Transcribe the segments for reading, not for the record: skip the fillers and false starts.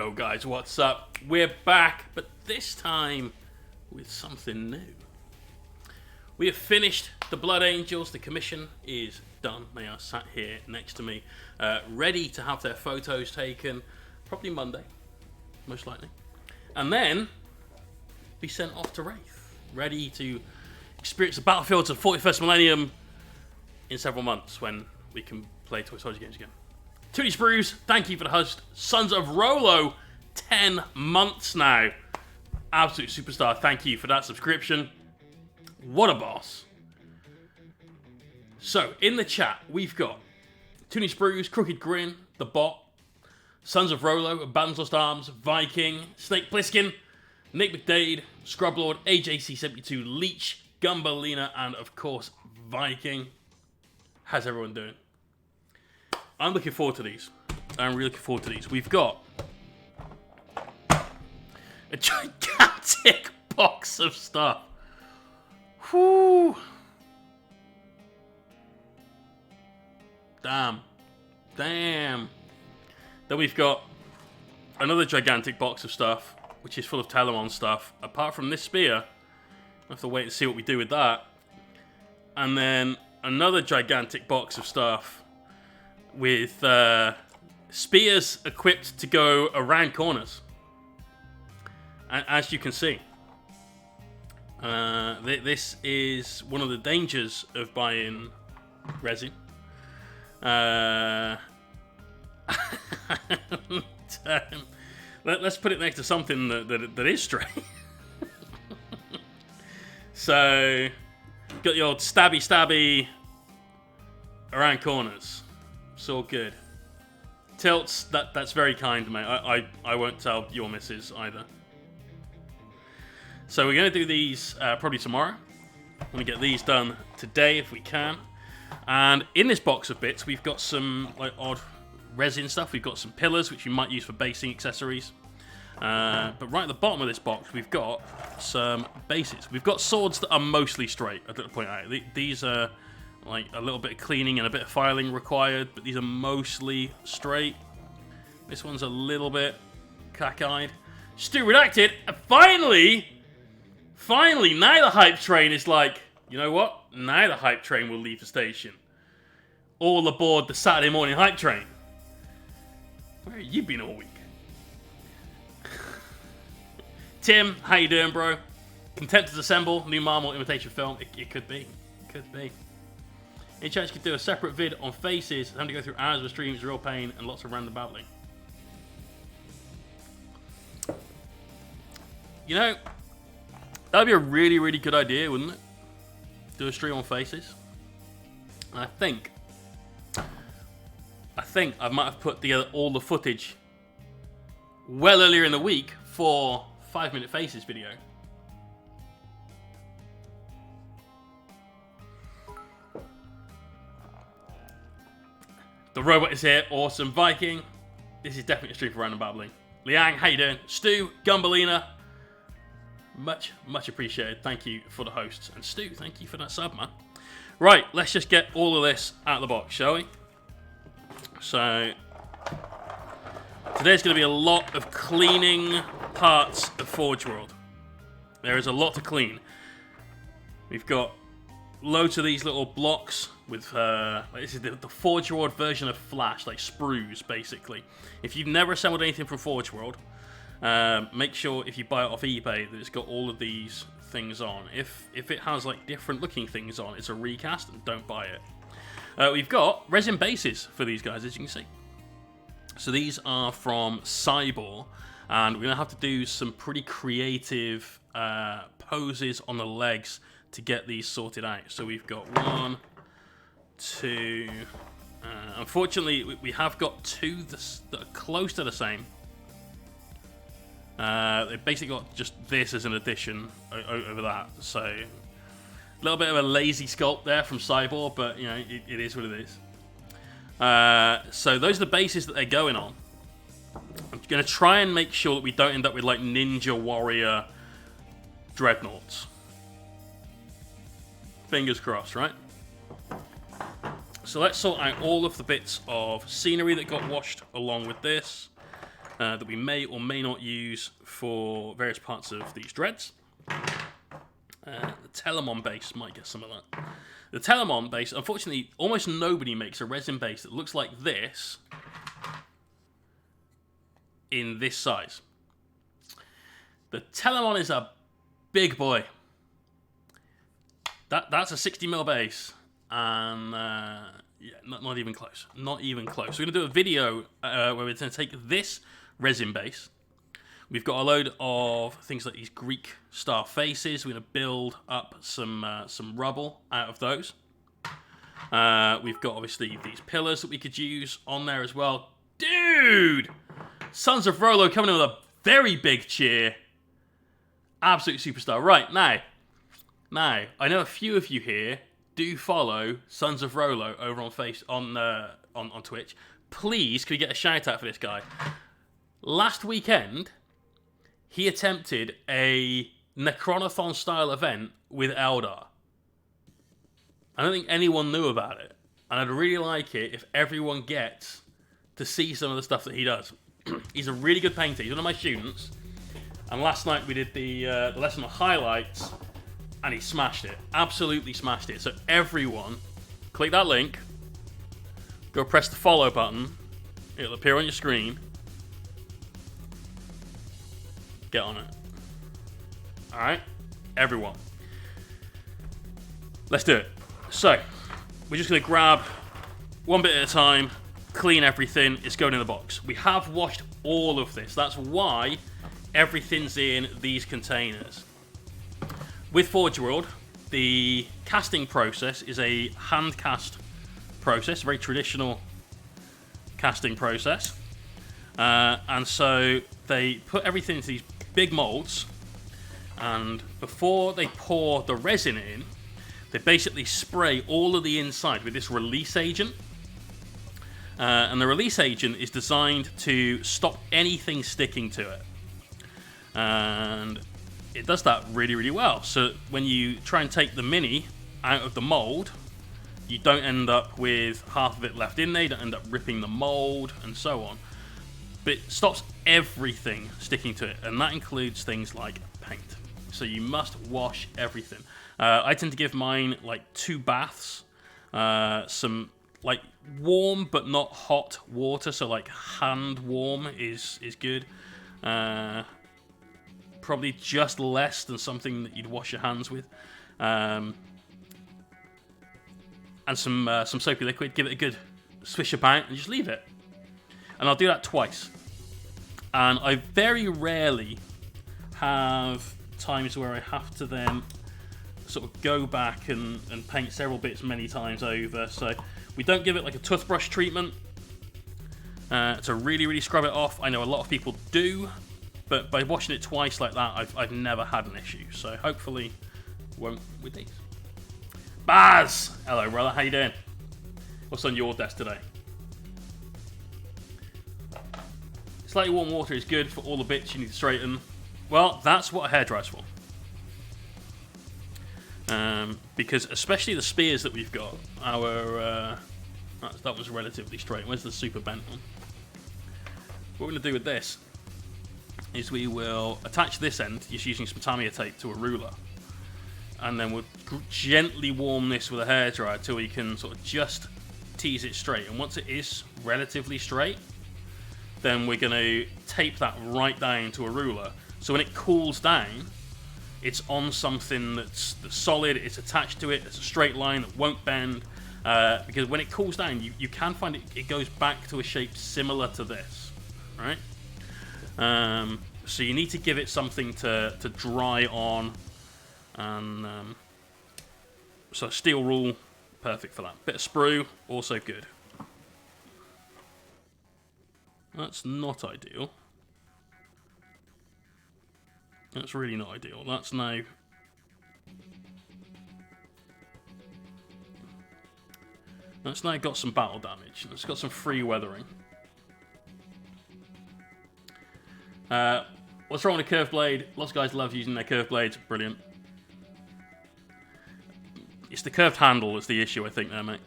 Yo guys, what's up? We're back, but this time with something new. We have finished the Blood Angels. The commission is done. They are sat here next to me, ready to have their photos taken, probably Monday, most likely. And then be sent off to Wraith, ready to experience the battlefields of 41st Millennium in several months when we can play Toy Story games again. Toonie Sprues, thank you for the host. Sons of Rolo, 10 months now. Absolute superstar, thank you for that subscription. What a boss. So, in the chat, we've got Toonie Sprues, Crooked Grin, The Bot, Sons of Rolo, Abandoned Lost Arms, Viking, Snake Plissken, Nick McDade, Scrublord, AJC72, Leech, Gumbalina, and of course, Viking. How's everyone doing? I'm looking forward to these. I'm really looking forward to these. We've got a gigantic box of stuff. Whew. Damn. Then we've got another gigantic box of stuff, which is full of Telemon stuff. Apart from this spear, I have to wait and see what we do with that. And then another gigantic box of stuff with spears equipped to go around corners. And as you can see, this is one of the dangers of buying resin. Let's put it next to something that is straight. So, got the old stabby around corners. It's all good. Tilts, that's very kind, mate. I won't tell your missus either. So we're going to do these probably tomorrow. I'm going to get these done today if we can. And in this box of bits, we've got some like odd resin stuff. We've got some pillars, which you might use for basing accessories. But right at the bottom of this box, we've got some bases. We've got swords that are mostly straight, I'd like to point out. These are like a little bit of cleaning and a bit of filing required, but these are mostly straight. This one's a little bit cockeyed. Stu Redacted, finally, now the hype train is like, you know what? Now the hype train will leave the station. All aboard the Saturday morning hype train. Where have you been all week? Tim, how you doing, bro? Content to Dissemble, new Marvel imitation film. It could be. It could be. Any chance you could do a separate vid on faces, having to go through hours of streams, real pain, and lots of random babbling? You know, that'd be a really, really good idea, wouldn't it? Do a stream on faces. And I think I might have put together all the footage well earlier in the week for 5-minute faces video. The robot is here. Awesome. Viking. This is definitely a stream for random babbling. Liang, how you doing? Stu, Gumbalina. Much appreciated. Thank you for the hosts. And Stu, thank you for that sub, man. Right, let's just get all of this out of the box, shall we? So, today's going to be a lot of cleaning parts of Forge World. There is a lot to clean. We've got loads of these little blocks with, this is the Forge World version of Flash, like sprues, basically. If you've never assembled anything from Forge World, make sure if you buy it off eBay that it's got all of these things on. If it has like different looking things on, it's a recast, and don't buy it. We've got resin bases for these guys, as you can see. So these are from Cybor, and we're going to have to do some pretty creative poses on the legs to get these sorted out. So we've got 1, 2... unfortunately, we have got 2 that are close to the same. They've basically got just this as an addition over that. So a little bit of a lazy sculpt there from Cybor, but you know it is what it is. So those are the bases that they're going on. I'm going to try and make sure that we don't end up with like Ninja Warrior Dreadnoughts. Fingers crossed, right? So let's sort out all of the bits of scenery that got washed along with this. that we may or may not use for various parts of these Dreds. The Telemon base might get some of that. The Telemon base, unfortunately, almost nobody makes a resin base that looks like this in this size. The Telemon is a big boy. That's a 60mm base, and yeah, not even close. Not even close. We're going to do a video where we're going to take this resin base. We've got a load of things like these Greek star faces. We're going to build up some rubble out of those. We've got, obviously, these pillars that we could use on there as well. Dude! Sons of Rolo coming in with a very big cheer. Absolute superstar. Right, now, I know a few of you here do follow Sons of Rolo over on Twitch. Please, can we get a shout out for this guy? Last weekend, he attempted a Necronathon style event with Eldar. I don't think anyone knew about it, and I'd really like it if everyone gets to see some of the stuff that he does. He's a really good painter. He's one of my students, and last night we did the lesson on highlights, and he smashed it. Absolutely smashed it. So everyone, click that link, go press the follow button, it'll appear on your screen. Get on it. Alright? Everyone. Let's do it. So, we're just going to grab one bit at a time, clean everything, it's going in the box. We have washed all of this. That's why everything's in these containers. With Forge World, the casting process is a hand cast process, a very traditional casting process. And so they put everything into these big molds, and before they pour the resin in, they basically spray all of the inside with this release agent. And the release agent is designed to stop anything sticking to it. And it does that really, really well. So when you try and take the mini out of the mold, you don't end up with half of it left in there, you don't end up ripping the mold, and so on. But it stops everything sticking to it, and that includes things like paint. So you must wash everything. I tend to give mine like 2 baths, some like warm but not hot water, so like hand warm is good. Probably just less than something that you'd wash your hands with. And some soapy liquid. Give it a good swish about and just leave it. And I'll do that twice. And I very rarely have times where I have to then sort of go back and paint several bits many times over. So we don't give it like a toothbrush treatment to really, really scrub it off. I know a lot of people do, but by washing it twice like that, I've never had an issue. So hopefully won't with these. Baz! Hello, brother. How you doing? What's on your desk today? Slightly warm water is good for all the bits you need to straighten. Well, that's what a hairdryer's for. Because especially the spears that we've got, that was relatively straight. Where's the super bent one? What we're going to do with this is we will attach this end, just using some Tamiya tape, to a ruler. And then we'll gently warm this with a hairdryer till we can sort of just tease it straight. And once it is relatively straight, then we're going to tape that right down to a ruler. So when it cools down, it's on something that's solid, it's attached to it, it's a straight line that won't bend. Because when it cools down, you can find it goes back to a shape similar to this. Right? So you need to give it something to dry on. And so steel rule, perfect for that. Bit of sprue, also good. That's not ideal. That's really not ideal. That's now... That's now got some battle damage. It's got some free weathering. What's wrong with a curved blade? Lots of guys love using their curved blades. Brilliant. It's the curved handle that's the issue, I think, there, mate.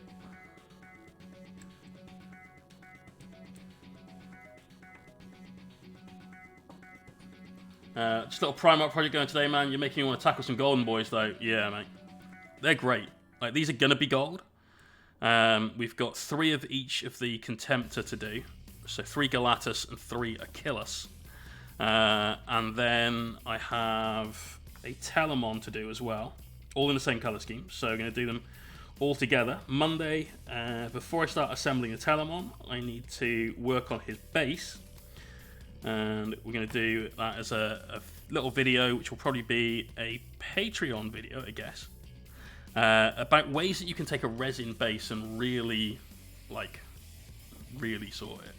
Just a little Primark project going today, man. You're making me want to tackle some golden boys, though. Yeah, mate. They're great. Like, these are going to be gold. We've got 3 of each of the Contemptor to do. So 3 Galatus and 3 Achilles. And then I have a Telemon to do as well. All in the same colour scheme. So I'm going to do them all together. Monday, before I start assembling the Telemon, I need to work on his base. And we're going to do that as a little video, which will probably be a Patreon video, I guess. About ways that you can take a resin base and really sort it.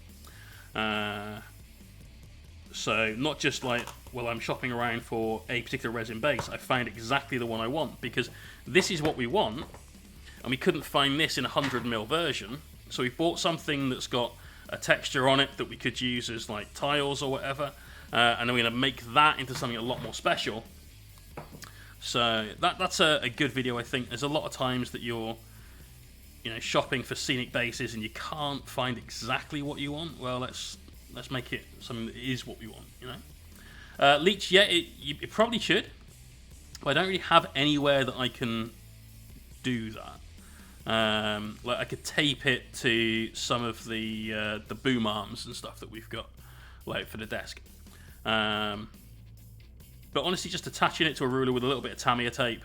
So not just like, well, I'm shopping around for a particular resin base. I found exactly the one I want, because this is what we want, and we couldn't find this in a 100mm version. So we bought something that's got a texture on it that we could use as like tiles or whatever, and then we're going to make that into something a lot more special. So that's a good video, I think. There's a lot of times that you're shopping for scenic bases and you can't find exactly what you want. Well, let's make it something that is what we want, Leech, yeah, it probably should, but I don't really have anywhere that I can do that. Like I could tape it to some of the boom arms and stuff that we've got, like for the desk. But honestly, just attaching it to a ruler with a little bit of Tamiya tape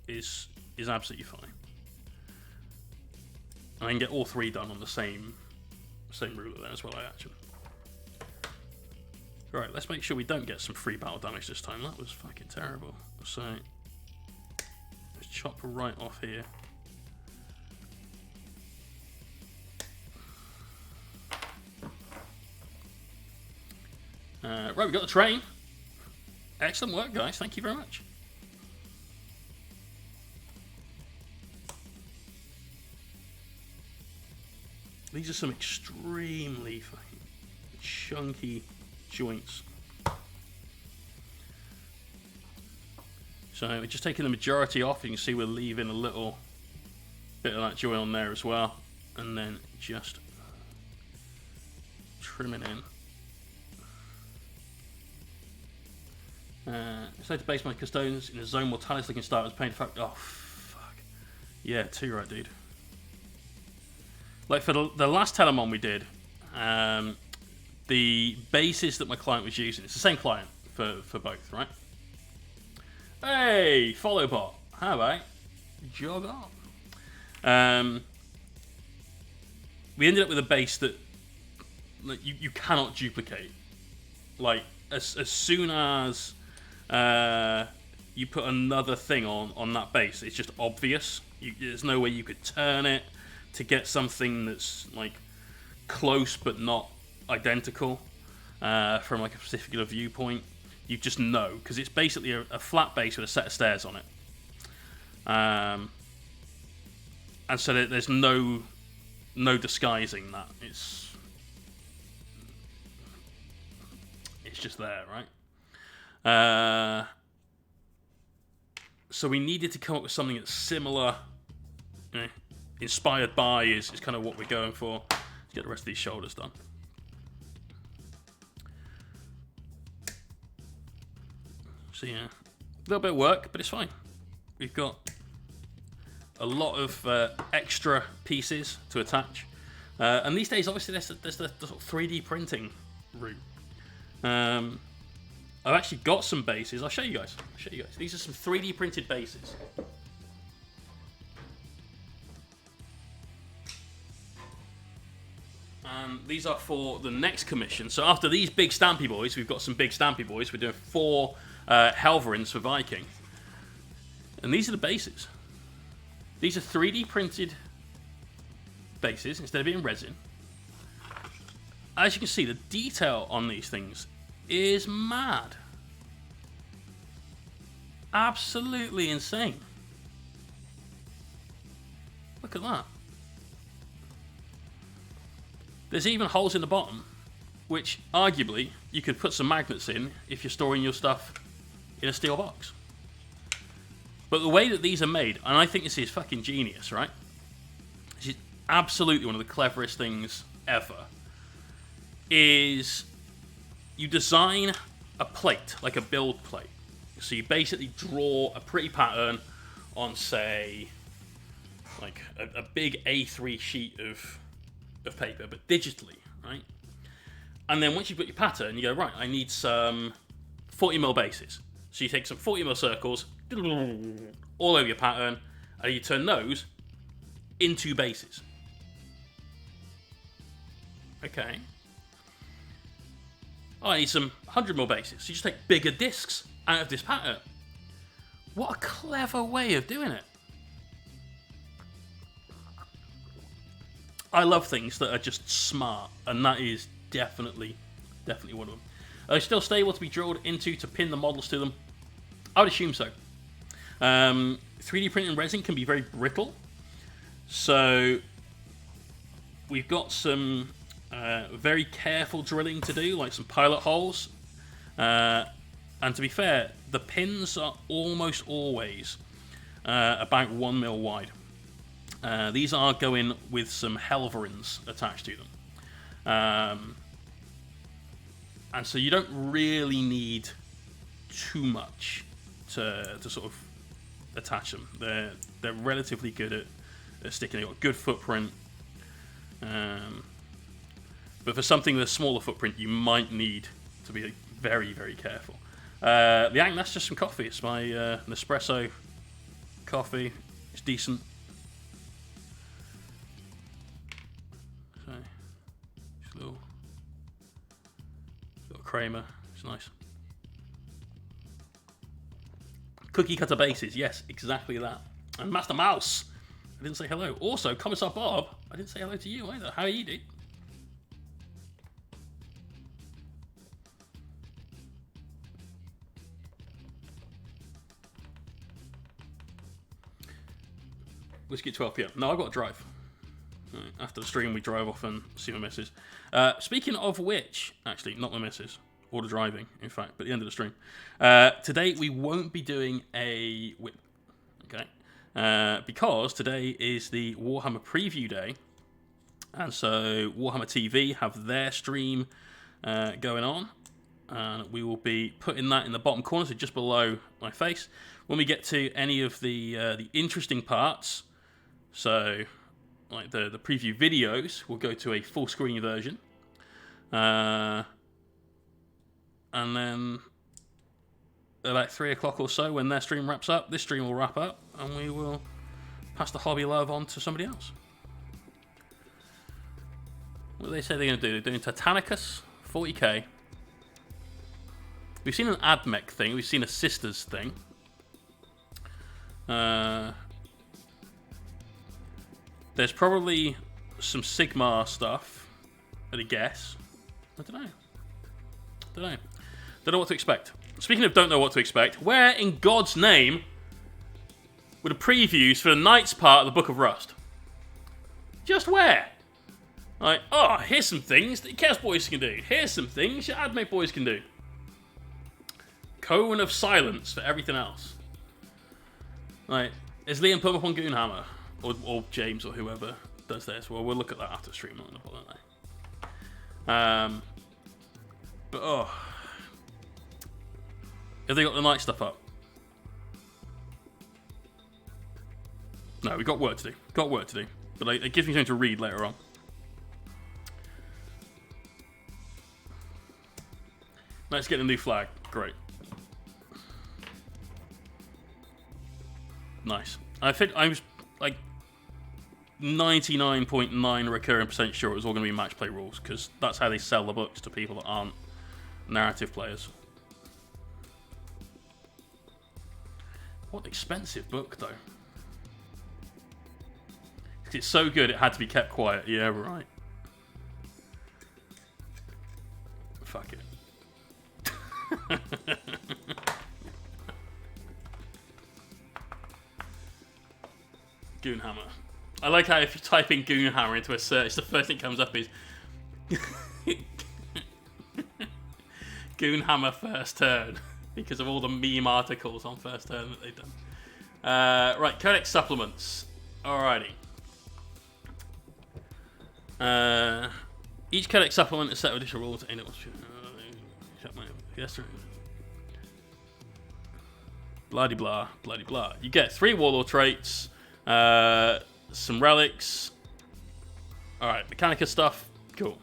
is absolutely fine. And I can get all 3 done on the same ruler then as well, I actually. Right, let's make sure we don't get some free battle damage this time. That was fucking terrible. So let's chop right off here. Right, we got the train. Excellent work, guys. Thank you very much. These are some extremely fucking chunky joints. So we're just taking the majority off. You can see we're leaving a little bit of that joint on there as well, and then just trimming in. Decided to base my Custodes in a zone mortalis looking start as paint effect. Oh, fuck. Yeah, too right, dude. Like for the last Telemon we did, the bases that my client was using, it's the same client for both, right? Hey, follow bot. How about jog on? We ended up with a base that you cannot duplicate. Like as soon as you put another thing on that base, it's just obvious. There's no way you could turn it to get something that's like close but not identical from like a particular viewpoint. You just know, because it's basically a flat base with a set of stairs on it, and so there's no disguising that. It's just there, right? So we needed to come up with something that's similar, inspired by is kind of what we're going for. Let's get the rest of these shoulders done. So yeah, a little bit of work, but it's fine. We've got a lot of extra pieces to attach, and these days, obviously, there's the sort of 3D printing route. I've actually got some bases. I'll show you guys. These are some 3D printed bases. These are for the next commission. So after these big Stampy boys, we've got some big Stampy boys. We're doing 4 Helverins for Viking. And these are the bases. These are 3D printed bases instead of being resin. As you can see, the detail on these things is mad. Absolutely insane. Look at that. There's even holes in the bottom, which arguably you could put some magnets in if you're storing your stuff in a steel box. But the way that these are made, and I think this is fucking genius, right? This is absolutely one of the cleverest things ever, is you design a plate, like a build plate. So you basically draw a pretty pattern on, say, like a big A3 sheet of paper, but digitally, right? And then once you've got your pattern, you go, right, I need some 40mm bases. So you take some 40mm circles, all over your pattern, and you turn those into bases. Okay. Oh, I need some 100mm bases. So you just take bigger discs out of this pattern. What a clever way of doing it. I love things that are just smart, and that is definitely one of them. Are they still stable to be drilled into to pin the models to them? I would assume so. 3D printing resin can be very brittle, so we've got some very careful drilling to do, like some pilot holes. And to be fair, the pins are almost always about 1mm wide. These are going with some helverins attached to them. And so you don't really need too much to sort of attach them. They're relatively good at sticking. They've got good footprint. But for something with a smaller footprint, you might need to be very, very careful. That's just some coffee. It's my Nespresso coffee. It's decent. So, just a little creamer. It's nice. Cookie cutter bases. Yes, exactly that. And Master Mouse. I didn't say hello. Also, Commissar Bob. I didn't say hello to you either. How are you, dude? Whiskey at 12 PM. No, I've got to drive. Right, after the stream, we drive off and see my missus. Speaking of which, actually, not my missus, or the driving, in fact, but at the end of the stream. Today, we won't be doing a whip, okay? Because today is the Warhammer preview day, and so Warhammer TV have their stream going on, and we will be putting that in the bottom corner, so just below my face. When we get to any of the interesting parts, so like the preview videos, we'll go to a full screen version, and then about 3 o'clock or so, when their stream wraps up, this stream will wrap up, and we will pass the hobby love on to somebody else. What do they say they're going to do? They're doing Titanicus, 40k. We've seen an AdMech thing. We've seen a Sisters thing. There's probably some Sigmar stuff, at a guess. I don't know. Don't know what to expect. Speaking of don't know what to expect, where in God's name were the previews for the Knights part of the Book of Rust? Just where? Like, oh, here's some things that your Chaos boys can do. Here's some things your AdMech boys can do. Cone of silence for everything else. Like, is Liam put up on Goonhammer? Or James or whoever does this? Well, we'll look at that after the stream, not going to put that there. But, oh. Have they got the night stuff up? No, we've got work to do. But it gives me something to read later on. Let's get a new flag. Great. Nice. I think I was like 99.9 recurring % sure it was all going to be match play rules, because that's how they sell the books to people that aren't narrative players. What an expensive book, though. It's so good it had to be kept quiet. Yeah, right. Fuck it. Goonhammer. I like how if you type in Goonhammer into a search, the first thing that comes up is Goonhammer first turn, because of all the meme articles on first turn that they've done. Right, Codex supplements. Alrighty. Each Codex supplement is set of additional rules. Yes, blah-de-blah, blah-de-blah. You get 3 warlord traits, some relics. Alright, Mechanica stuff, cool.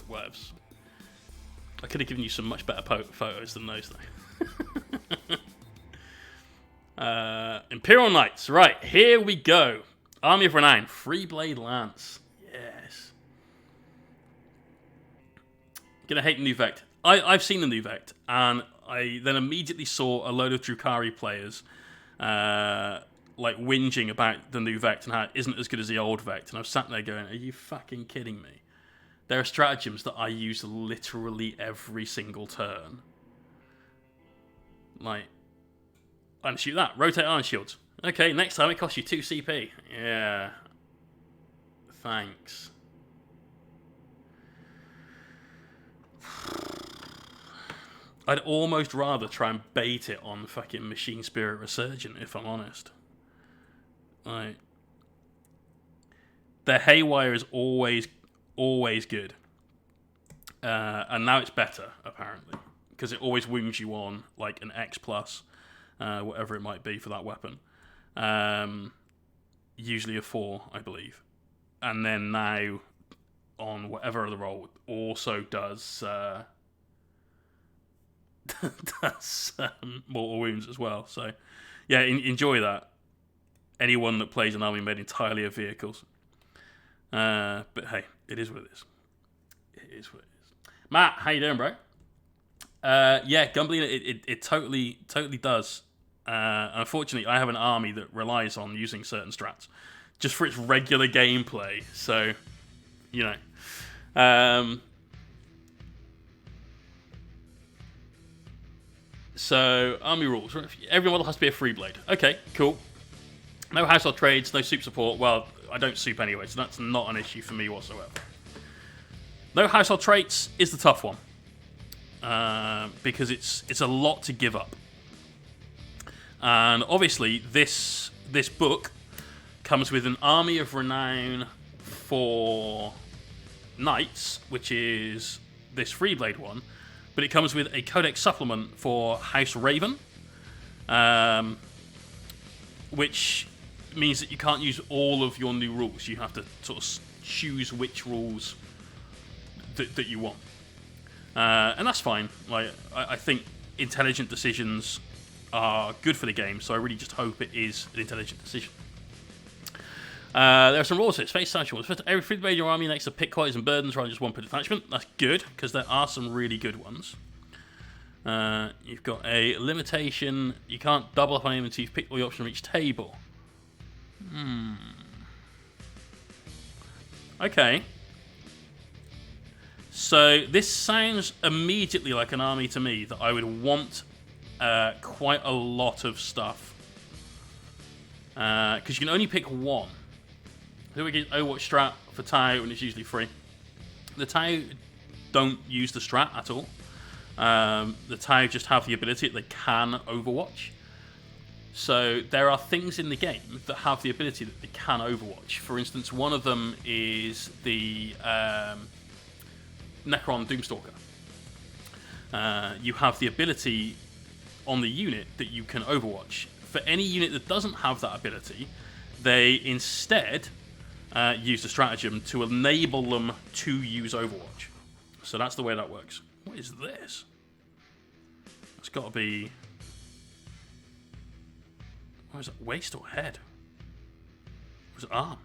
Whatevs. I could have given you some much better photos than those, though. Imperial Knights, right, here we go. Army of Renown, 3-blade lance. Yes. Gonna hate the new Vect. I've seen the new Vect, and I then immediately saw a load of Drukhari players like whinging about the new Vect and how it isn't as good as the old Vect, and I was sat there going, are you fucking kidding me? There are stratagems that I use literally every single turn. Like, unshoot that. Rotate iron shields. Okay, next time it costs you 2 CP. Yeah. Thanks. I'd almost rather try and bait it on fucking Machine Spirit Resurgent, if I'm honest. Like, the Haywire is always good. And now it's better, apparently. Because it always wounds you on, like, an X+, whatever it might be for that weapon. Usually a 4, I believe. And then now, on whatever other roll, also does... does mortal wounds as well. So, yeah, enjoy that. Anyone that plays an army made entirely of vehicles. But hey, it is what it is. It is what it is. Matt, how you doing, bro? Yeah, Gunbleed, it totally does. Unfortunately, I have an army that relies on using certain strats just for its regular gameplay. So, you know. So, army rules. Every model has to be a 3-blade. Okay, cool. No household trades, no soup support. Well, I don't soup anyway, so that's not an issue for me whatsoever. No household traits is the tough one. Because it's a lot to give up. And obviously, this book comes with an Army of Renown for Knights, which is this 3-blade one. But it comes with a Codex supplement for House Raven, which means that you can't use all of your new rules. You have to sort of choose which rules that you want. And that's fine. Like, I think intelligent decisions are good for the game, so I really just hope it is an intelligent decision. There are some rules here. Space essentials. First, every 3-blade in your army next to pick qualities and burdens rather than just one per detachment. That's good, because there are some really good ones. You've got a limitation. You can't double up on aim until you've picked all the options from each table. Okay. So this sounds immediately like an army to me that I would want quite a lot of stuff. Because you can only pick one. Here we get Overwatch strat for Tau, and it's usually free. The Tau don't use the strat at all. The Tau just have the ability that they can Overwatch. So there are things in the game that have the ability that they can Overwatch. For instance, one of them is the Necron Doomstalker. You have the ability on the unit that you can Overwatch. For any unit that doesn't have that ability, they instead use the stratagem to enable them to use Overwatch. So that's the way that works. What is this? It's got to be... What is it? Waist or head? Or is it arm?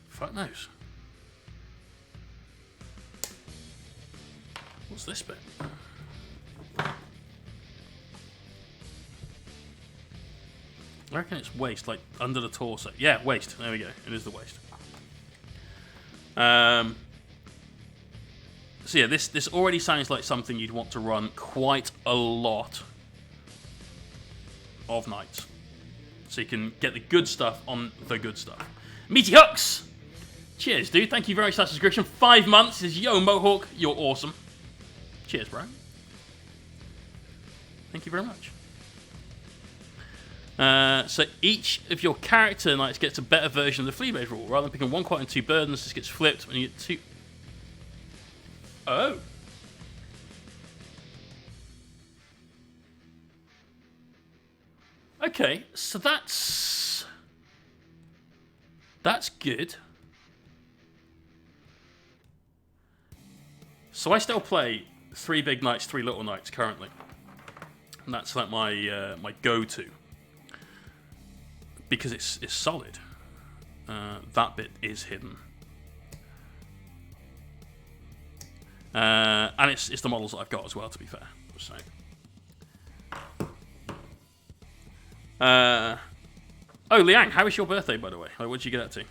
Fuck knows. What's this bit? I reckon it's waist, like under the torso. Yeah, waist. There we go. It is the waist. So yeah, this already sounds like something you'd want to run quite a lot of nights. So you can get the good stuff on the good stuff. Meaty Hooks! Cheers, dude. Thank you very much for that subscription. 5 months. Says, yo, Mohawk, you're awesome. Cheers, bro. Thank you very much. So each of your character knights gets a better version of the 3-blade rule. Rather than picking 1 quality and 2 burdens, this gets flipped when you get 2... Oh. Okay, so that's good. So I still play 3 big knights, 3 little knights currently, and that's like my my go-to because it's solid. That bit is hidden, and it's the models that I've got as well. To be fair, so. Oh, Liang, how was your birthday, by the way? Like, what did you get up to?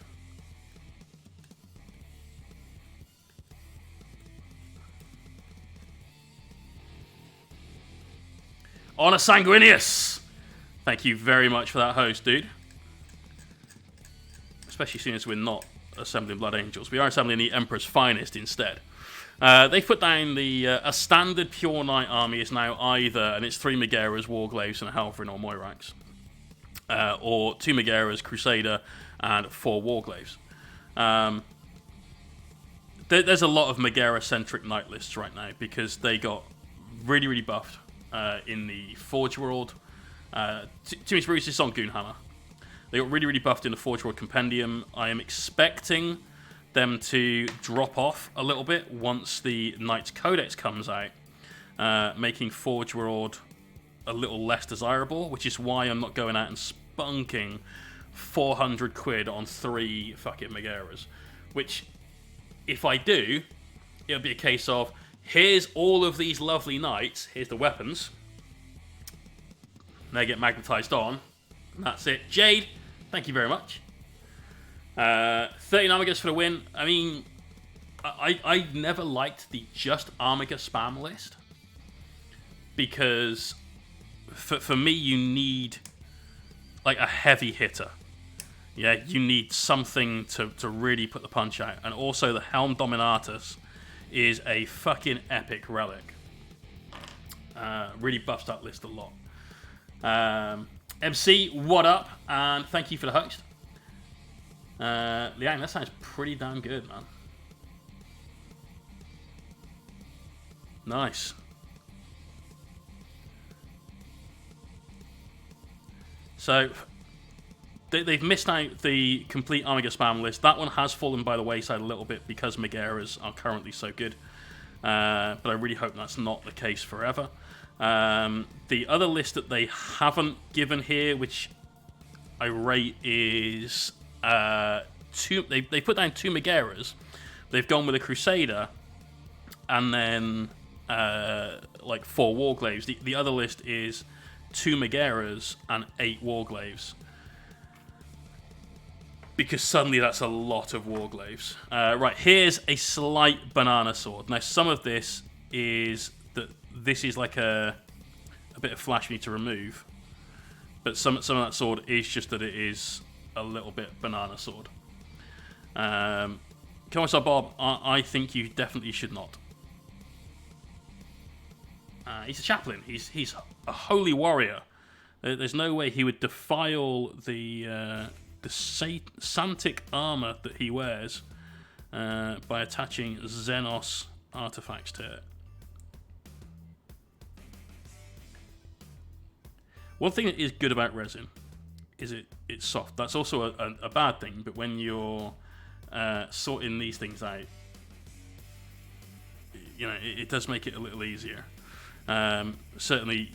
Honor Sanguinius! Thank you very much for that host, dude. Especially seeing as we're not assembling Blood Angels. We are assembling the Emperor's Finest instead. They've put down a standard Pure Knight army is now either, and it's 3 Megaeras, Warglaves, and a Halfrin or Moirax. Or 2 Megaeras, Crusader, and 4 Warglaves. There's a lot of Megaera-centric knight lists right now because they got really, really buffed in the Forge World. Timmy Spruce is on Goonhammer. They got really, really buffed in the Forge World Compendium. I am expecting them to drop off a little bit once the Knight's Codex comes out, making Forge World a little less desirable, which is why I'm not going out and spunking 400 quid on 3 fucking Megaeras. Which, if I do, it'll be a case of, here's all of these lovely knights, here's the weapons, they get magnetized on, and that's it. Jade, thank you very much. 13 Armigas for the win. I mean, I never liked the just Armiga spam list, because for me, you need like a heavy hitter. Yeah, you need something to really put the punch out. And also, the Helm Dominatus is a fucking epic relic. Really buffs that list a lot. MC, what up? And thank you for the host. Liang, that sounds pretty damn good, man. Nice. So, they've missed out the complete Amiga spam list. That one has fallen by the wayside a little bit because Megaeras are currently so good. But I really hope that's not the case forever. The other list that they haven't given here, which I rate, is they put down 2 Megaeras. They've gone with a Crusader and then like 4 Warglaves. The other list is 2 Megaeras and 8 Warglaves. Because suddenly that's a lot of Warglaves. Right, here's a slight banana sword. Now, some of this is that this is like a bit of flash we need to remove. But some of that sword is just that it is a little bit banana sword. Come on, sir, Bob. I think you definitely should not. He's a chaplain. He's a holy warrior. There's no way he would defile the Santic armor that he wears by attaching Xenos artifacts to it. One thing that is good about resin is it's soft. That's also a bad thing, but when you're sorting these things out, you know, it does make it a little easier. Certainly,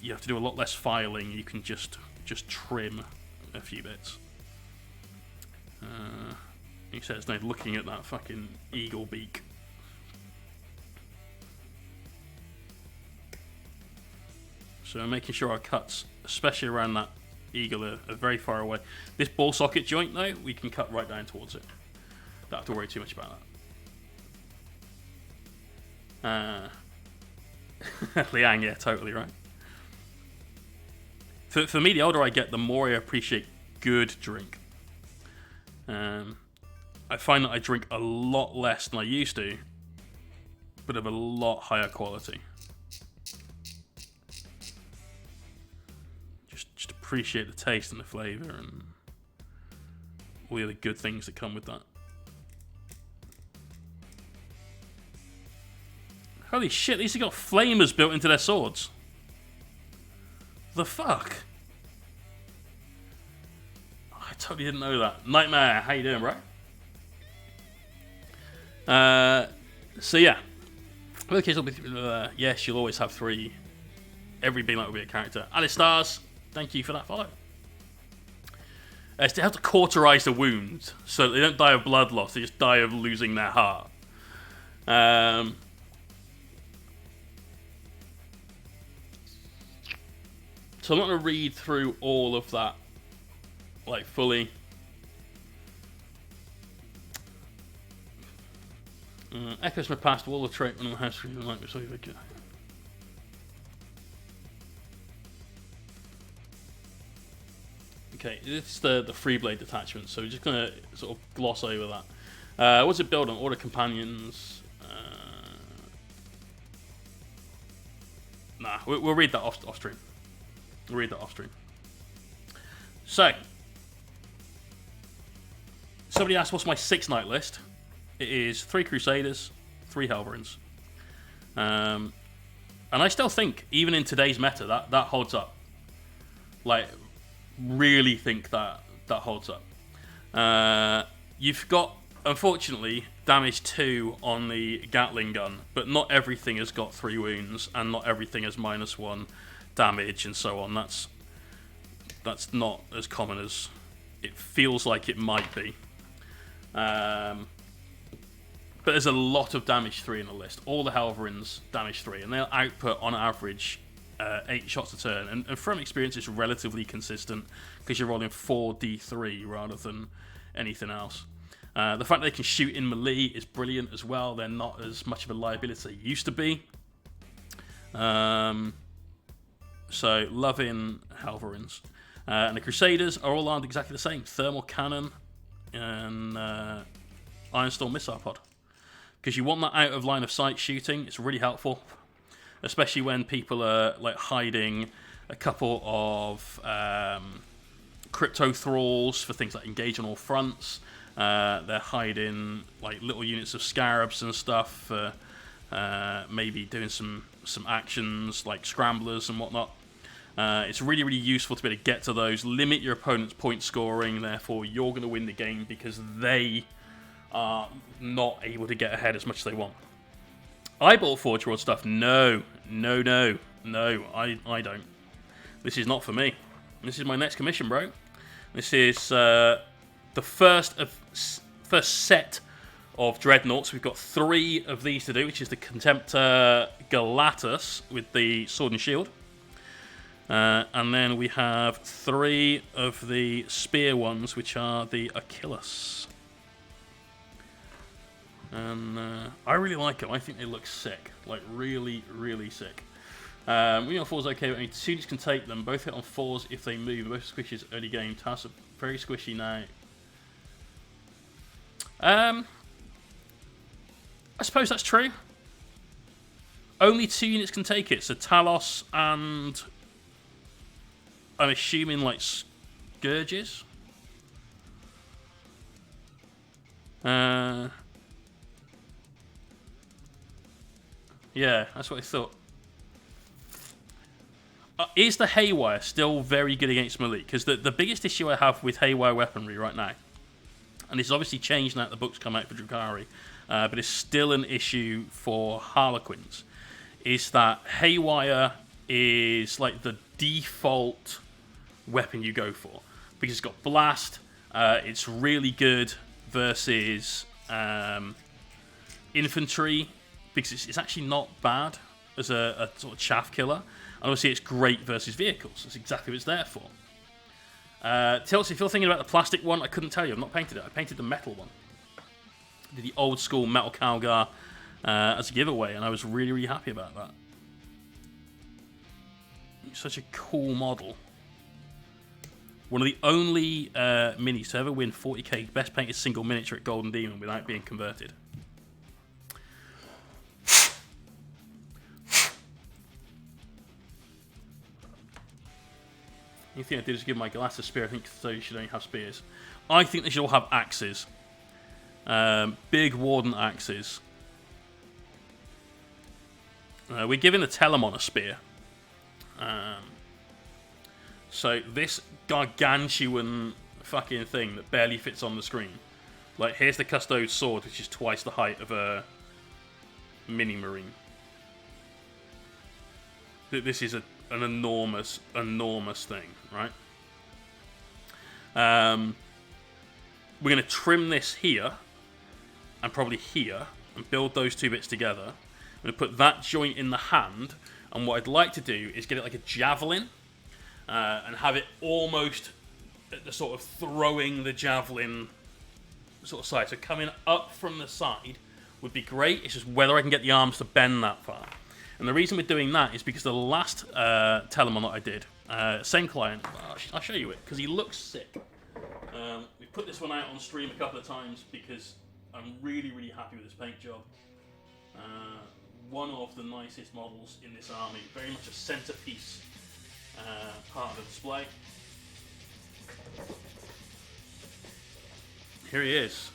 you have to do a lot less filing. You can just trim a few bits. He says now looking at that fucking eagle beak. So I'm making sure our cuts, especially around that eagle, are very far away. This ball socket joint though, we can cut right down towards it. Don't have to worry too much about that. Liang, yeah, totally right. For me, the older I get, the more I appreciate good drink. I find that I drink a lot less than I used to, but of a lot higher quality. Just appreciate the taste and the flavour and all the other good things that come with that. Holy shit, these have got flamers built into their swords. The fuck? totally didn't know that. Nightmare, how you doing, bro? So yeah. Yes, you'll always have 3. Every being like will be a character. Alice Stars, thank you for that follow. They have to cauterize the wound, so they don't die of blood loss, they just die of losing their heart. So I'm not going to read through all of that, like, fully. Echoes my past, all the trait when the house like so good. Okay, this is the free blade detachment, so we're just gonna sort of gloss over that. What's it build on? Order companions. Nah, we'll read that off stream. We'll read that off stream. So, somebody asked, what's my 6-night list? It is 3 Crusaders, 3 Helverins. And I still think, even in today's meta, that holds up. Like, really think that holds up. You've got, unfortunately, damage 2 on the Gatling gun, but not everything has got 3 wounds, and not everything has -1 damage, and so on. That's not as common as it feels like it might be. But there's a lot of damage 3 in the list. All the Helverins damage 3, and they'll output on average 8 shots a turn. And from experience, it's relatively consistent because you're rolling 4d3 rather than anything else. The fact they can shoot in melee is brilliant as well. They're not as much of a liability as they used to be. So loving Helverins. And the Crusaders are all armed exactly the same. Thermal cannon and Iron Storm missile pod. Because you want that out of line of sight shooting. It's really helpful. Especially when people are like hiding a couple of crypto thralls for things like engage on all fronts. They're hiding like little units of scarabs and stuff for maybe doing some actions like scramblers and whatnot. It's really, really useful to be able to get to those, limit your opponent's point scoring, therefore you're going to win the game because they are not able to get ahead as much as they want. I bought Forge World stuff. No, I don't. This is not for me. This is my next commission, bro. This is the first set of Dreadnoughts. We've got 3 of these to do, which is the Contemptor Galatus with the Sword and Shield. And then we have 3 of the Spear ones, which are the Achilles. And I really like them. I think they look sick. Like, really, really sick. Moving on 4's okay, but only 2 units can take them. Both hit on 4s if they move. Both squishes early game. Tasks are very squishy now. I suppose that's true. Only 2 units can take it. So Talos and I'm assuming like Scourges. Yeah, that's what I thought. Is the Haywire still very good against melee? Because the biggest issue I have with Haywire weaponry right now, and this has obviously changed now that the books come out for Drukhari, but it's still an issue for Harlequins, is that Haywire is like the default weapon you go for. Because it's got Blast, it's really good versus infantry, because it's actually not bad as a sort of chaff killer. And obviously it's great versus vehicles. That's exactly what it's there for. Tilts, if you're thinking about the plastic one, I couldn't tell you. I've not painted it. I painted the metal one. I did the old school metal Calgar as a giveaway, and I was really, really happy about that. Such a cool model. One of the only minis to ever win 40k best painted single miniature at Golden Demon without being converted. You think I did just give my glass a spear? I think so. You should only have spears. I think they should all have axes. Big Warden axes. We're giving the Telemon a spear. So this gargantuan fucking thing that barely fits on the screen. Like, here's the Custodes sword, which is twice the height of a mini marine. This is an enormous, enormous thing, right? We're going to trim this here, and probably here, and build those two bits together. I'm going to put that joint in the hand, and what I'd like to do is get it like a javelin, and have it almost at the sort of throwing the javelin sort of side. So coming up from the side would be great. It's just whether I can get the arms to bend that far. And the reason we're doing that is because the last Telemon that I did, same client, I'll show you it, because he looks sick. We put this one out on stream a couple of times because I'm really, really happy with this paint job. One of the nicest models in this army, very much a centerpiece part of the display. Here he is.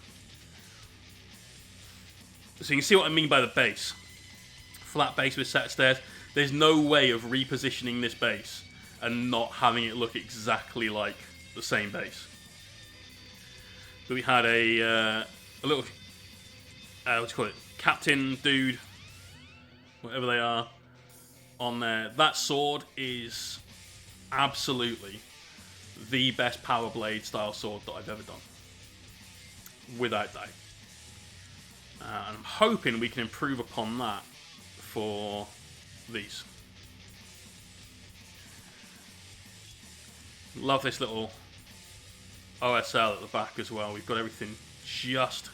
So you can see what I mean by the base. Flat base with set stairs. There's no way of repositioning this base and not having it look exactly like the same base. So we had a little, what do you call it, captain dude, whatever they are, on there. That sword is absolutely the best Power Blade style sword that I've ever done. Without doubt. And I'm hoping we can improve upon that for these. Love this little OSL at the back as well. We've got everything just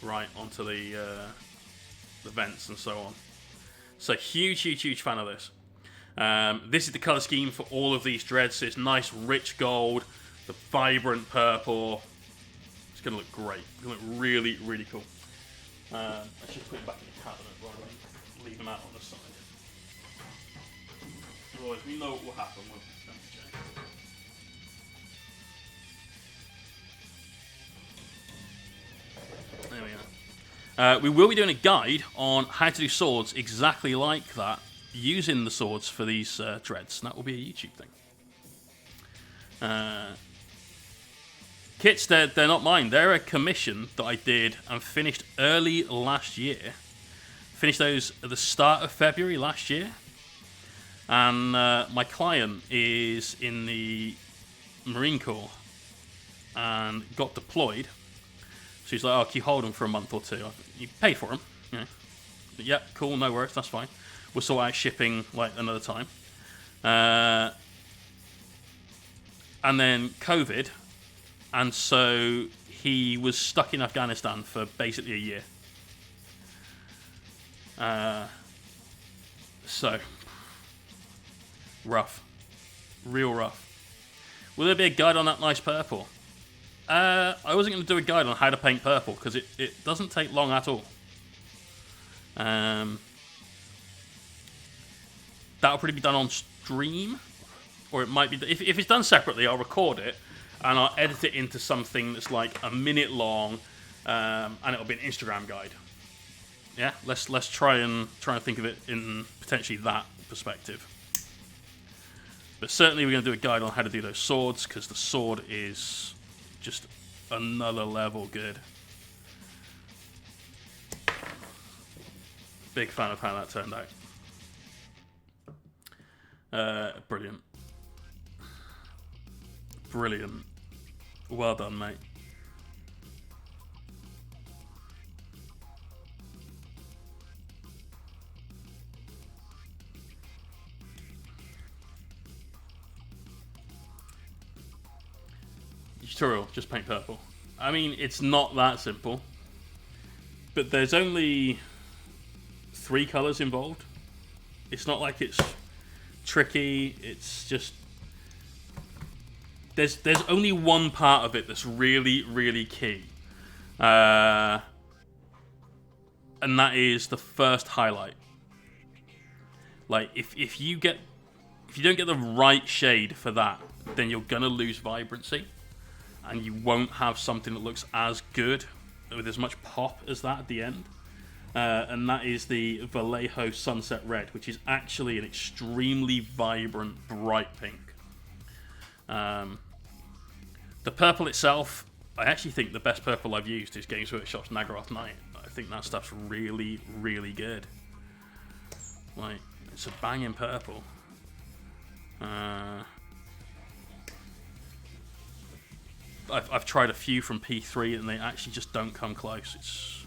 right onto the vents and so on. So huge, huge, huge fan of this. This is the colour scheme for all of these Dreds. It's nice, rich gold, the vibrant purple. It's going to look great. It's going to look really, really cool. I should put him back in the cabinet rather than leave him out on the side. Otherwise, we know what will happen when we come to There we are. We will be doing a guide on how to do swords exactly like that, using the swords for these Dreds. That will be a YouTube thing. Kits, they're not mine. They're a commission that I did and finished early last year. Finished those at the start of February last year. And my client is in the Marine Corps and got deployed. So he's like, oh, can you hold them for a month or two? You pay for them. You know. But, yeah, cool, no worries, that's fine. We'll sort out shipping like another time. And then COVID. And so he was stuck in Afghanistan for basically a year. So, rough. Real rough. Will there be a guide on that nice purple? I wasn't going to do a guide on how to paint purple, because it doesn't take long at all. That'll probably be done on stream. Or it might be... If it's done separately, I'll record it. And I'll edit it into something that's like a minute long, and it'll be an Instagram guide. Yeah, let's try and think of it in potentially that perspective. But certainly we're going to do a guide on how to do those swords, because the sword is just another level good. Big fan of how that turned out. Brilliant. Brilliant. Well done, mate. Tutorial, just paint purple. I mean, it's not that simple. But there's only 3 colours involved. It's not like it's tricky, it's just... There's only one part of it that's really, really key. And that is the first highlight. Like, if you don't get the right shade for that, then you're gonna lose vibrancy. And you won't have something that looks as good, with as much pop as that at the end. And that is the Vallejo Sunset Red, which is actually an extremely vibrant, bright pink. The purple itself, I actually think the best purple I've used is Games Workshop's Nagaroth Night. I think that stuff's really, really good. Like, it's a banging purple. I've tried a few from P3 and they actually just don't come close. It's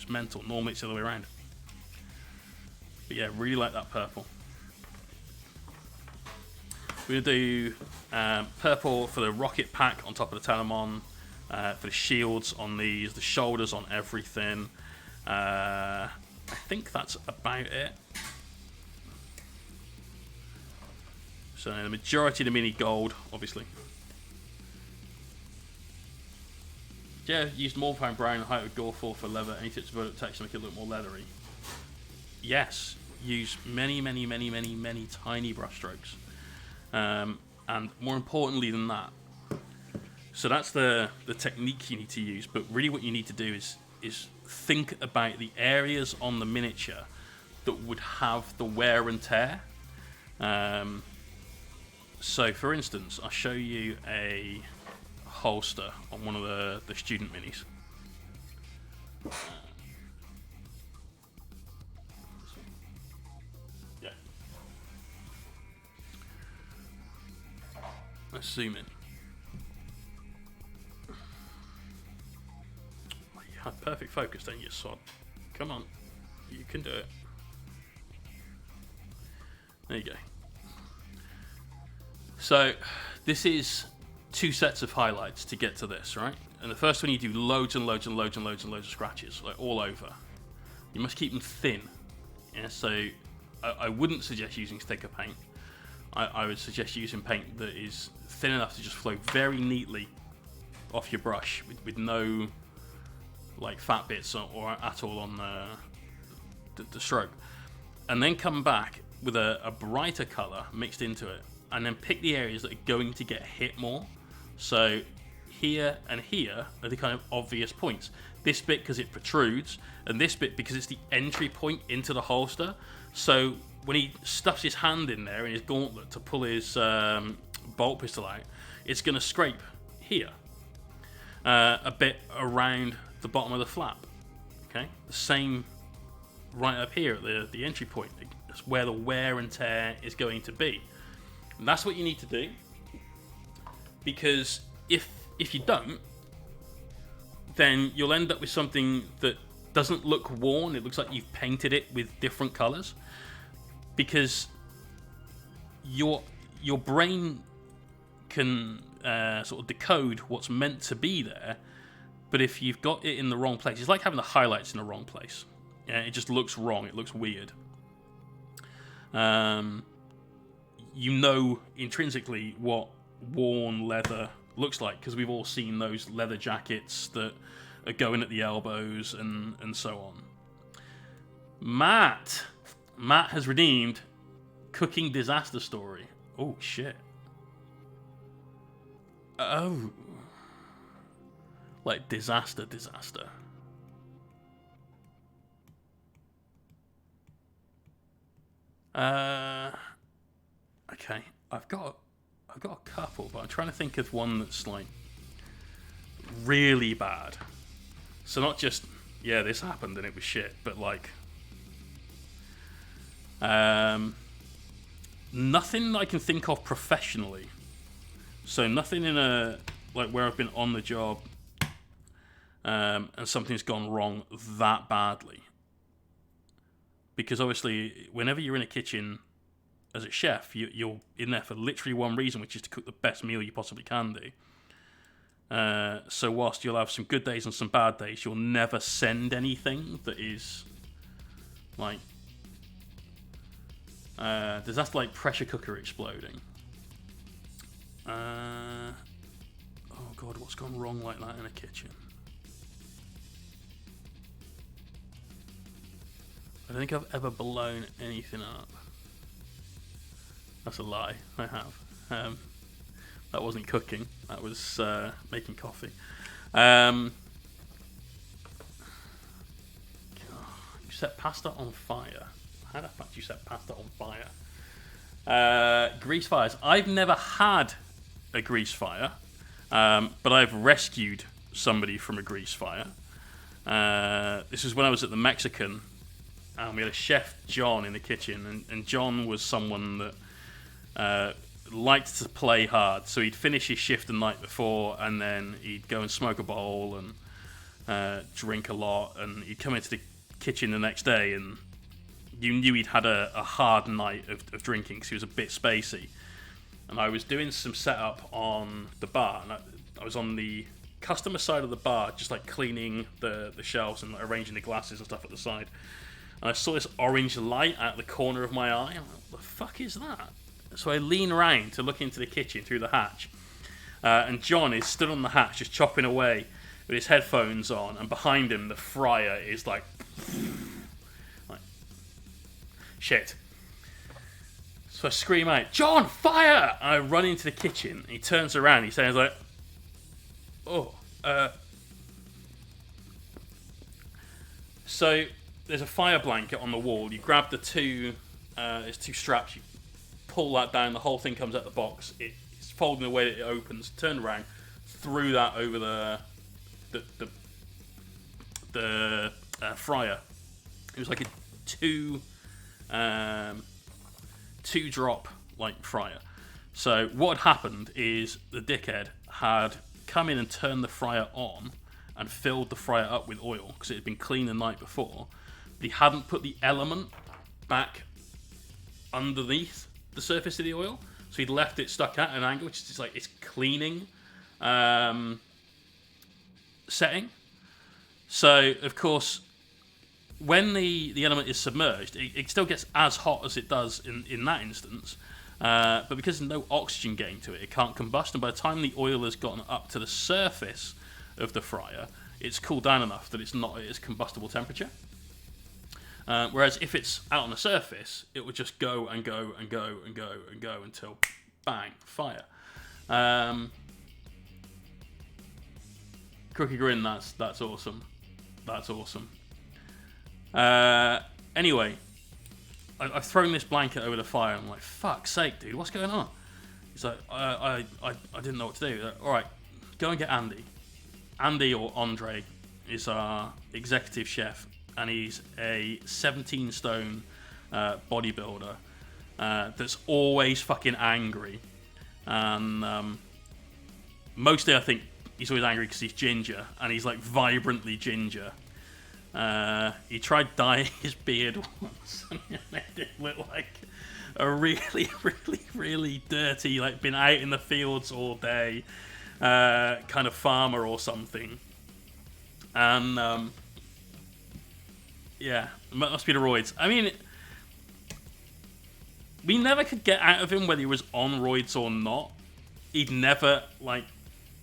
mental. Normally it's the other way around. But yeah, really like that purple. We're going to do purple for the rocket pack on top of the Telemon, for the shields on these, the shoulders on everything. I think that's about it. So the majority of the mini gold, obviously. Yeah, used Morpine Brown, height of Goreful for leather. Any tips about text to make it look more leathery? Yes, use many tiny brush strokes. And more importantly than that, so that's the technique you need to use, but really what you need to do is think about the areas on the miniature that would have the wear and tear. So for instance, I'll show you a holster on one of the student minis. Yeah. Let's zoom in. Oh, you had perfect focus, don't you, sod? Come on, you can do it. There you go. So this is 2 sets of highlights to get to this, right? And the first one you do loads and loads of scratches, like all over. You must keep them thin. Yeah, so I wouldn't suggest using sticker paint. I would suggest using paint that is thin enough to just flow very neatly off your brush with no like fat bits or at all on the stroke. And then come back with a brighter colour mixed into it, and then pick the areas that are going to get hit more. So here and here are the kind of obvious points. This bit because it protrudes, and this bit because it's the entry point into the holster. So when he stuffs his hand in there in his gauntlet to pull his bolt pistol out, it's going to scrape here, a bit around the bottom of the flap. Okay, the same right up here at the entry point. That's where the wear and tear is going to be. And that's what you need to do, because if you don't, then you'll end up with something that doesn't look worn. It looks like you've painted it with different colors, because your brain can sort of decode what's meant to be there, but if you've got it in the wrong place, it's like having the highlights in the wrong place. Yeah, it just looks wrong. It looks weird. You know intrinsically what worn leather looks like, because we've all seen those leather jackets that are going at the elbows and so on. Matt has redeemed Cooking Disaster Story. Oh shit. Oh, like disaster. Okay, I've got a couple, but I'm trying to think of one that's like really bad. So not just, yeah, this happened and it was shit, but like nothing I can think of professionally. So nothing in a like where I've been on the job and something's gone wrong that badly. Because obviously, whenever you're in a kitchen as a chef, you're in there for literally one reason, which is to cook the best meal you possibly can do. So whilst you'll have some good days and some bad days, you'll never send anything that is like disaster, like pressure cooker exploding. Oh god, what's gone wrong like that in a kitchen? I don't think I've ever blown anything up. That's a lie. I have. That wasn't cooking. That was making coffee. You set pasta on fire. How the fuck do you set pasta on fire? Grease fires. I've never had a grease fire. But I've rescued somebody from a grease fire. This was when I was at the Mexican, and we had a chef, John, in the kitchen, and John was someone that liked to play hard. So he'd finish his shift the night before, and then he'd go and smoke a bowl and drink a lot, and he'd come into the kitchen the next day, and you knew he'd had a hard night of drinking, because he was a bit spacey. And I was doing some setup on the bar, and I was on the customer side of the bar, just like cleaning the shelves and arranging the glasses and stuff at the side. And I saw this orange light out the corner of my eye. I'm like, what the fuck is that? So I lean around to look into the kitchen through the hatch. And John is stood on the hatch just chopping away with his headphones on. And behind him, the fryer is like shit. So I scream out, John, fire! And I run into the kitchen. And he turns around. He sounds like, oh, So there's a fire blanket on the wall. You grab the there's two straps. You pull that down. The whole thing comes out the box. It's folding the way that it opens. Turn around, threw that over the fryer. It was like a two drop like fryer. So what had happened is the dickhead had come in and turned the fryer on and filled the fryer up with oil because it had been clean the night before. But he hadn't put the element back underneath the surface of the oil, so he'd left it stuck at an angle, which is just like its cleaning setting. So of course, when the element is submerged, it still gets as hot as it does in that instance, but because there's no oxygen getting to it, it can't combust, and by the time the oil has gotten up to the surface of the fryer, it's cooled down enough that it's not at its combustible temperature. Whereas if it's out on the surface, it would just go and go and go and go and go until bang, fire. Cookie grin, that's awesome. That's awesome. Anyway, I've thrown this blanket over the fire. I'm like, fuck's sake, dude, what's going on? He's like, I didn't know what to do. Like, all right, go and get Andy. Andy, or Andre, is our executive chef, and he's a 17-stone bodybuilder that's always fucking angry. And mostly I think he's always angry because he's ginger, and he's like vibrantly ginger. He tried dyeing his beard once, and it made it look like a really, really, really dirty, like been out in the fields all day kind of farmer or something. And yeah, must be the roids. I mean, we never could get out of him whether he was on roids or not. He'd never like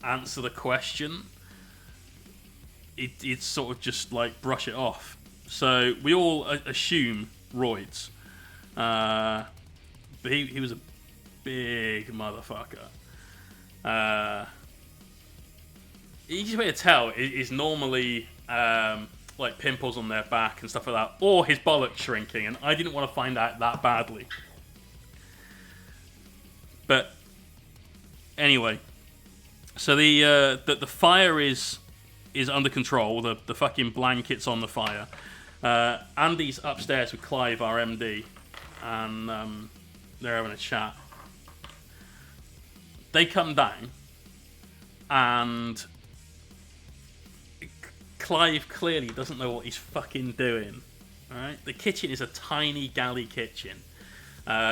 answer the question. He'd sort of just like brush it off. So we all assume roids. But he was a big motherfucker. Easiest way to tell is normally like pimples on their back and stuff like that, or his bollocks shrinking, and I didn't want to find out that badly. But anyway, so the fire is under control. The fucking blanket's on the fire. Andy's upstairs with Clive, our MD, and they're having a chat. They come down, and Clive clearly doesn't know what he's fucking doing. Alright? The kitchen is a tiny galley kitchen.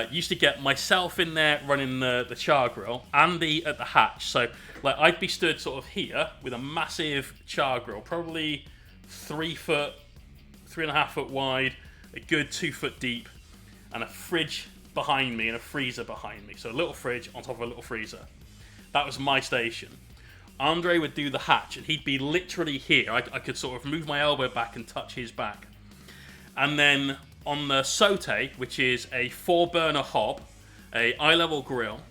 Used to get myself in there running the char grill, Andy at the hatch. So like I'd be stood sort of here with a massive char grill, probably 3.5 foot wide, a good 2 foot deep, and a fridge behind me and a freezer behind me. So a little fridge on top of a little freezer. That was my station. Andre would do the hatch, and he'd be literally here. I could sort of move my elbow back and touch his back. And then on the saute, which is a 4-burner hob, a eye-level grill,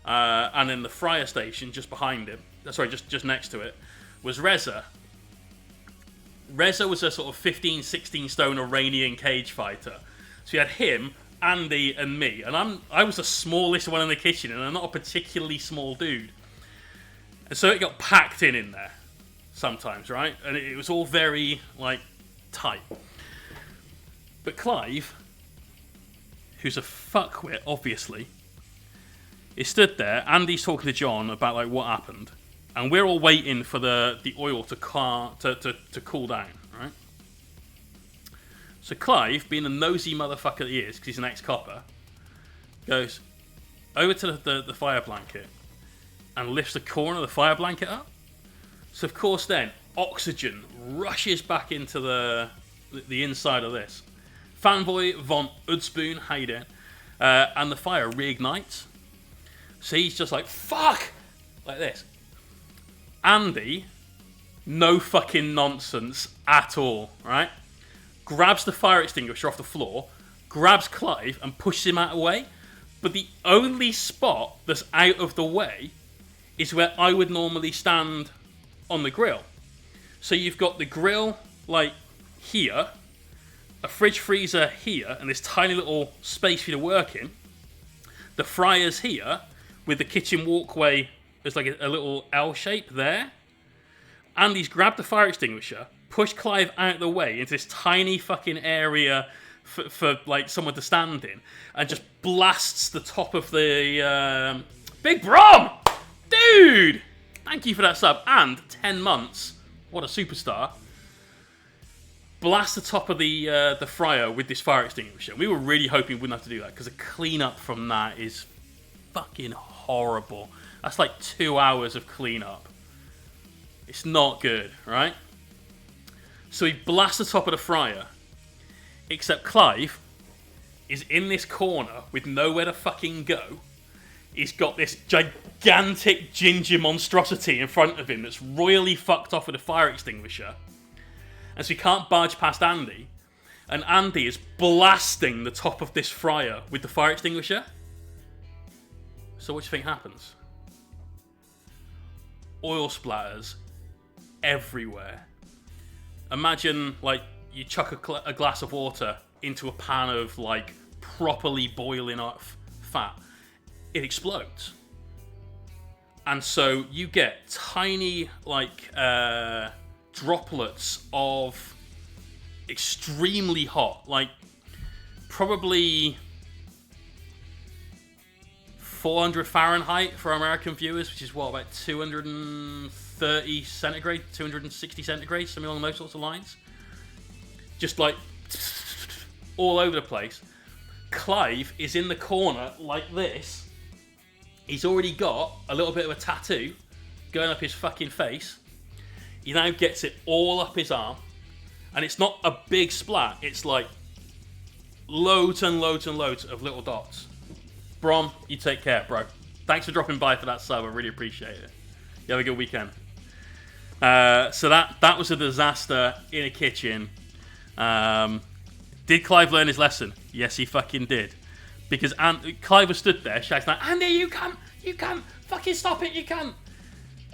and then the fryer station just behind him, sorry, just next to it, was Reza. Reza was a sort of 15, 16 stone Iranian cage fighter. So you had him, Andy, and me. And I was the smallest one in the kitchen, and I'm not a particularly small dude. And so it got packed in there sometimes, right? And it was all very, like, tight. But Clive, who's a fuckwit, obviously, is stood there. Andy's talking to John about, like, what happened. And we're all waiting for the oil to cool down, right? So Clive, being the nosy motherfucker that he is, because he's an ex-copper, goes over to the fire blanket and lifts the corner of the fire blanket up. So of course then, oxygen rushes back into the inside of this. Fanboy von Udspoon, how you doing? And the fire reignites. So he's just like, fuck! Like this. Andy, no fucking nonsense at all, right? Grabs the fire extinguisher off the floor, grabs Clive and pushes him out of the way. But the only spot that's out of the way is where I would normally stand on the grill. So you've got the grill, like, here, a fridge freezer here, and this tiny little space for you to work in. The fryer's here, with the kitchen walkway as like a little L shape there. Andy's grabbed the fire extinguisher, pushed Clive out of the way into this tiny fucking area for like someone to stand in, and just blasts the top of the Big Brom! Dude! Thank you for that sub. And 10 months. What a superstar. Blast the top of the fryer with this fire extinguisher. We were really hoping we wouldn't have to do that, because the cleanup from that is fucking horrible. That's like 2 hours of cleanup. It's not good, right? So he blasts the top of the fryer. Except Clive is in this corner with nowhere to fucking go. He's got this gigantic ginger monstrosity in front of him that's royally fucked off with a fire extinguisher. And so he can't barge past Andy. And Andy is blasting the top of this fryer with the fire extinguisher. So what do you think happens? Oil splatters everywhere. Imagine, like, you chuck a glass of water into a pan of, like, properly boiling off fat. It explodes. And so you get tiny, like, droplets of extremely hot, like, probably 400 Fahrenheit for American viewers, which is what, about 230 centigrade, 260 centigrade, something along those sorts of lines. Just like all over the place. Clive is in the corner like this. He's already got a little bit of a tattoo going up his fucking face. He now gets it all up his arm. And it's not a big splat. It's like loads and loads and loads of little dots. Brom, you take care, bro. Thanks for dropping by for that sub. I really appreciate it. You have a good weekend. So that was a disaster in a kitchen. Did Clive learn his lesson? Yes, he fucking did. Because Clive was stood there shouting like, Andy, you can't, fucking stop it, you can't.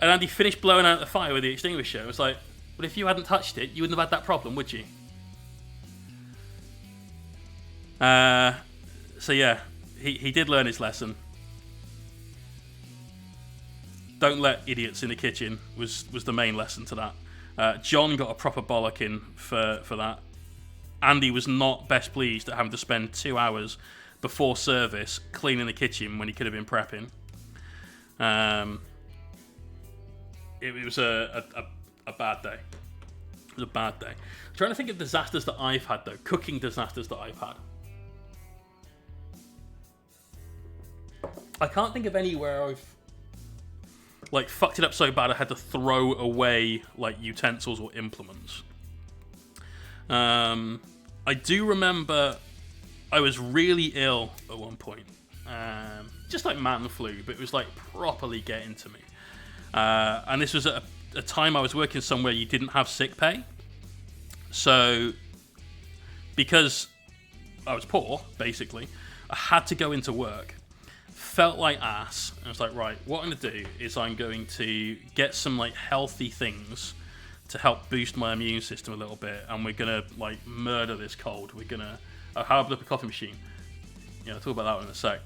And Andy finished blowing out the fire with the extinguisher. It was like, well, if you hadn't touched it, you wouldn't have had that problem, would you? So yeah, he did learn his lesson. Don't let idiots in the kitchen was the main lesson to that. John got a proper bollocking for that. Andy was not best pleased at having to spend 2 hours before service cleaning the kitchen when he could have been prepping. It was a bad day. It was a bad day. I'm trying to think of disasters that I've had, though. Cooking disasters that I've had. I can't think of anywhere I've like fucked it up so bad I had to throw away like utensils or implements. I do remember I was really ill at one point. Just like man flu, but it was like properly getting to me. And this was at a time I was working somewhere you didn't have sick pay. So, because I was poor, basically, I had to go into work. Felt like ass. I was like, right, what I'm going to do is I'm going to get some like healthy things to help boost my immune system a little bit, and we're going to like murder this cold. We're going to... I'll have up a coffee machine. Yeah, I'll talk about that one in a sec.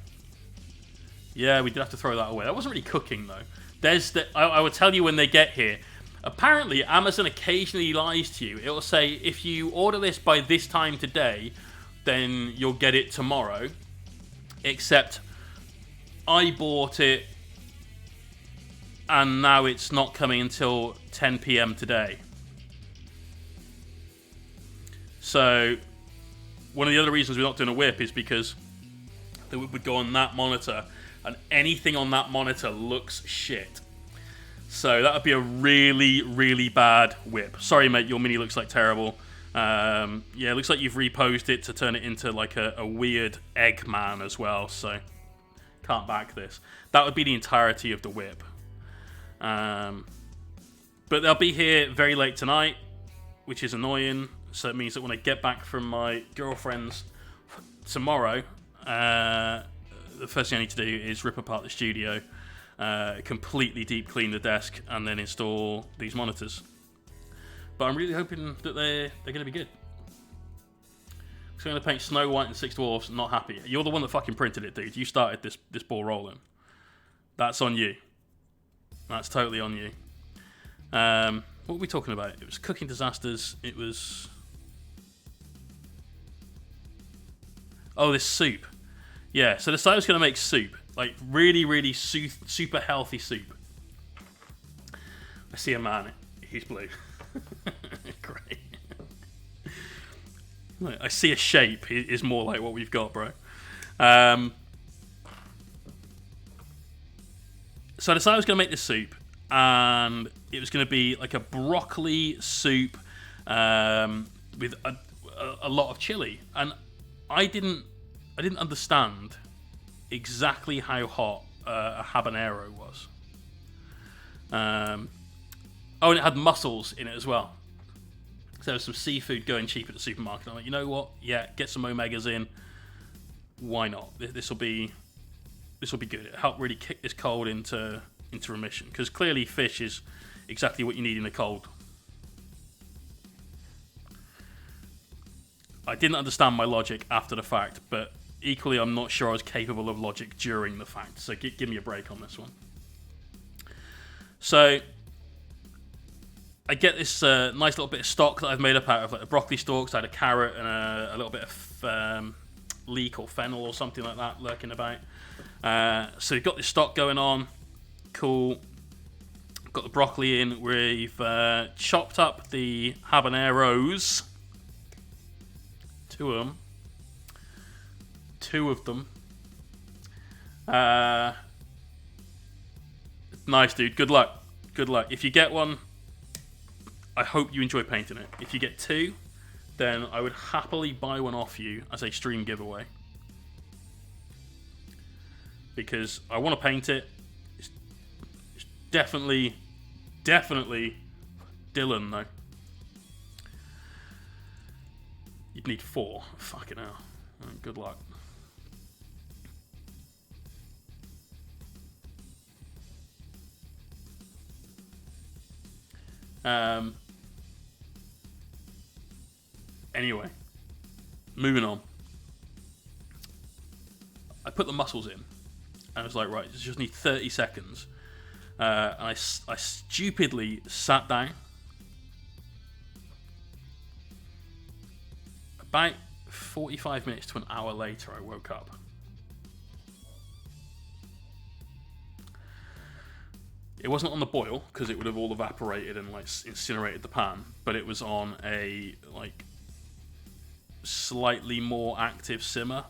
Yeah, we did have to throw that away. That wasn't really cooking, though. I will tell you when they get here. Apparently, Amazon occasionally lies to you. It will say, if you order this by this time today, then you'll get it tomorrow. Except, I bought it, and now it's not coming until 10 p.m. today. So, one of the other reasons we're not doing a whip is because the whip would go on that monitor, and anything on that monitor looks shit. So that would be a really, really bad whip. Sorry, mate, your mini looks like terrible. Yeah, it looks like you've reposed it to turn it into like a weird Eggman as well, so can't back this. That would be the entirety of the whip. But they'll be here very late tonight, which is annoying. So it means that when I get back from my girlfriend's tomorrow, the first thing I need to do is rip apart the studio, completely deep clean the desk, and then install these monitors. But I'm really hoping that they're going to be good. So I'm going to paint Snow White and Six Dwarfs. Not happy. You're the one that fucking printed it, dude. You started this ball rolling. That's on you. That's totally on you. What were we talking about? It was cooking disasters. It was... Oh, this soup. Yeah, so decided I was going to make soup. Like, really, really super healthy soup. I see a man. He's blue. Great. I see a shape. Is more like what we've got, bro. So I decided I was going to make this soup. And it was going to be like a broccoli soup with a lot of chili. And I didn't understand exactly how hot a habanero was. Oh, and it had mussels in it as well. So there was some seafood going cheap at the supermarket. I'm like, you know what? Yeah, get some omegas in. Why not? This will be good. It'll help really kick this cold into remission, because clearly fish is exactly what you need in the cold. I didn't understand my logic after the fact, but equally I'm not sure I was capable of logic during the fact, so give me a break on this one. So I get this nice little bit of stock that I've made up out of like the broccoli stalks. I had a carrot and a little bit of leek or fennel or something like that lurking about. So we've got this stock going on. Cool. Got the broccoli in. We've chopped up the habaneros. Two of them. Nice, dude. Good luck. If you get one, I hope you enjoy painting it. If you get two, then I would happily buy one off you as a stream giveaway. Because I want to paint it. It's definitely Dylan, though. You'd need 4. Fucking hell. Good luck. Anyway, moving on. I put the mussels in, and I was like, right, just need 30 seconds. And I stupidly sat down. About 45 minutes to an hour later, I woke up. It wasn't on the boil, because it would have all evaporated and like incinerated the pan, but it was on a like slightly more active simmer.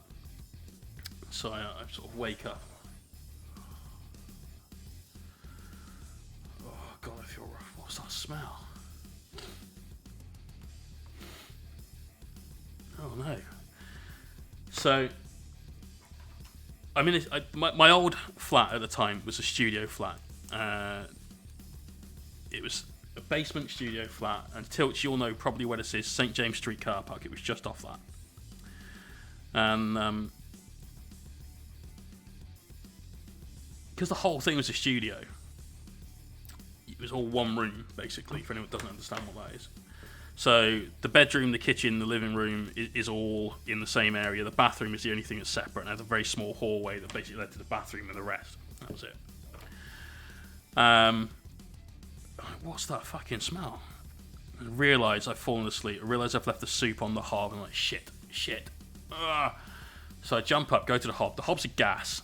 So I sort of wake up. Oh god, I feel rough. What's that smell? Oh no. So, I mean, my old flat at the time was a studio flat. It was a basement studio flat, and Tilch, you'll know probably where this is, St. James Street car park. It was just off that. And because the whole thing was a studio, it was all one room, basically, for anyone that doesn't understand what that is. So the bedroom, the kitchen, the living room is all in the same area. The bathroom is the only thing that's separate, and has a very small hallway that basically led to the bathroom and the rest. That was it. What's that fucking smell? I realise I've fallen asleep. I realise I've left the soup on the hob. I'm like, shit. Ugh. So I jump up, go to the hob. The hob's a gas.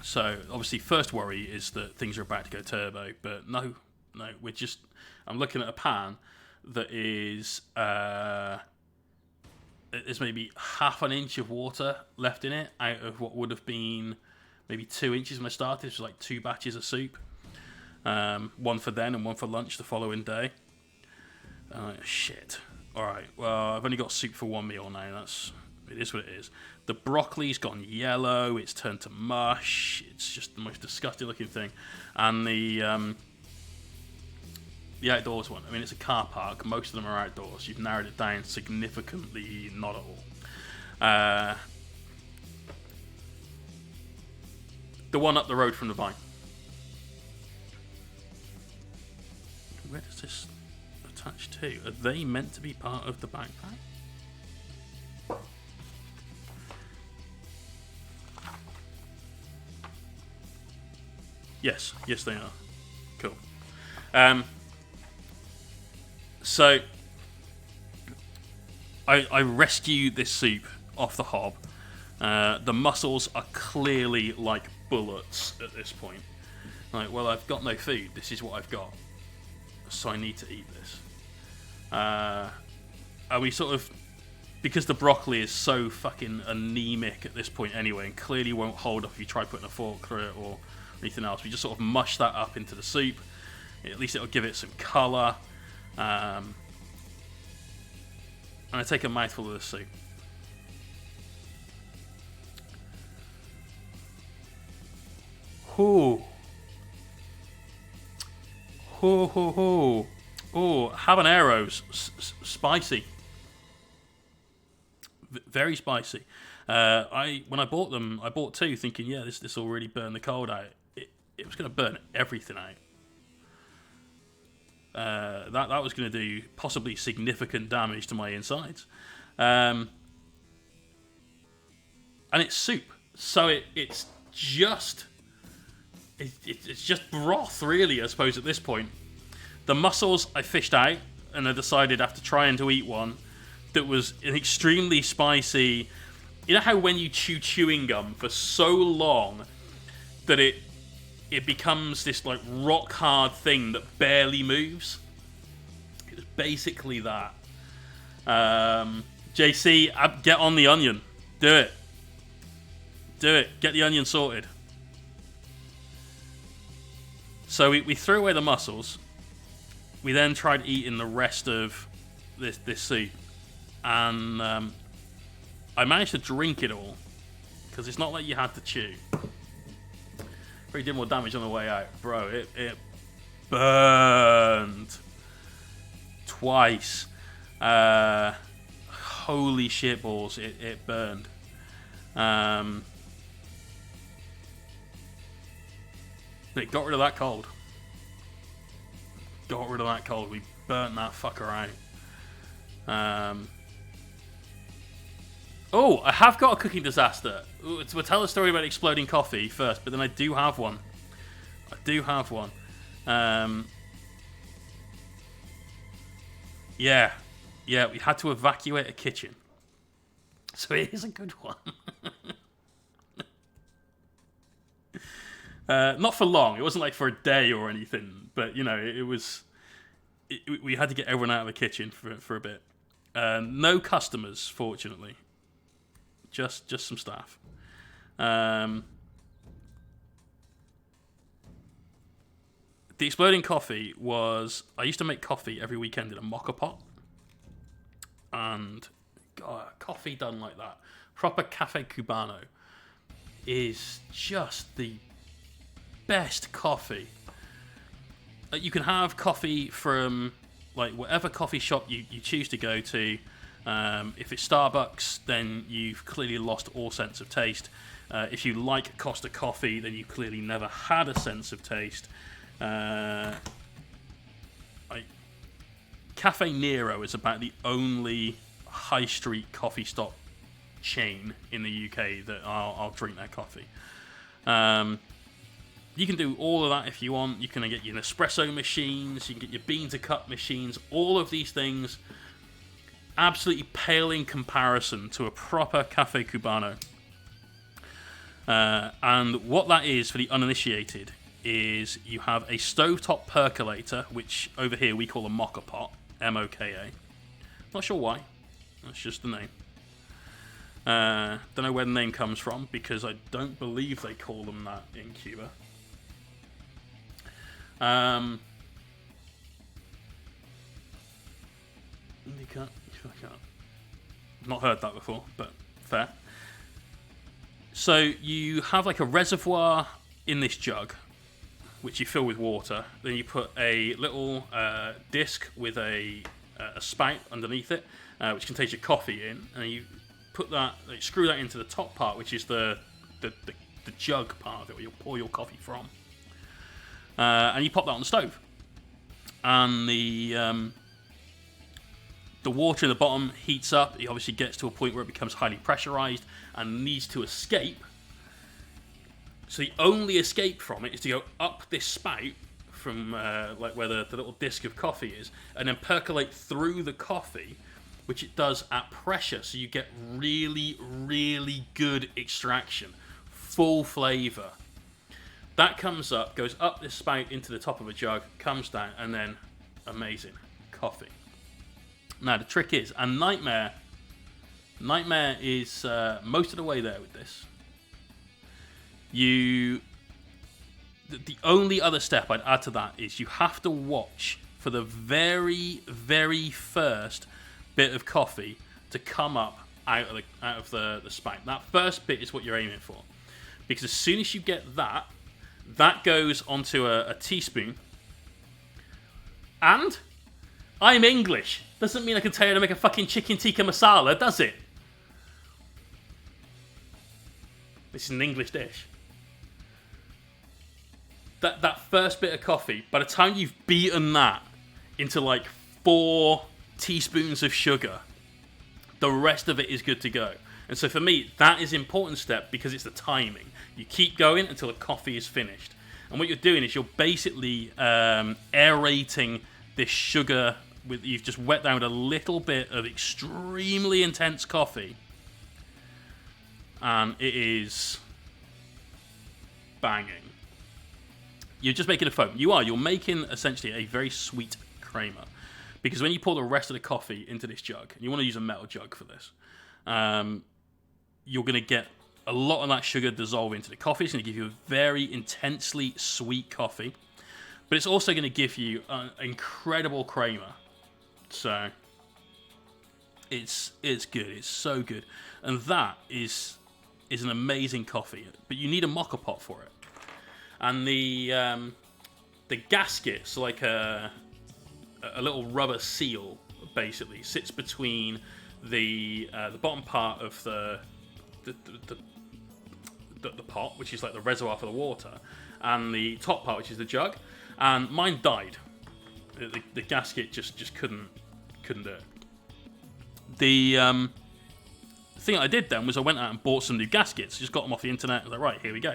So obviously, first worry is that things are about to go turbo. But no, I'm looking at a pan that is there's maybe half an inch of water left in it out of what would have been maybe 2 inches when I started. It was like 2 batches of soup, one for then and one for lunch the following day. Shit. All right. Well, I've only got soup for one meal now. It is what it is. The broccoli's gone yellow. It's turned to mush. It's just the most disgusting looking thing. And the outdoors one. I mean, it's a car park. Most of them are outdoors. You've narrowed it down significantly. Not at all. The one up the road from the vine. Where does this attach to? Are they meant to be part of the backpack? Yes, they are. Cool. So I rescue this soup off the hob. The mussels are clearly like bullets at this point. Like, well, I've got no food. This is what I've got. So I need to eat this. And we sort of, because the broccoli is so fucking anemic at this point anyway, and clearly won't hold up if you try putting a fork through it or anything else, we just sort of mush that up into the soup. At least it'll give it some colour. And I take a mouthful of the soup. Ooh. Ooh. Habaneros. Spicy. Very spicy. When I bought them, I bought 2 thinking, yeah, this will really burn the cold out. It was going to burn everything out. That was going to do possibly significant damage to my insides. And it's soup. So it's just broth, really, I suppose, at this point. The mussels I fished out, and I decided after trying to eat one that was an extremely spicy. You know how when you chew chewing gum for so long that it becomes this like rock hard thing that barely moves? It was basically that. JC, get on the onion. Do it. Get the onion sorted. So we threw away the mussels. We then tried eating the rest of this soup. And I managed to drink it all. Because it's not like you had to chew. Probably did more damage on the way out. Bro, it burned. Twice. Holy shit balls, it burned. It got rid of that cold. We burnt that fucker out. Oh, I have got a cooking disaster. We'll tell a story about exploding coffee first, but then I do have one. Yeah, we had to evacuate a kitchen. So it is a good one. Not for long. It wasn't like for a day or anything, but you know, we had to get everyone out of the kitchen for a bit. No customers, fortunately. Just some staff. The exploding coffee was... I used to make coffee every weekend in a mocha pot. And God, coffee done like that, proper Cafe Cubano, is just the best coffee. You can have coffee from like whatever coffee shop you choose to go to. If it's Starbucks, then you've clearly lost all sense of taste. If you like Costa coffee, then you clearly never had a sense of taste. Cafe Nero is about the only high street coffee shop chain in the UK that I'll drink their coffee. You can do all of that if you want. You can get your Nespresso machines, you can get your bean to cup machines, all of these things absolutely pale in comparison to a proper Cafe Cubano. And what that is for the uninitiated is you have a stovetop percolator, which over here we call a moka pot, M-O-K-A. Not sure why, that's just the name. Don't know where the name comes from, because I don't believe they call them that in Cuba. Not heard that before, but fair. So you have like a reservoir in this jug, which you fill with water. Then you put a little disc with a spout underneath it, which contains your coffee in, and you put that, like, screw that into the top part, which is the jug part of it, where you'll pour your coffee from, and you pop that on the stove, and the water in the bottom heats up. It obviously gets to a point where it becomes highly pressurized and needs to escape. So the only escape from it is to go up this spout from like where the little disc of coffee is, and then percolate through the coffee, which it does at pressure. So you get really, really good extraction, full flavor. That comes up, goes up this spout into the top of a jug, comes down, and then amazing coffee. Now the trick is, and Nightmare is most of the way there with this. The only other step I'd add to that is you have to watch for the very, very first bit of coffee to come up out of the spout. That first bit is what you're aiming for, because as soon as you get that goes onto a teaspoon. And I'm English. Doesn't mean I can tell you how to make a fucking chicken tikka masala, does it? This is an English dish. That first bit of coffee, by the time you've beaten that into like 4 teaspoons of sugar, the rest of it is good to go. And so for me, that is an important step, because it's the timing. You keep going until the coffee is finished. And what you're doing is you're basically aerating this sugar you've just wet down with a little bit of extremely intense coffee, and it is banging. You're just making a foam. You're making essentially a very sweet creamer, because when you pour the rest of the coffee into this jug, and you want to use a metal jug for this, you're going to get a lot of that sugar dissolve into the coffee. It's going to give you a very intensely sweet coffee, but it's also going to give you an incredible creamer. So it's good. It's so good, and that is an amazing coffee. But you need a moka pot for it, and the gasket's like a little rubber seal, basically sits between the bottom part of the pot, which is like the reservoir for the water, and the top part, which is the jug. And mine died. The gasket just couldn't do it. The thing I did then was I went out and bought some new gaskets. Just got them off the internet. I was like, right, here we go.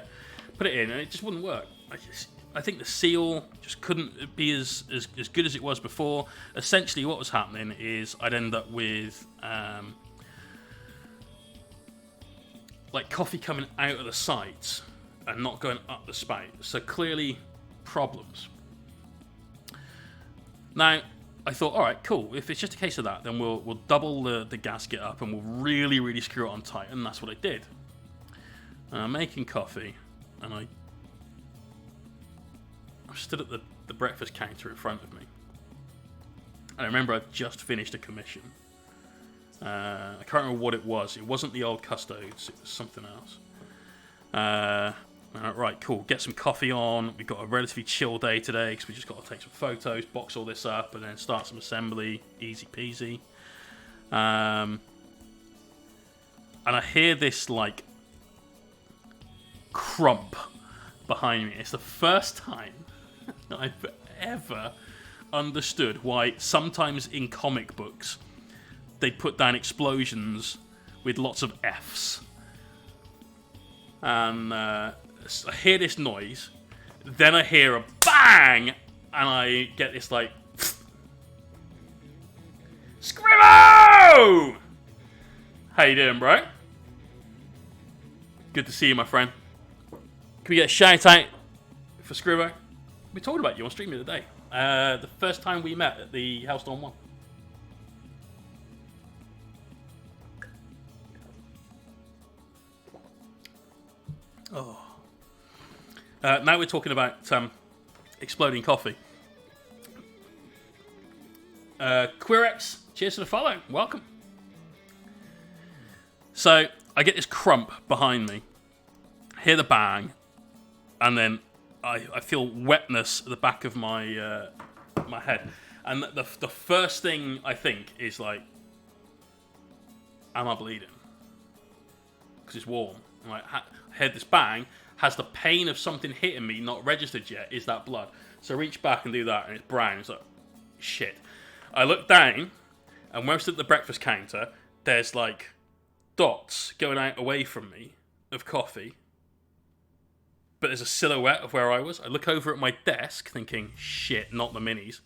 Put it in, and it just wouldn't work. I think the seal just couldn't be as good as it was before. Essentially, what was happening is I'd end up with like coffee coming out of the sides and not going up the spout. So clearly, problems. Now, I thought, all right, cool. If it's just a case of that, then we'll double the gasket up and we'll really, really screw it on tight. And that's what I did. I'm making coffee, and I stood at the breakfast counter in front of me. And I remember I'd just finished a commission. I can't remember what it was. It wasn't the old Custodes. It was something else. Right, cool. Get some coffee on. We've got a relatively chill day today because we just got to take some photos, box all this up, and then start some assembly. Easy peasy. And I hear this, like, crump behind me. It's the first time I've ever understood why sometimes in comic books they put down explosions with lots of Fs. And I hear this noise, then I hear a bang, and I get this like, Scribbo! How you doing, bro? Good to see you, my friend. Can we get a shout out for Scribbo? We talked about you on stream the other day. The first time we met at the Hellstorm 1. Oh. Now we're talking about exploding coffee. Queerex, cheers to the follow. Welcome. So, I get this crump behind me, hear the bang, and then I feel wetness at the back of my my head. And the first thing I think is like, am I bleeding? Because it's warm. I'm like, I heard this bang, has the pain of something hitting me not registered yet? Is that blood? So I reach back and do that, and it's brown. It's like, shit. I look down, and when I was at the breakfast counter, there's like dots going out away from me of coffee, but there's a silhouette of where I was. I look over at my desk thinking, shit, not the minis.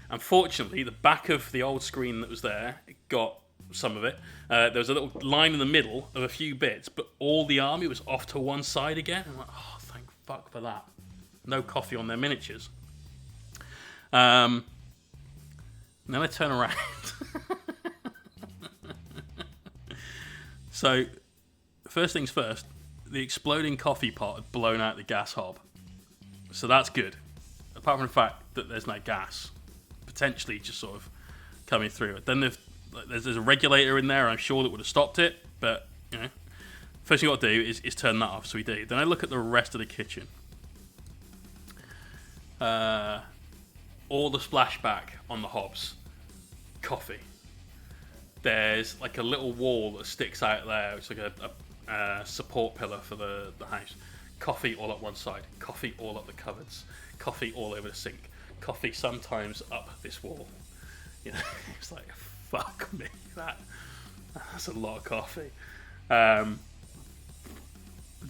Unfortunately, the back of the old screen that was there, it got some of it. There was a little line in the middle of a few bits, but all the army was off to one side again. I'm like, oh, thank fuck for that. No coffee on their miniatures. Then I turn around. So, first things first, the exploding coffee pot had blown out the gas hob. So that's good. Apart from the fact that there's no gas, potentially just sort of coming through. Then there's a regulator in there, I'm sure that would have stopped it, but, you know, first thing you got to do is turn that off, so we do. Then I look at the rest of the kitchen. All the splashback on the hobs. Coffee. There's like a little wall that sticks out there. It's like a support pillar for the house. Coffee all up one side. Coffee all up the cupboards. Coffee all over the sink. Coffee sometimes up this wall. You know, it's like, fuck me. That's a lot of coffee.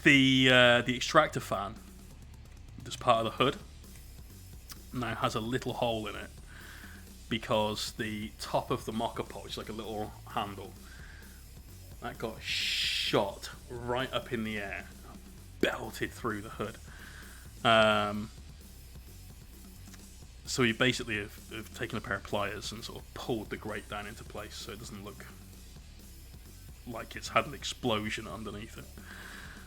The extractor fan that's part of the hood now has a little hole in it because the top of the mocker pot, which is like a little handle, that got shot right up in the air, belted through the hood. So we basically have taken a pair of pliers and sort of pulled the grate down into place so it doesn't look like it's had an explosion underneath it.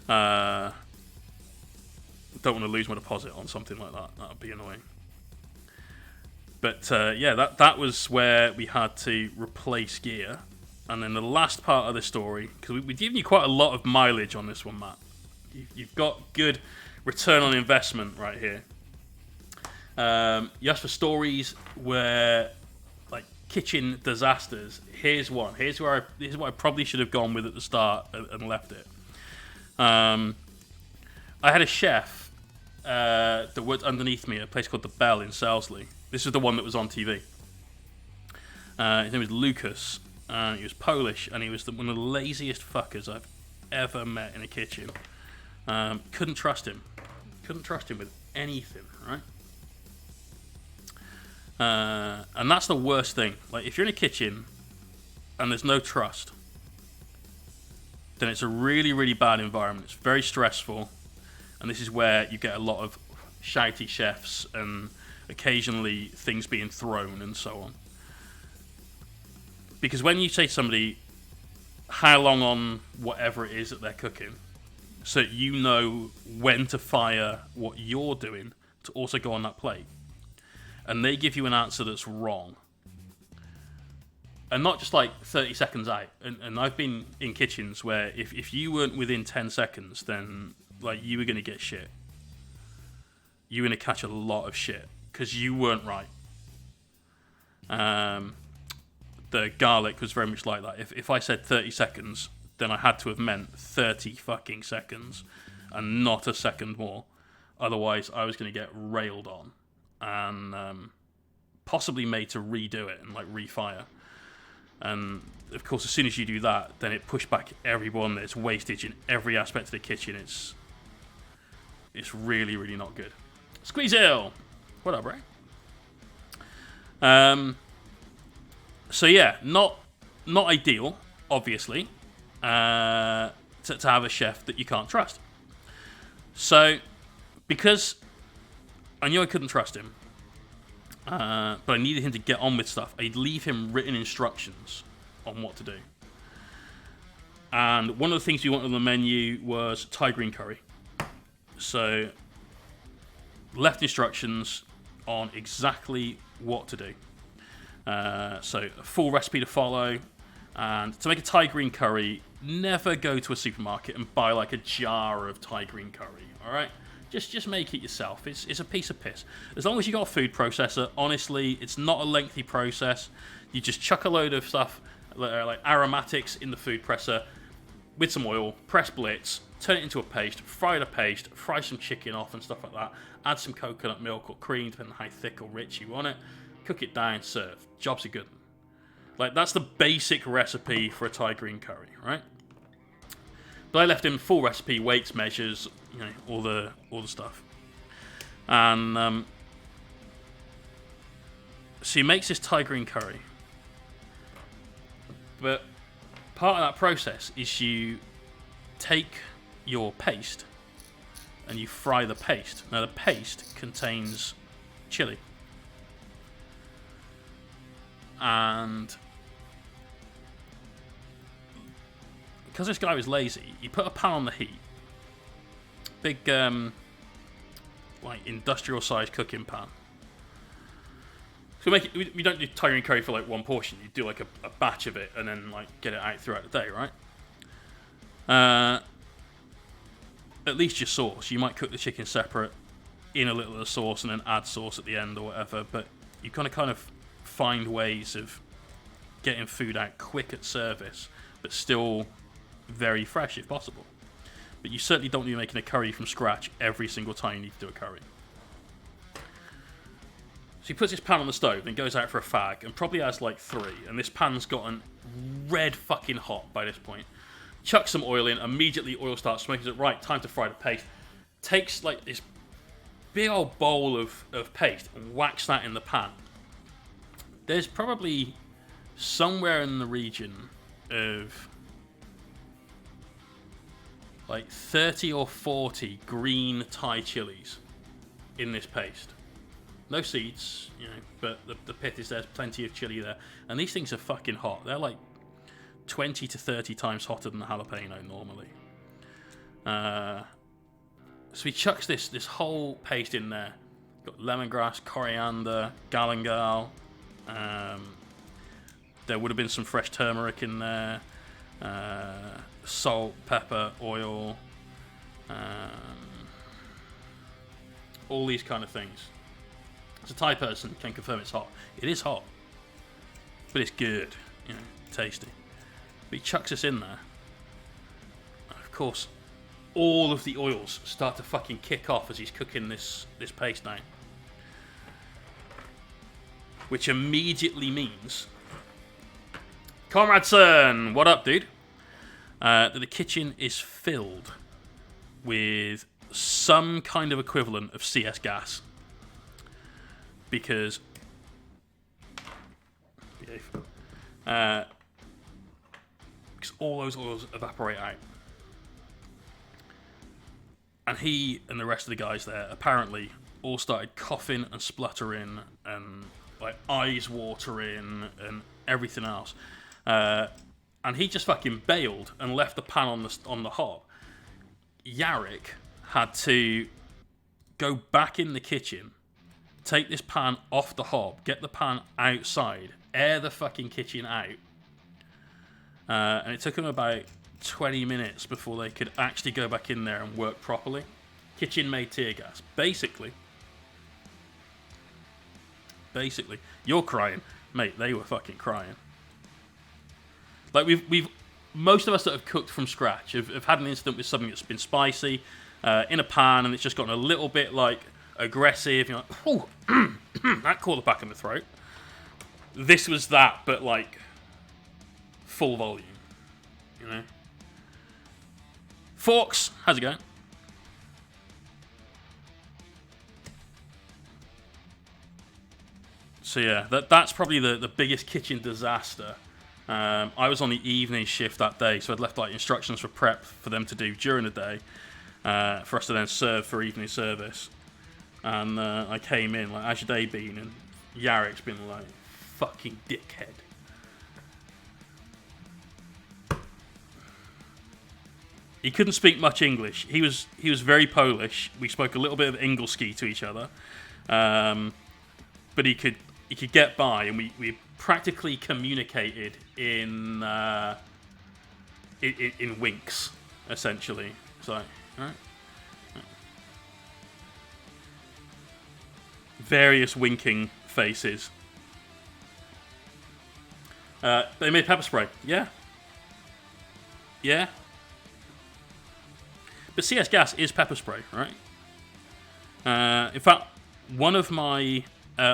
Don't want to lose my deposit on something like that. That would be annoying. But yeah, that was where we had to replace gear. And then the last part of the story, because we've given you quite a lot of mileage on this one, Matt. You've got good return on investment right here. You asked for stories where, like, kitchen disasters. Here's one. Here's what I probably should have gone with at the start and left it. I had a chef that worked underneath me at a place called The Bell in Selsley. This is the one that was on TV. His name was Lucas. He was Polish, and he was one of the laziest fuckers I've ever met in a kitchen. Couldn't trust him. Couldn't trust him with anything, right? And that's the worst thing. Like, if you're in a kitchen and there's no trust, then it's a really, really bad environment. It's very stressful, and this is where you get a lot of shouty chefs and occasionally things being thrown and so on. Because when you say to somebody how long on whatever it is that they're cooking, so you know when to fire what you're doing to also go on that plate, and they give you an answer that's wrong, and not just like 30 seconds out, and I've been in kitchens where if you weren't within 10 seconds, then like you were going to get shit. You were going to catch a lot of shit because you weren't right. The garlic was very much like that. If I said 30 seconds, then I had to have meant 30 fucking seconds and not a second more. Otherwise, I was going to get railed on. And possibly made to redo it and like refire. And of course, as soon as you do that, then it pushed back everyone. There's wastage in every aspect of the kitchen. It's really, really not good. Squeeze Hill! What up, Ray? So yeah, not ideal, obviously, to have a chef that you can't trust. So, because I knew I couldn't trust him, but I needed him to get on with stuff, I'd leave him written instructions on what to do. And one of the things we wanted on the menu was Thai green curry. So, left instructions on exactly what to do. So, a full recipe to follow. And to make a Thai green curry, never go to a supermarket and buy like a jar of Thai green curry, alright? Just make it yourself. It's a piece of piss. As long as you got a food processor, honestly, it's not a lengthy process. You just chuck a load of stuff, like aromatics, in the food presser with some oil, press blitz, turn it into a paste, fry the paste, fry some chicken off and stuff like that, add some coconut milk or cream, depending on how thick or rich you want it, cook it down, serve. Jobs are good. Like, that's the basic recipe for a Thai green curry, right? But I left him full recipe, weights, measures, you know, all the stuff. And so he makes this Thai green curry. But part of that process is you take your paste and you fry the paste. Now, the paste contains chili. And because this guy was lazy, he put a pan on the heat. Big, like, industrial-sized cooking pan. So we don't do Thai green curry for, like, one portion. You do, like, a batch of it and then, like, get it out throughout the day, right? At least your sauce. You might cook the chicken separate in a little of the sauce and then add sauce at the end or whatever, but you kind of find ways of getting food out quick at service, but still very fresh if possible. But you certainly don't need to be making a curry from scratch every single time you need to do a curry. So he puts his pan on the stove, then goes out for a fag, and probably has like 3. And this pan's gotten red fucking hot by this point. Chucks some oil in, immediately oil starts smoking. It right, time to fry the paste. Takes like this big old bowl of paste and whacks that in the pan. There's probably somewhere in the region of like 30 or 40 green Thai chilies in this paste. No seeds, you know, but the pith is there's plenty of chili there. And these things are fucking hot. They're like 20 to 30 times hotter than the jalapeno normally. So he chucks this whole paste in there. Got lemongrass, coriander, galangal. There would have been some fresh turmeric in there. Salt, pepper, oil. All these kind of things. As a Thai person can confirm it's hot. It is hot. But it's good. You know, tasty. But he chucks this in there. Of course, all of the oils start to fucking kick off as he's cooking this paste now. Which immediately means... Comradeson! What up, dude? That the kitchen is filled with some kind of equivalent of CS gas. Because... because all those oils evaporate out. And he and the rest of the guys there apparently all started coughing and spluttering and like eyes watering and everything else. And he just fucking bailed and left the pan on the hob. Yarrick had to go back in the kitchen, take this pan off the hob, get the pan outside, air the fucking kitchen out. And it took him about 20 minutes before they could actually go back in there and work properly. Kitchen made tear gas. Basically, you're crying. Mate, they were fucking crying. Like, we've most of us that have cooked from scratch have had an incident with something that's been spicy in a pan and it's just gotten a little bit, like, aggressive. You're like, oh, that caught the back of my throat. This was that, but like full volume, you know. Forks, how's it going? So yeah, that's probably the biggest kitchen disaster. I was on the evening shift that day, so I'd left like instructions for prep for them to do during the day, for us to then serve for evening service. And I came in like, how's your day been? And Yarek's been like, fucking dickhead. He couldn't speak much English. He was very Polish. We spoke a little bit of Engelski to each other, but he could get by, and we practically communicated in winks, essentially. So, all right. Various winking faces. They made pepper spray. Yeah. Yeah. But CS gas is pepper spray, right? In fact, one of my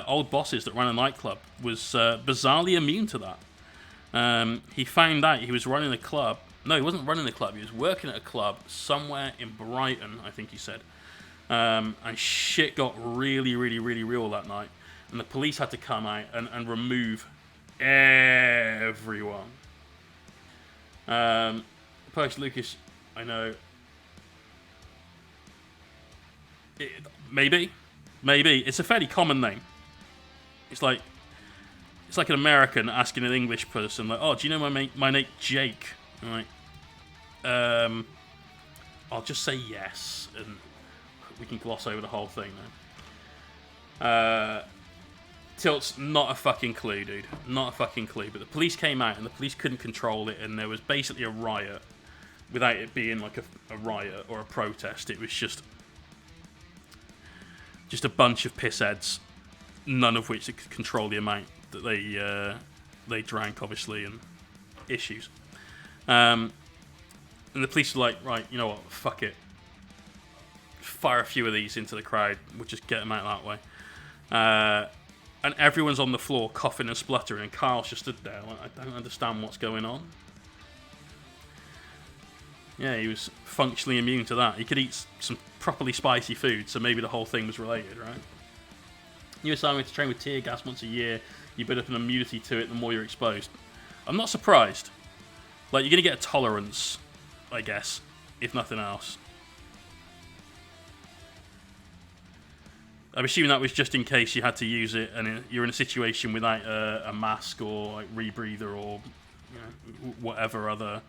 old bosses that ran a nightclub was bizarrely immune to that. He found out he was running a club. No, he wasn't running a club. He was working at a club somewhere in Brighton, I think he said. And shit got really, really, really real that night. And the police had to come out and remove everyone. Post Lucas, I know. Maybe. It's a fairly common name. It's like an American asking an English person, like, "Oh, do you know my mate Jake?" I'm like, I'll just say yes, and we can gloss over the whole thing then. Tilt's not a fucking clue, dude. Not a fucking clue. But the police came out, and the police couldn't control it, and there was basically a riot without it being like a riot or a protest. It was just a bunch of pissheads, none of which could control the amount that they drank, obviously, and issues. And the police were like, right, you know what, fuck it. Fire a few of these into the crowd, we'll just get them out that way. And everyone's on the floor coughing and spluttering, and Carl's just stood there like, I don't understand what's going on. Yeah, he was functionally immune to that. He could eat some properly spicy food, so maybe the whole thing was related, right? You assigned to train with tear gas once a year. You build up an immunity to it the more you're exposed. I'm not surprised. Like, you're going to get a tolerance, I guess, if nothing else. I'm assuming that was just in case you had to use it and you're in a situation without a mask or like rebreather or whatever other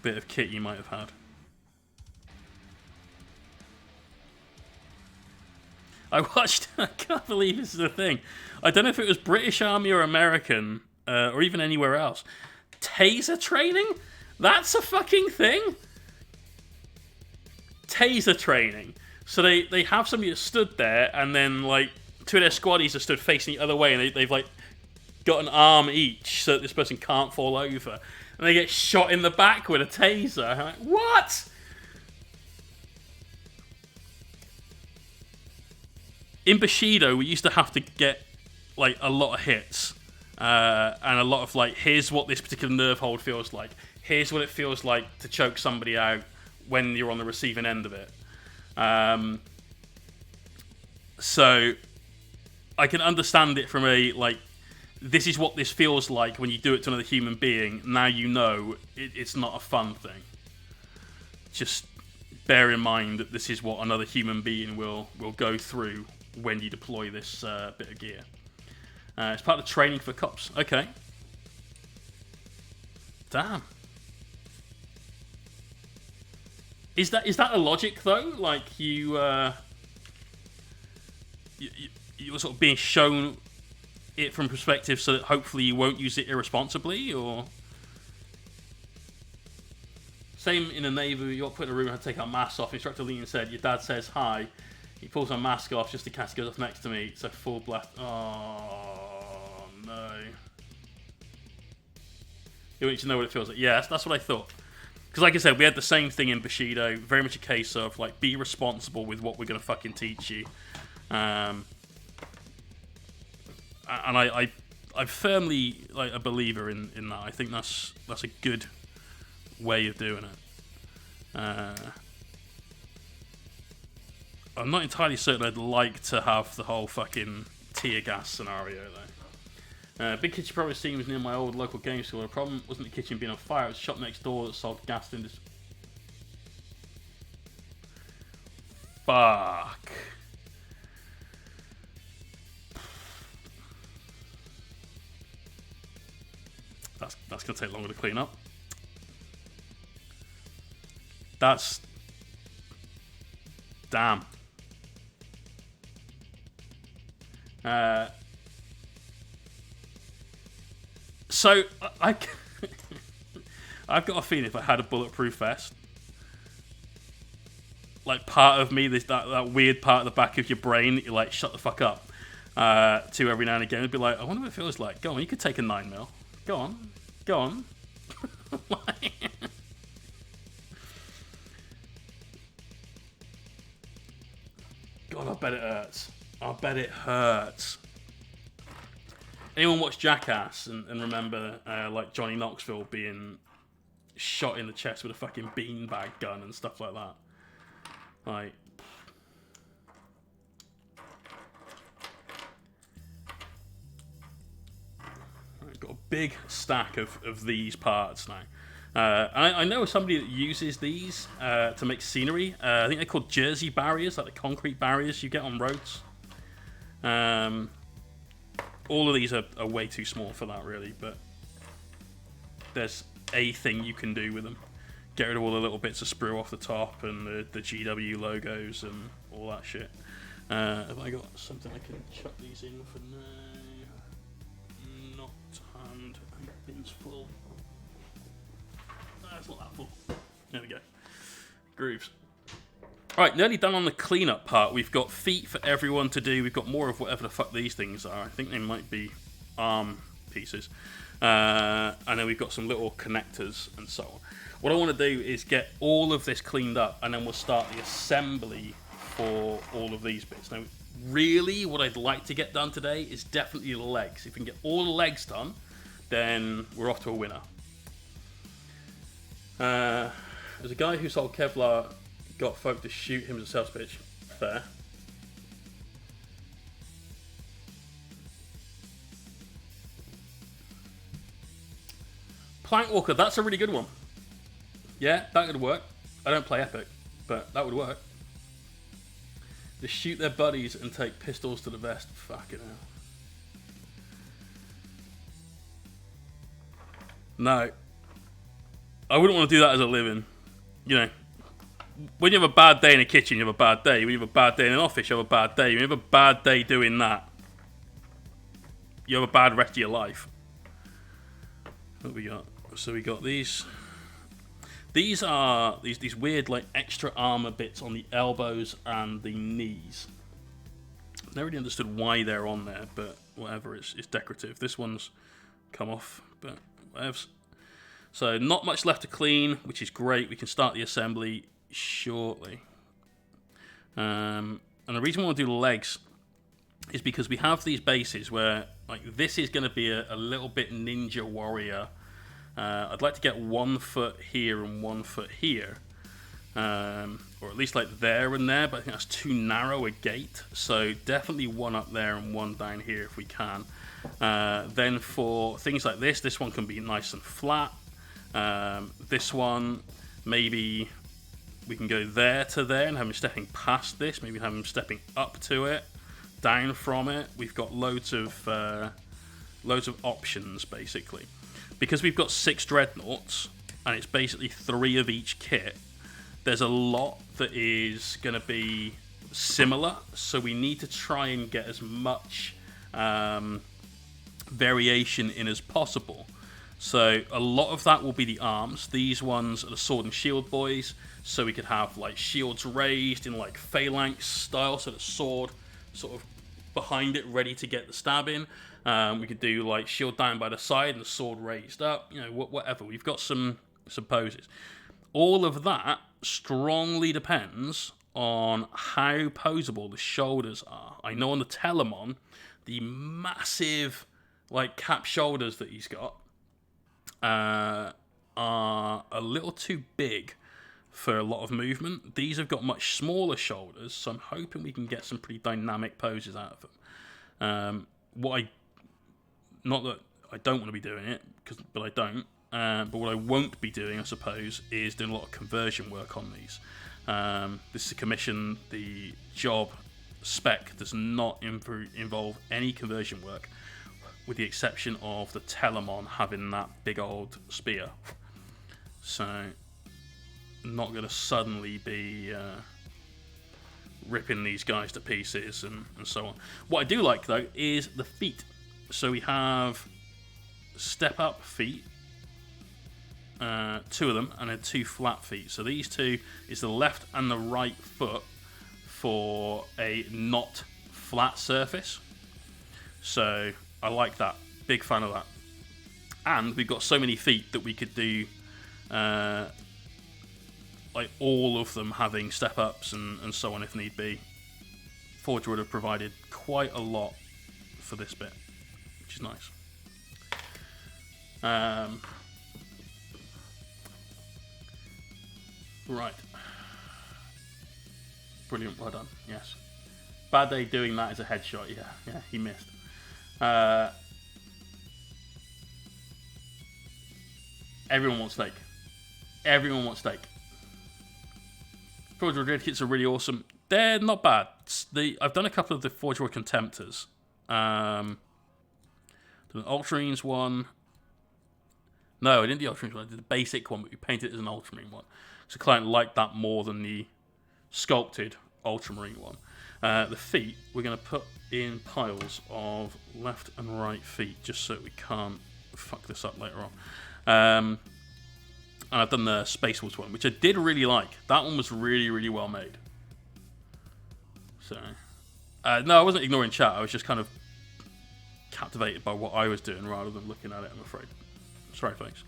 bit of kit you might have had. I can't believe this is a thing. I don't know if it was British Army or American, or even anywhere else. Taser training? That's a fucking thing? Taser training. So they have somebody that stood there, and then like two of their squaddies are stood facing the other way, and they've like got an arm each so that this person can't fall over. And they get shot in the back with a taser. I'm like, what? In Bushido, we used to have to get like a lot of hits. And a lot of like, here's what this particular nerve hold feels like. Here's what it feels like to choke somebody out when you're on the receiving end of it. So I can understand it from a like, this is what this feels like when you do it to another human being. Now you know it's not a fun thing. Just bear in mind that this is what another human being will go through when you deploy this bit of gear. It's part of the training for cops. Okay. Damn. Is that a logic though? Like you're sort of being shown it from perspective so that hopefully you won't use it irresponsibly, or same in the Navy. You're put in a room and have to take our masks off. Instructor Lean said, "Your dad says hi." He pulls my mask off just in case he goes off next to me. It's a full blast. Oh no! You want to know what it feels like? Yeah, that's what I thought. Because like I said, we had the same thing in Bushido. Very much a case of like, be responsible with what we're gonna fucking teach you. and I'm firmly like a believer in that. I think that's a good way of doing it. I'm not entirely certain I'd like to have the whole fucking tear gas scenario though. Big kitchen probably seems near my old local game store. The problem wasn't the kitchen being on fire; it was the shop next door that sold gas in this. Fuck. That's gonna take longer to clean up. That's damn. So I've got a feeling if I had a bulletproof vest, like part of me, that weird part of the back of your brain that you like shut the fuck up to every now and again, it'd be like, I wonder what it feels like. Go on, you could take a 9mm. Go on. God, I bet it hurts. Anyone watch Jackass and remember like Johnny Knoxville being shot in the chest with a fucking beanbag gun and stuff like that? Like, I've got a big stack of these parts now. I know somebody that uses these to make scenery. I think they're called Jersey barriers, like the concrete barriers you get on roads. All of these are way too small for that, really, but there's a thing you can do with them. Get rid of all the little bits of sprue off the top and the GW logos and all that shit. Have I got something I can chuck these in for now? Not hand. I think the bin's full. No, it's not that full. There we go. Grooves. Alright, nearly done on the cleanup part. We've got feet for everyone to do. We've got more of whatever the fuck these things are. I think they might be arm pieces. And then we've got some little connectors and so on. What I want to do is get all of this cleaned up, and then we'll start the assembly for all of these bits. Now, really, what I'd like to get done today is definitely the legs. If we can get all the legs done, then we're off to a winner. There's a guy who sold Kevlar, got folk to shoot him as a sales pitch. Fair. Plankwalker, that's a really good one. Yeah, that would work. I don't play Epic, but that would work. They shoot their buddies and take pistols to the vest. Fucking hell. No. I wouldn't want to do that as a living. You know, when you have a bad day in a kitchen, you have a bad day. When you have a bad day in an office, you have a bad day. When you have a bad day doing that, you have a bad rest of your life. What we got? So we got these. These are these weird like extra armor bits on the elbows and the knees. Never really understood why they're on there, but whatever. It's decorative. This one's come off, but whatever. So not much left to clean, which is great. We can start the assembly shortly. And the reason we want to do the legs is because we have these bases where like this is going to be a little bit Ninja Warrior. I'd like to get 1 foot here and 1 foot here, or at least like there and there, but I think that's too narrow a gate, so definitely 1 up there and 1 down here if we can. Then for things like this one can be nice and flat. This one, maybe we can go there to there and have him stepping past this, maybe have him stepping up to it, down from it. We've got loads of options basically. Because we've got 6 dreadnoughts, and it's basically 3 of each kit, there's a lot that is going to be similar, so we need to try and get as much variation in as possible. So a lot of that will be the arms. These ones are the sword and shield boys, so we could have like shields raised in like phalanx style, so the sword sort of behind it ready to get the stab in. We could do like shield down by the side and the sword raised up, you know, whatever. We've got some poses. All of that strongly depends on how poseable the shoulders are. I know on the Telemon, the massive like cap shoulders that he's got are a little too big for a lot of movement. These have got much smaller shoulders, so I'm hoping we can get some pretty dynamic poses out of them. Not that I don't want to be doing it, but I don't. But what I won't be doing, I suppose, is doing a lot of conversion work on these. This is a commission. The job spec does not involve any conversion work, with the exception of the Telemon having that big old spear. So, not going to suddenly be ripping these guys to pieces and so on. What I do like, though, is the feet. So we have step-up feet, 2 of them, and then 2 flat feet. So these 2 is the left and the right foot for a not flat surface. So I like that. Big fan of that. And we've got so many feet that we could do like all of them having step-ups and so on if need be. Forge would have provided quite a lot for this bit, which is nice. Right. Brilliant, well done, yes. Bad day doing that as a headshot, yeah, he missed. Everyone wants steak. Everyone wants steak. Forge World kits are really awesome. They're not bad. I've done a couple of the Forge World Contemptors. Done an Ultramarines one. No, I didn't do the Ultramarine one. I did the basic one, but we painted it as an Ultramarine one. So the client liked that more than the sculpted Ultramarine one. The feet, we're going to put in piles of left and right feet, just so we can't fuck this up later on. And I've done the Space Wars one, which I did really like. That one was really, really well made. So, no, I wasn't ignoring chat. I was just kind of captivated by what I was doing rather than looking at it, I'm afraid. Sorry, folks.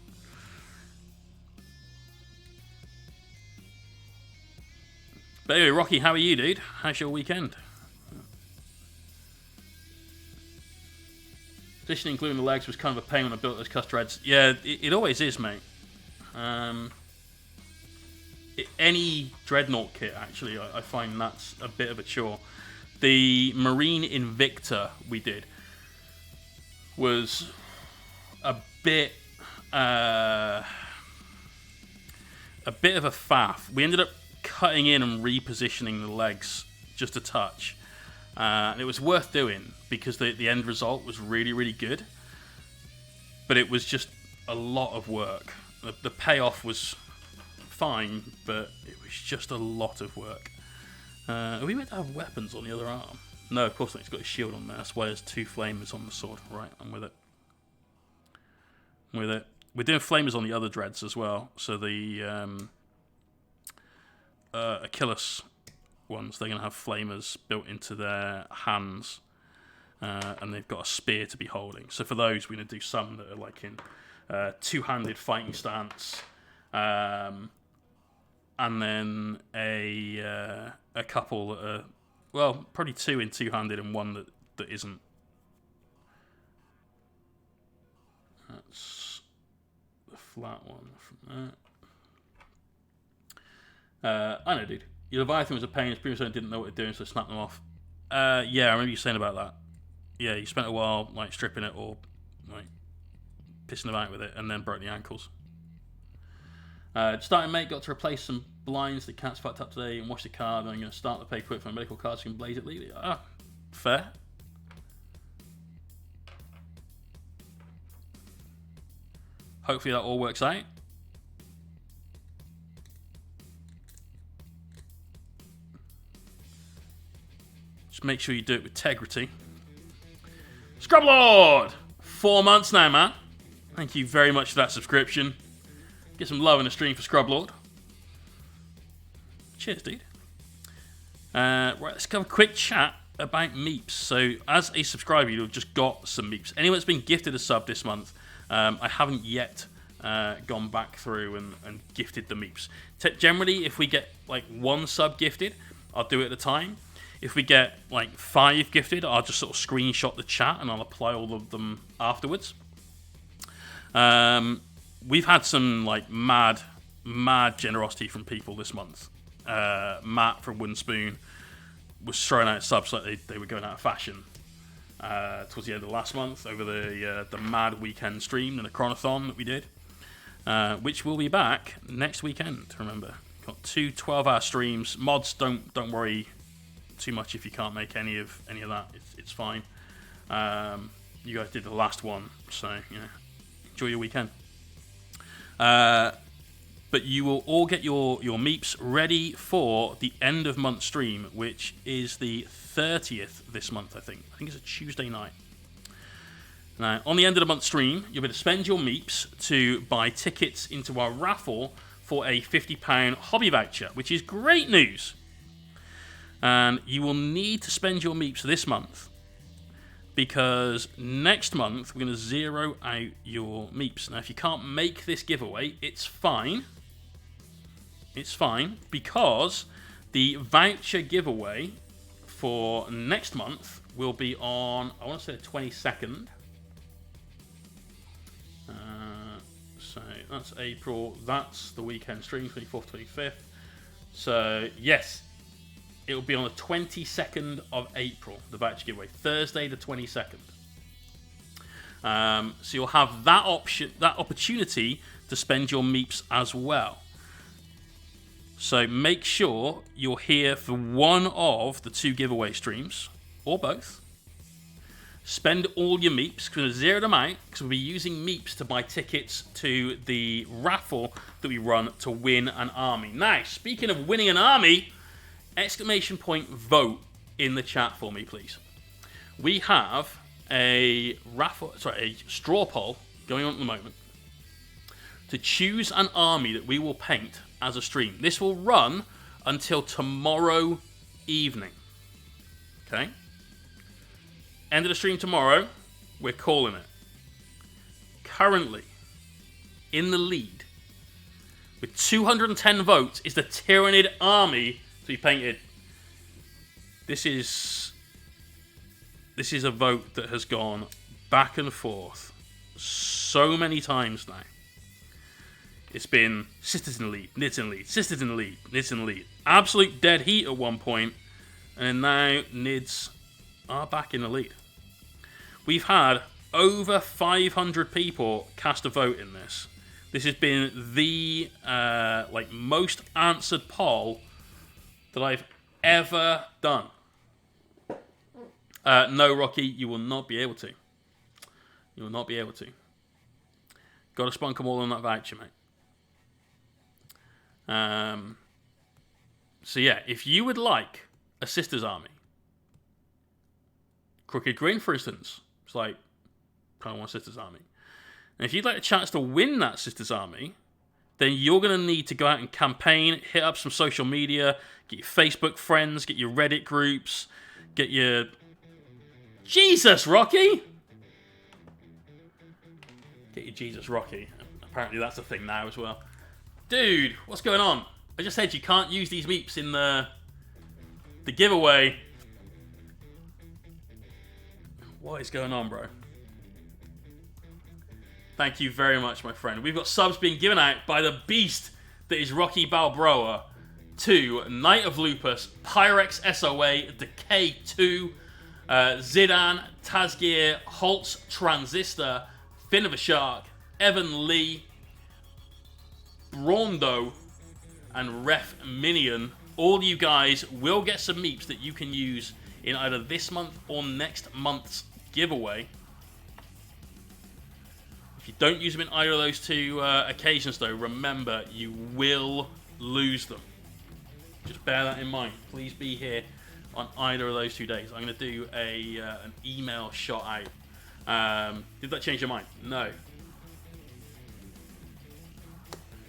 But anyway, Rocky, how are you, dude? How's your weekend? Positioning, including the legs, was kind of a pain when I built those Custodes. Yeah, it always is, mate. Any Dreadnought kit, actually, I find that's a bit of a chore. The Marine Invicta we did was a bit of a faff. We ended up cutting in and repositioning the legs just a touch. And it was worth doing because the end result was really, really good. But it was just a lot of work. The payoff was fine, but it was just a lot of work. Are we meant to have weapons on the other arm? No, of course not. It's got a shield on there. That's why there's 2 flamers on the sword. Right, I'm with it. We're doing flamers on the other dreads as well. So the Achilles ones, they're going to have flamers built into their hands. And they've got a spear to be holding. So for those, we're going to do some that are like in two-handed fighting stance. And then a couple that are, well, probably 2 in two-handed and 1 that isn't. That's the flat one from that. I know, dude. Your Leviathan was a pain. His previous owner didn't know what they're doing, so snapped them off. Yeah, I remember you saying about that. Yeah, you spent a while like stripping it or like pissing about with it, and then broke the ankles. Starting mate, got to replace some blinds that cat's fucked up today and wash the car. Then I'm going to start the pay quick for my medical card so you can blaze it legally. Ah, fair. Hopefully that all works out. Just make sure you do it with integrity. Scrublord! 4 months now, man. Thank you very much for that subscription. Get some love in the stream for Scrublord. Cheers, dude. Right, let's have a quick chat about Meeps. So, as a subscriber, you've just got some Meeps. Anyone that's been gifted a sub this month, I haven't yet gone back through and gifted the Meeps. Generally, if we get like 1 sub gifted, I'll do it at a time. If we get like 5 gifted, I'll just sort of screenshot the chat and I'll apply all of them afterwards. We've had some like mad generosity from people this month. Matt from Wooden Spoon was throwing out subs like they were going out of fashion towards the end of last month over the mad weekend stream and the chronothon that we did, which will be back next weekend. Remember, got 2 12-hour streams. Mods, don't worry too much if you can't make any of that. It's fine. You guys did the last one, so enjoy your weekend. But you will all get your meeps ready for the end of month stream, which is the 30th this month, I think. I think it's a Tuesday night. Now, on the end of the month stream, you'll be able to spend your meeps to buy tickets into our raffle for a £50 hobby voucher, which is great news. And you will need to spend your meeps this month, because next month we're going to zero out your meeps. Now, if you can't make this giveaway, it's fine. It's fine, because the voucher giveaway for next month will be on, I want to say the 22nd. So that's April. That's the weekend stream, 24th, 25th. So, yes, it will be on the 22nd of April, the voucher giveaway. Thursday the 22nd. So you'll have that opportunity to spend your meeps as well. So make sure you're here for one of the 2 giveaway streams, or both. Spend all your meeps, because we'll zero them out, because we'll be using meeps to buy tickets to the raffle that we run to win an army. Now, speaking of winning an army, ! Vote in the chat for me, please. We have a straw poll going on at the moment to choose an army that we will paint as a stream. This will run until tomorrow evening. Okay? End of the stream tomorrow. We're calling it. Currently, in the lead, with 210 votes, is the Tyrannid army to be painted. This is a vote that has gone back and forth so many times now. It's been sisters in the lead, Nids in the lead, sisters in the lead, Nids in the lead. Absolute dead heat at one point, and now Nids are back in the lead. We've had over 500 people cast a vote in this. This has been the most answered poll that I've ever done. No, Rocky, you will not be able to. You will not be able to. Got to spunk them all on that voucher, mate. So yeah, if you would like a Sisters army, Crooked Grin, for instance, it's like, kind of want a Sisters army. And if you'd like a chance to win that Sisters army, then you're going to need to go out and campaign, hit up some social media, get your Facebook friends, get your Reddit groups, get your... Jesus, Rocky! Get your Jesus, Rocky. Apparently that's a thing now as well. Dude, what's going on? I just said you can't use these meeps in the giveaway. What is going on, bro? Thank you very much, my friend. We've got subs being given out by the beast that is Rocky Balboa to Knight of Lupus, Pyrex SOA, Decay 2, Zidane, Tazgear, Holtz Transistor, Fin of a Shark, Evan Lee, Brondo, and Ref Minion. All you guys will get some meeps that you can use in either this month or next month's giveaway. If you don't use them in either of those 2 occasions, though, remember, you will lose them. Just bear that in mind. Please be here on either of those 2 days. I'm going to do an email shot out. Did that change your mind? No.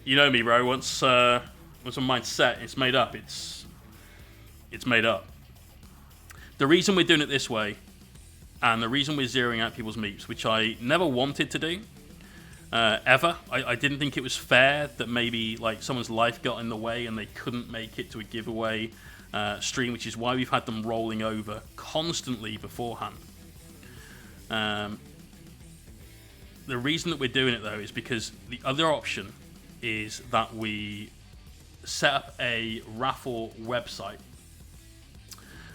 You know me, bro. Once my mind's set, it's made up. It's made up. The reason we're doing it this way, and the reason we're zeroing out people's meeps, which I never wanted to do, ever. I didn't think it was fair that maybe like someone's life got in the way and they couldn't make it to a giveaway stream, which is why we've had them rolling over constantly beforehand. The reason that we're doing it, though, is because the other option is that we set up a raffle website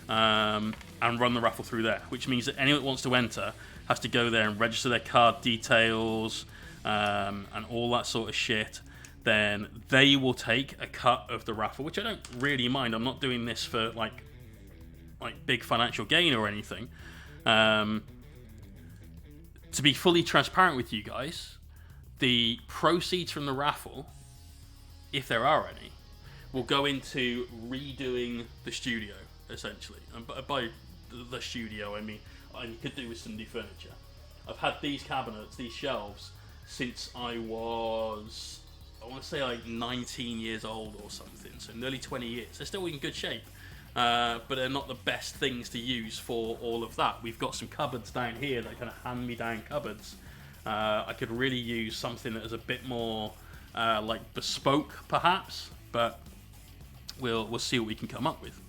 and run the raffle through there, which means that anyone that wants to enter has to go there and register their card details and all that sort of shit. Then they will take a cut of the raffle, which I don't really mind. I'm not doing this for like big financial gain or anything. To be fully transparent with you guys, the proceeds from the raffle, if there are any, will go into redoing the studio, essentially. And by the studio, I mean I could do with some new furniture. I've had these cabinets, these shelves, since I was, I want to say like 19 years old or something, so nearly 20 years. They're still in good shape, but they're not the best things to use for all of that. We've got some cupboards down here that are kind of hand-me-down cupboards. I could really use something that is a bit more like bespoke, perhaps, but we'll see what we can come up with.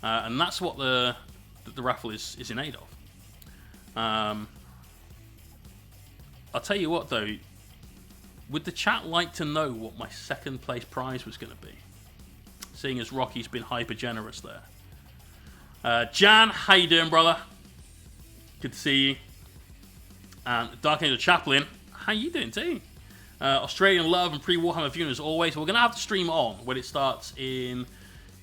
And that's what the raffle is in aid of. I'll tell you what, though, would the chat like to know what my second place prize was going to be? Seeing as Rocky's been hyper generous there. Jan, how you doing, brother? Good to see you. And Dark Angel Chaplain, how you doing too? Australian love and pre-Warhammer viewing as always. We're going to have the stream on when it starts in,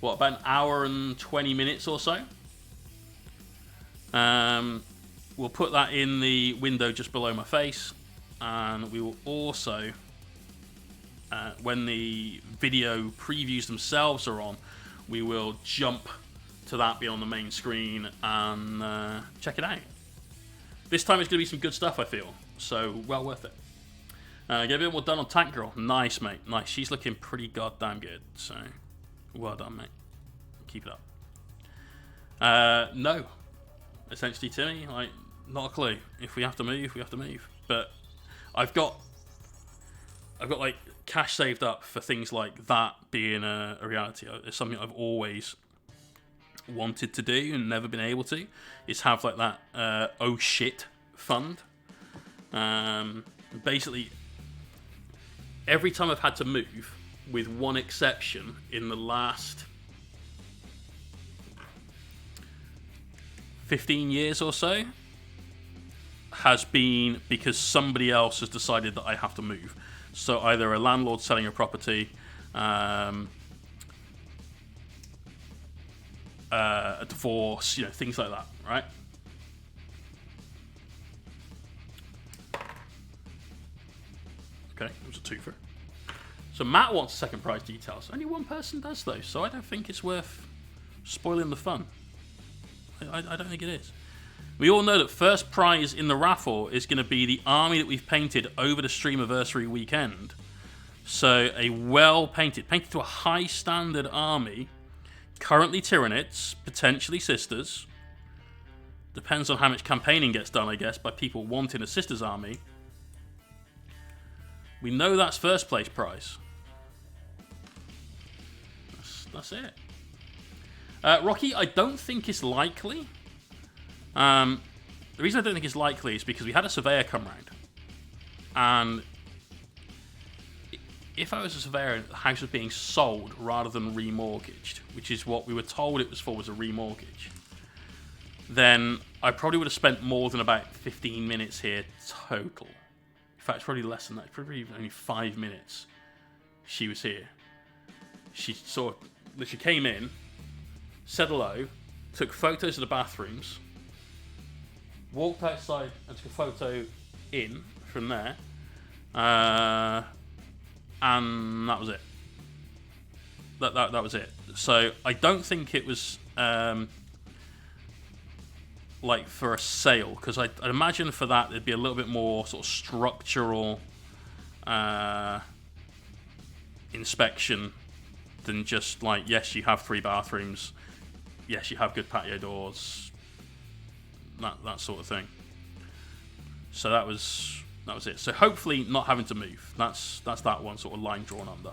what, about an hour and 20 minutes or so. We'll put that in the window just below my face. And we will also, when the video previews themselves are on, we will jump to that being on the main screen and check it out. This time it's going to be some good stuff, I feel. So, well worth it. Get a bit more done on Tank Girl. Nice, mate. Nice. She's looking pretty goddamn good. So, well done, mate. Keep it up. No. Essentially, Timmy, like, not a clue. If we have to move, we have to move. But I've got like cash saved up for things like that being a reality. It's something I've always wanted to do and never been able to. Is have like that oh shit fund. Basically, every time I've had to move, with one exception, in the last 15 years or so, has been because somebody else has decided that I have to move. So either a landlord selling a property, a divorce, things like that, right? Okay, it was a twofer. So Matt wants second prize details. Only one person does though, so I don't think it's worth spoiling the fun. I don't think it is. We all know that first prize in the raffle is going to be the army that we've painted over the Streamiversary weekend. So a painted to a high standard army, currently Tyranids, potentially Sisters. Depends on how much campaigning gets done, I guess, by people wanting a Sisters army. We know that's first place prize. That's it. Rocky, I don't think it's likely. The reason I don't think it's likely is because we had a surveyor come round, and if I was a surveyor, the house was being sold rather than remortgaged, which is what we were told it was for, was a remortgage, then I probably would have spent more than about 15 minutes here total. In fact, it's probably less than that. Probably only 5 minutes she was here. She came in, said hello, took photos of the bathrooms, walked outside and took a photo in from there, and that was it. That was it. So I don't think it was like for a sale, because I'd imagine for that there'd be a little bit more sort of structural inspection than just like, yes, you have 3 bathrooms, yes, you have good patio doors, that sort of thing. So that was it. So hopefully not having to move. That's that one sort of line drawn under.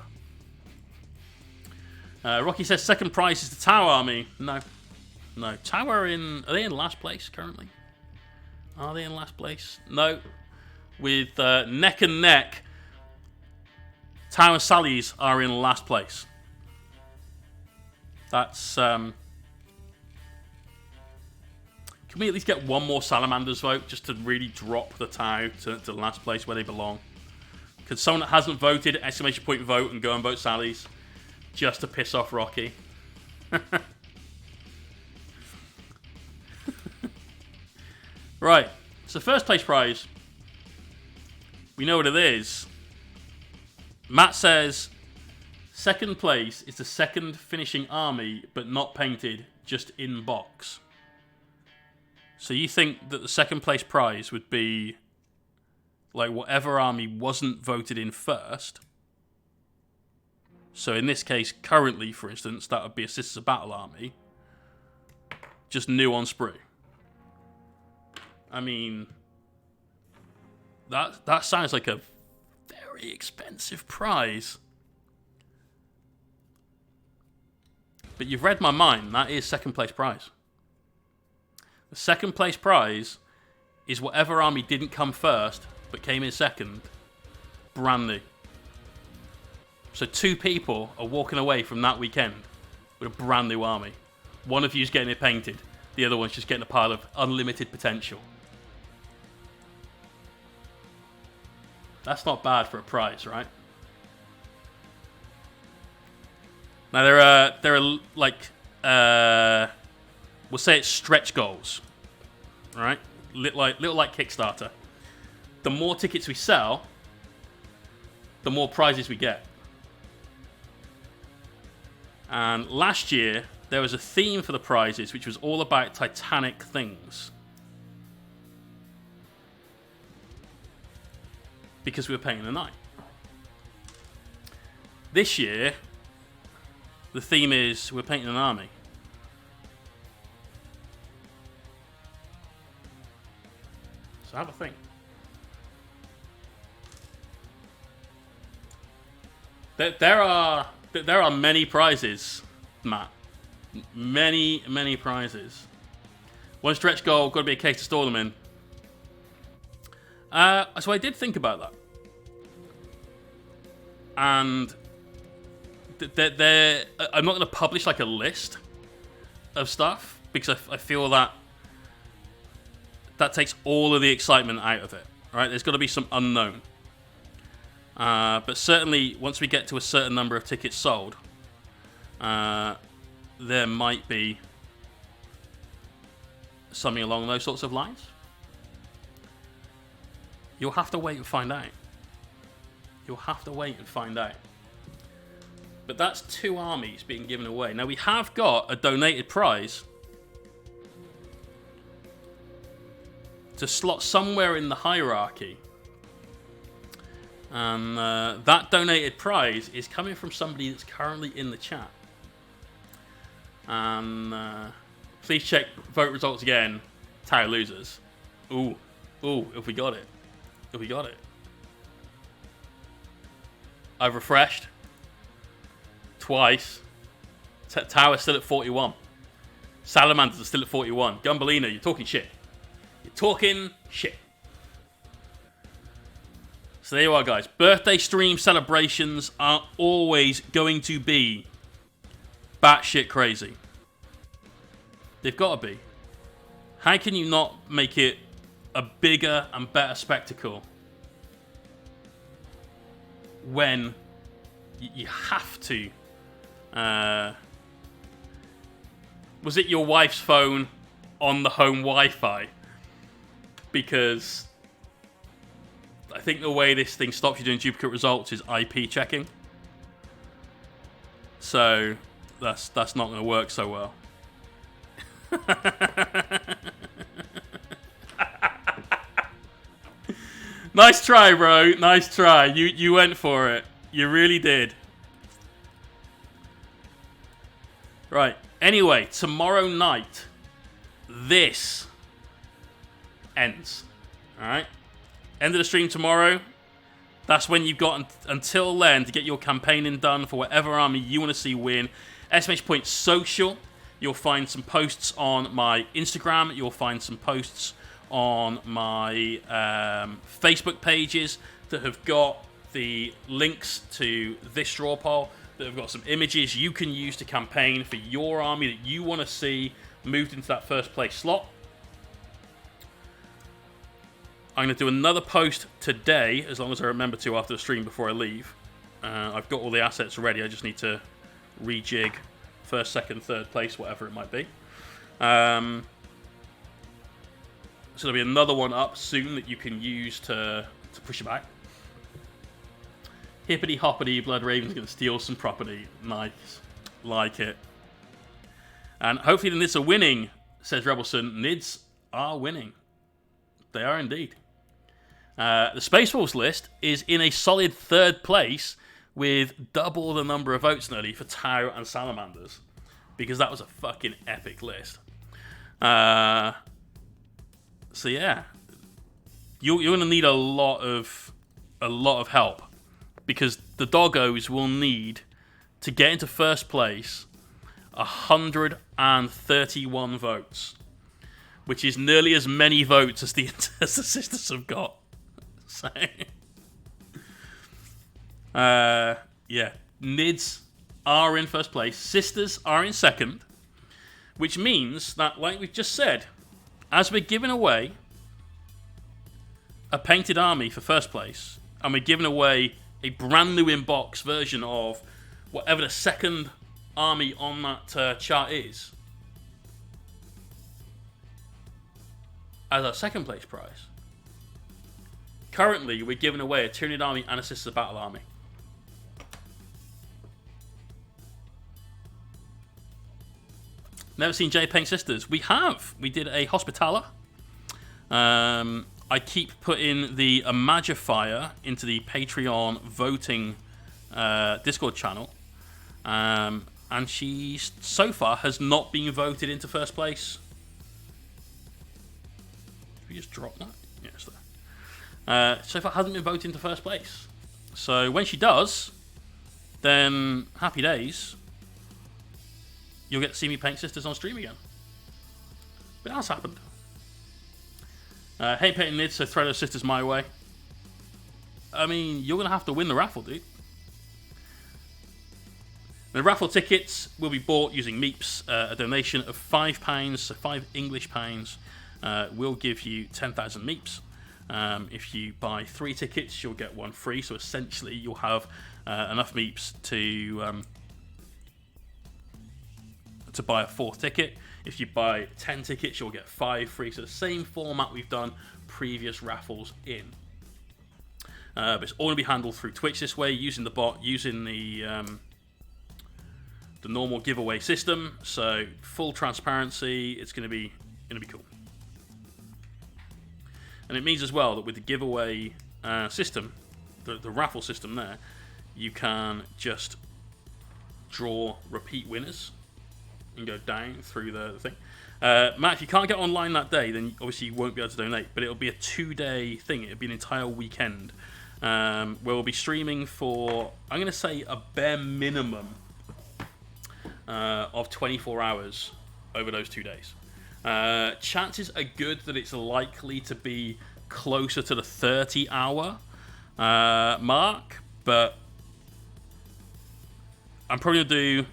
Rocky says second prize is the Tau army. No. Tau are they in last place currently? Are they in last place? No. With neck and neck, Tau and Sally's are in last place. That's can we at least get one more Salamanders vote just to really drop the Tau to last place where they belong? Could someone that hasn't voted exclamation point vote and go and vote Sally's just to piss off Rocky? Right, so first place prize. We know what it is. Matt says second place is the second finishing army, but not painted, just in box. So you think that the second place prize would be like whatever army wasn't voted in first. So in this case, currently, for instance, that would be a Sisters of Battle army. Just new on sprue. I mean, that sounds like a very expensive prize. But you've read my mind. That is second place prize. The second place prize is whatever army didn't come first but came in second. Brand new. So 2 people are walking away from that weekend with a brand new army. One of you's getting it painted. The other one's just getting a pile of unlimited potential. That's not bad for a prize, right? Now there are like we'll say it's stretch goals, right? Little like Kickstarter. The more tickets we sell, the more prizes we get. And last year there was a theme for the prizes, which was all about Titanic things. Because we were painting the night. This year, the theme is we're painting an army. So have a think. There are many prizes, Matt. Many prizes. One stretch goal, got to be a case to store them in. So I did think about that. And I'm not going to publish like a list of stuff because I feel that takes all of the excitement out of it. Right? There's got to be some unknown. But certainly once we get to a certain number of tickets sold, there might be something along those sorts of lines. You'll have to wait and find out. But that's 2 armies being given away. Now we have got a donated prize to slot somewhere in the hierarchy. And that donated prize is coming from somebody that's currently in the chat. And please check vote results again. Tau losers. Ooh, if we got it. I've refreshed twice. Tau is still at 41. Salamanders are still at 41. Gumballina, you're talking shit. So there you are, guys. Birthday stream celebrations are always going to be batshit crazy. They've got to be. How can you not make it a bigger and better spectacle when you have to? Was it your wife's phone on the home Wi-Fi? Because I think the way this thing stops you doing duplicate results is IP checking. So that's not going to work so well. Nice try, bro. Nice try. You went for it. You really did. Right. Anyway, tomorrow night, this ends. All right. End of the stream tomorrow. That's when you've got until then to get your campaigning done for whatever army you want to see win. Exclamation point social. You'll find some posts on my Instagram. You'll find some posts on my Facebook pages that have got the links to this straw poll, that have got some images you can use to campaign for your army that you want to see moved into that first place slot. I'm going to do another post today, as long as I remember to after the stream before I leave. I've got all the assets ready. I just need to rejig first, second, third place, whatever it might be. So there'll be another one up soon that you can use to push it back. Hippity hoppity, Blood Raven's going to steal some property. Nice. Like it. And hopefully the Nids are winning, says Rebelson. Nids are winning. They are indeed. The Space Wolves list is in a solid third place with double the number of votes nearly for Tau and Salamanders, because that was a fucking epic list. So yeah, you're going to need a lot of help, because the doggos will need to get into first place 131 votes, which is nearly as many votes as the sisters have got. So, yeah, Nids are in first place, sisters are in second, which means that, like we've just said, as we're giving away a painted army for first place, and we're giving away a brand new in-box version of whatever the second army on that chart is, as our second place prize, currently we're giving away a Tyranid army and a Sisters Battle army. Never seen Jay paint sisters. We have. We did a Hospitaller. I keep putting the Imagifier into the Patreon voting Discord channel. And she, so far, has not been voted into first place. Did we just drop that? Yeah, it's there. So far, hasn't been voted into first place. So when she does, then happy days. You'll get to see me paint sisters on stream again. But that's happened. Hey, painting Nids, so throw those sisters my way. I mean, you're going to have to win the raffle, dude. The raffle tickets will be bought using Meeps. A donation of £5, so £5 English pounds, will give you 10,000 Meeps. If you buy 3 tickets, you'll get 1 free. So essentially, you'll have enough Meeps to buy a 4th ticket. If you buy 10 tickets, you'll get 5 free. So the same format we've done previous raffles in. But it's all going to be handled through Twitch this way, using the bot, using the normal giveaway system. So full transparency. It's going to be cool. And it means as well that with the giveaway system, the raffle system there, you can just draw repeat winners and go down through the thing. Matt, if you can't get online that day, then obviously you won't be able to donate, but it'll be a 2-day thing. It'll be an entire weekend where we'll be streaming for, I'm going to say, a bare minimum of 24 hours over those 2 days. Chances are good that it's likely to be closer to the 30-hour mark, but I'm probably going to do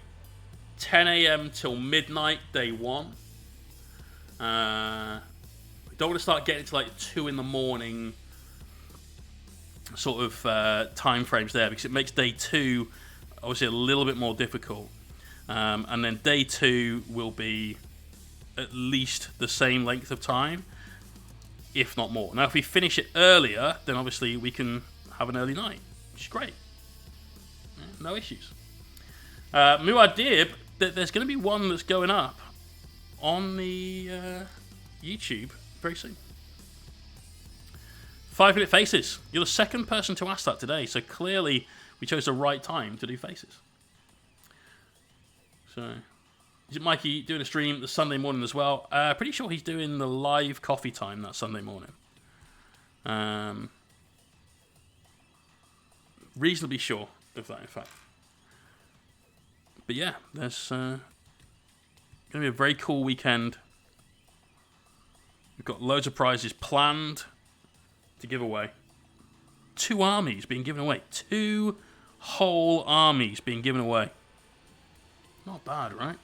10 a.m. till midnight, day 1. Don't want to start getting to like 2 in the morning sort of time frames there, because it makes day 2 obviously a little bit more difficult. And then day 2 will be at least the same length of time, if not more. Now, if we finish it earlier, then obviously we can have an early night, which is great. Yeah, no issues. Muad'Dib, there's going to be one that's going up on the YouTube very soon. 5-minute faces. You're the second person to ask that today, so clearly we chose the right time to do faces. So, is it Mikey doing a stream the Sunday morning as well? Pretty sure he's doing the live coffee time that Sunday morning. Reasonably sure of that, in fact. But yeah, there's going to be a very cool weekend. We've got loads of prizes planned to give away. 2 armies being given away. 2 whole armies being given away. Not bad, right?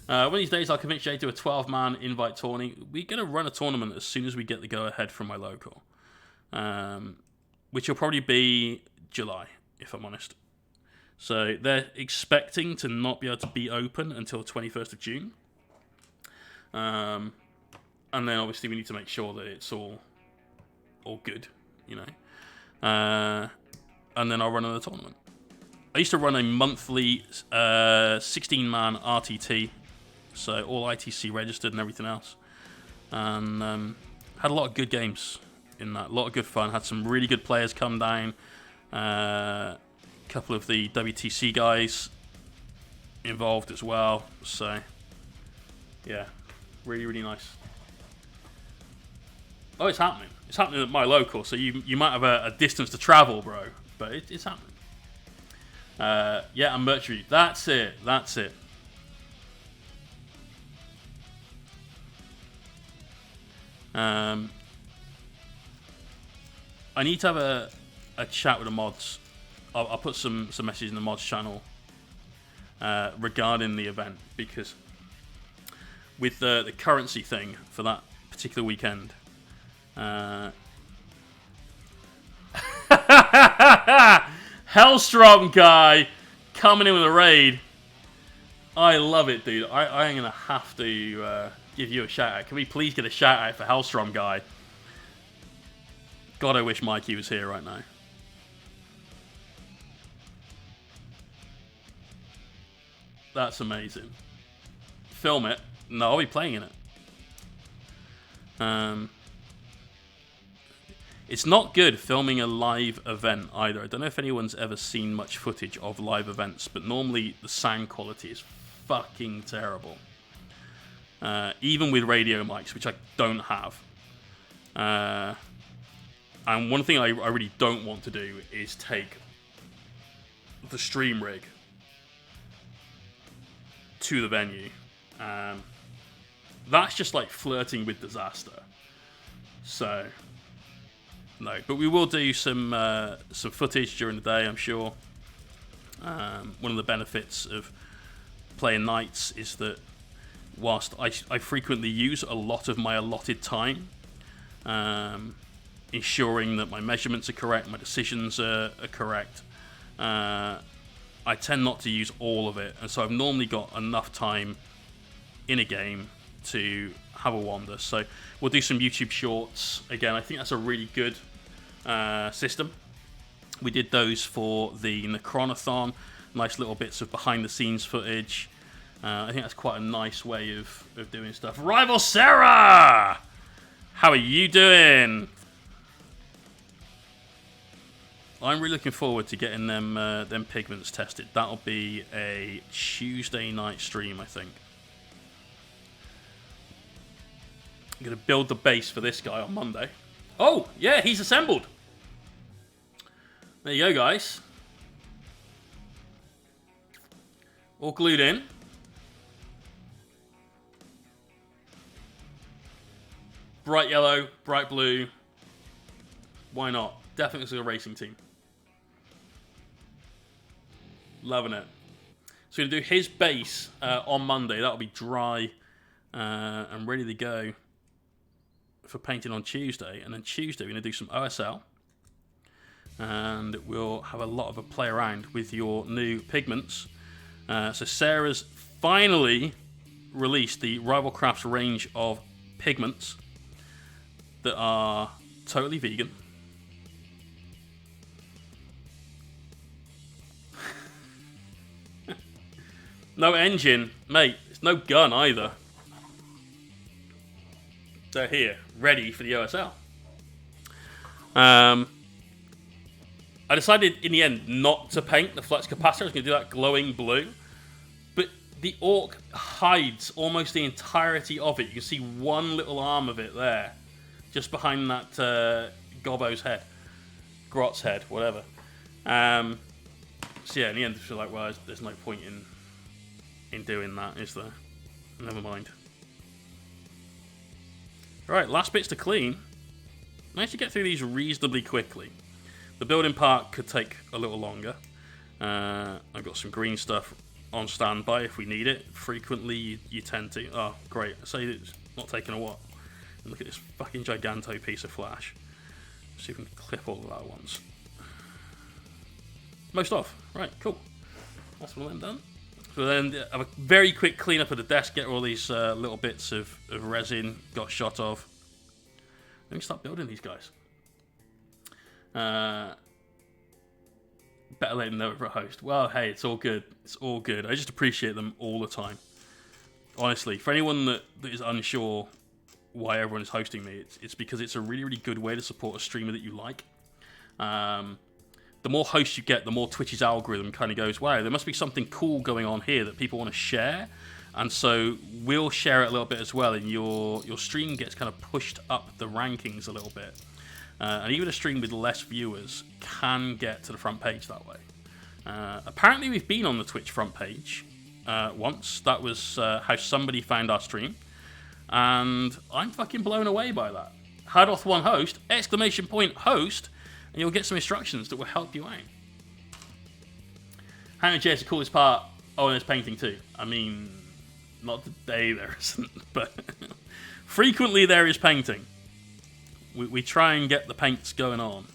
One of these days, I'll convince Jay to a 12-man invite tourney. We're going to run a tournament as soon as we get the go-ahead from my local. Which will probably be July, if I'm honest. So they're expecting to not be able to be open until the 21st of June. And then obviously we need to make sure that it's all good, you know. And then I'll run another tournament. I used to run a monthly 16-man RTT. So all ITC registered and everything else. And had a lot of good games in that. A lot of good fun. Had some really good players come down. A couple of the WTC guys involved as well. So, yeah. Really, really nice. Oh, it's happening. It's happening at my local. So you might have a distance to travel, bro. But it's happening. Yeah, and merch review. That's it. That's it. I need to have a chat with the mods. I'll put some messages in the mods channel regarding the event, because with the currency thing for that particular weekend, Hellstrom guy coming in with a raid. I love it, dude. I am gonna have to give you a shout out. Can we please get a shout out for Hellstrom guy? God, I wish Mikey was here right now. That's amazing. Film it. No, I'll be playing in it. It's not good filming a live event either. I don't know if anyone's ever seen much footage of live events, but normally the sound quality is fucking terrible. Even with radio mics, which I don't have. And one thing I really don't want to do is take the stream rig to the venue. That's just like flirting with disaster. So, no. But we will do some footage during the day, I'm sure. One of the benefits of playing nights is that whilst I frequently use a lot of my allotted time, ensuring that my measurements are correct, my decisions are correct, I tend not to use all of it, and so I've normally got enough time in a game to have a wander. So we'll do some YouTube shorts. Again, I think that's a really good system. We did those for the Necronathon, nice little bits of behind the scenes footage. I think that's quite a nice way of doing stuff. Rival Sarah! How are you doing? I'm really looking forward to getting them pigments tested. That'll be a Tuesday night stream, I think. I'm going to build the base for this guy on Monday. Oh, yeah, he's assembled. There you go, guys. All glued in. Bright yellow, bright blue. Why not? Definitely looks like a racing team. Loving it. So we're going to do his base on Monday. That'll be dry and ready to go for painting on Tuesday. And then Tuesday we're going to do some OSL. And we'll have a lot of a play around with your new pigments. So Sarah's finally released the Rival Crafts range of pigments that are totally vegan. No engine, mate. It's no gun either. They're here, ready for the OSL. I decided in the end not to paint the flux capacitor. I was going to do that glowing blue. But the Orc hides almost the entirety of it. You can see one little arm of it there. Just behind that Gobbo's head. Grot's head, whatever. So yeah, in the end I feel like, well, there's no point in in doing that, is there? Never mind. Right, last bits to clean. Managed to get through these reasonably quickly. The building part could take a little longer. I've got some green stuff on standby if we need it. Frequently, you tend to. Oh, great. I say it's not taking a what. And look at this fucking giganto piece of flash. Let's see if we can clip all of that at once. Most off. Right, cool. That's one of them done. So then have a very quick clean up of the desk, get all these little bits of resin got shot of. Let me start building these guys. Better late than never for a host. Well, hey, it's all good. It's all good. I just appreciate them all the time. Honestly, for anyone that is unsure why everyone is hosting me, it's because it's a really, really good way to support a streamer that you like. The more hosts you get, the more Twitch's algorithm kind of goes, wow, there must be something cool going on here that people want to share. And so we'll share it a little bit as well, and your stream gets kind of pushed up the rankings a little bit. And even a stream with less viewers can get to the front page that way. Apparently we've been on the Twitch front page once. That was how somebody found our stream. And I'm fucking blown away by that. Hadoth1 host, exclamation point host, and you'll get some instructions that will help you out. How many is the coolest part? Oh, and there's painting too. I mean, not today there isn't, but frequently there is painting. We try and get the paints going on.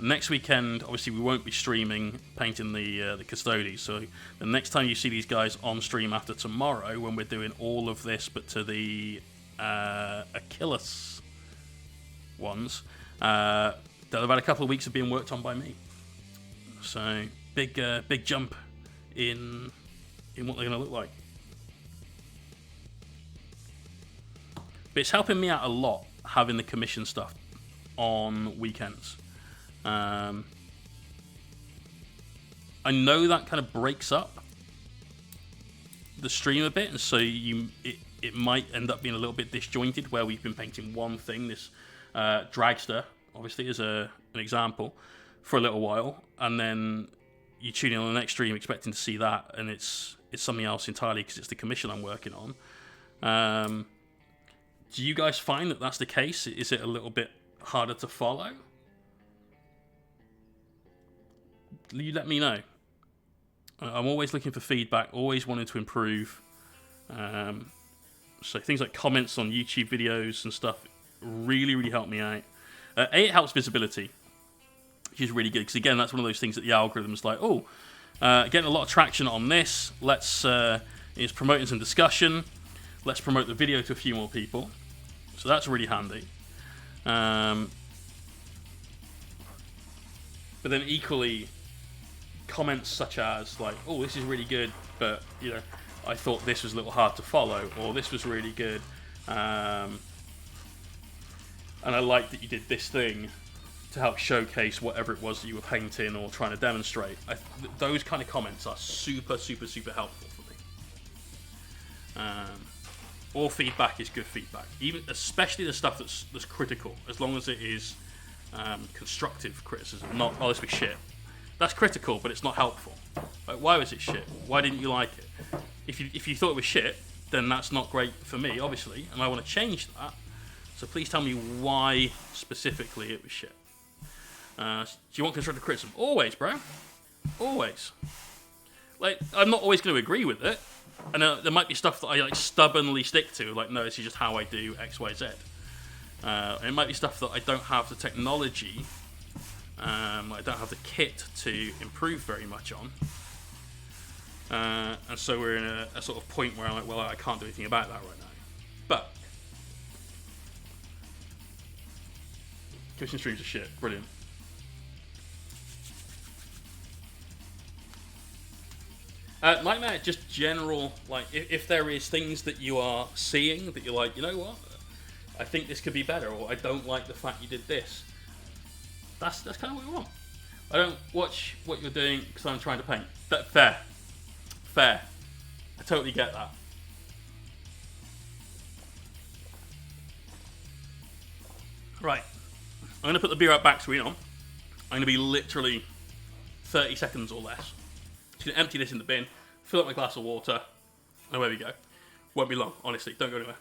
Next weekend, obviously, we won't be streaming painting the Custodes. So the next time you see these guys on stream after tomorrow, when we're doing all of this, but to the Achilles ones, they'll have had a couple of weeks of being worked on by me. So big jump in what they're going to look like. But it's helping me out a lot having the commission stuff on weekends. I know that kind of breaks up the stream a bit, and so it might end up being a little bit disjointed where we've been painting one thing, this dragster, obviously, as an example, for a little while, and then you tune in on the next stream expecting to see that, and it's something else entirely because it's the commission I'm working on. Do you guys find that that's the case? Is it a little bit harder to follow? You let me know. I'm always looking for feedback, always wanting to improve. So things like comments on YouTube videos and stuff really, really help me out. It helps visibility, which is really good, because again, that's one of those things that the algorithm's like, oh, getting a lot of traction on this, it's promoting some discussion, let's promote the video to a few more people. So that's really handy. But then equally, comments such as like, oh, this is really good, but I thought this was a little hard to follow, or this was really good, and I like that you did this thing to help showcase whatever it was that you were painting or trying to demonstrate. Those kind of comments are super, super, super helpful for me. All feedback is good feedback, especially the stuff that's critical, as long as it is constructive criticism, not, oh, this was shit. That's critical, but it's not helpful. Like, why was it shit? Why didn't you like it? If you thought it was shit, then that's not great for me, obviously, and I want to change that. So please tell me why specifically it was shit. Do you want constructive criticism? Always, bro. Always. Like, I'm not always going to agree with it. And there might be stuff that I stubbornly stick to, like, no, this is just how I do X, Y, Z. And it might be stuff that I don't have the technology, I don't have the kit to improve very much on. And so we're in a sort of point where I'm like, well, I can't do anything about that right now. But commission streams are shit. Brilliant. Nightmare, just general, like, if there is things that you are seeing that you're like, you know what, I think this could be better, or I don't like the fact you did this. That's kind of what we want. I don't watch what you're doing because I'm trying to paint. Fair. I totally get that. Right. I'm going to put the beer out back screen on. I'm going to be literally 30 seconds or less. Just going to empty this in the bin, fill up my glass of water, and away we go. Won't be long, honestly. Don't go anywhere.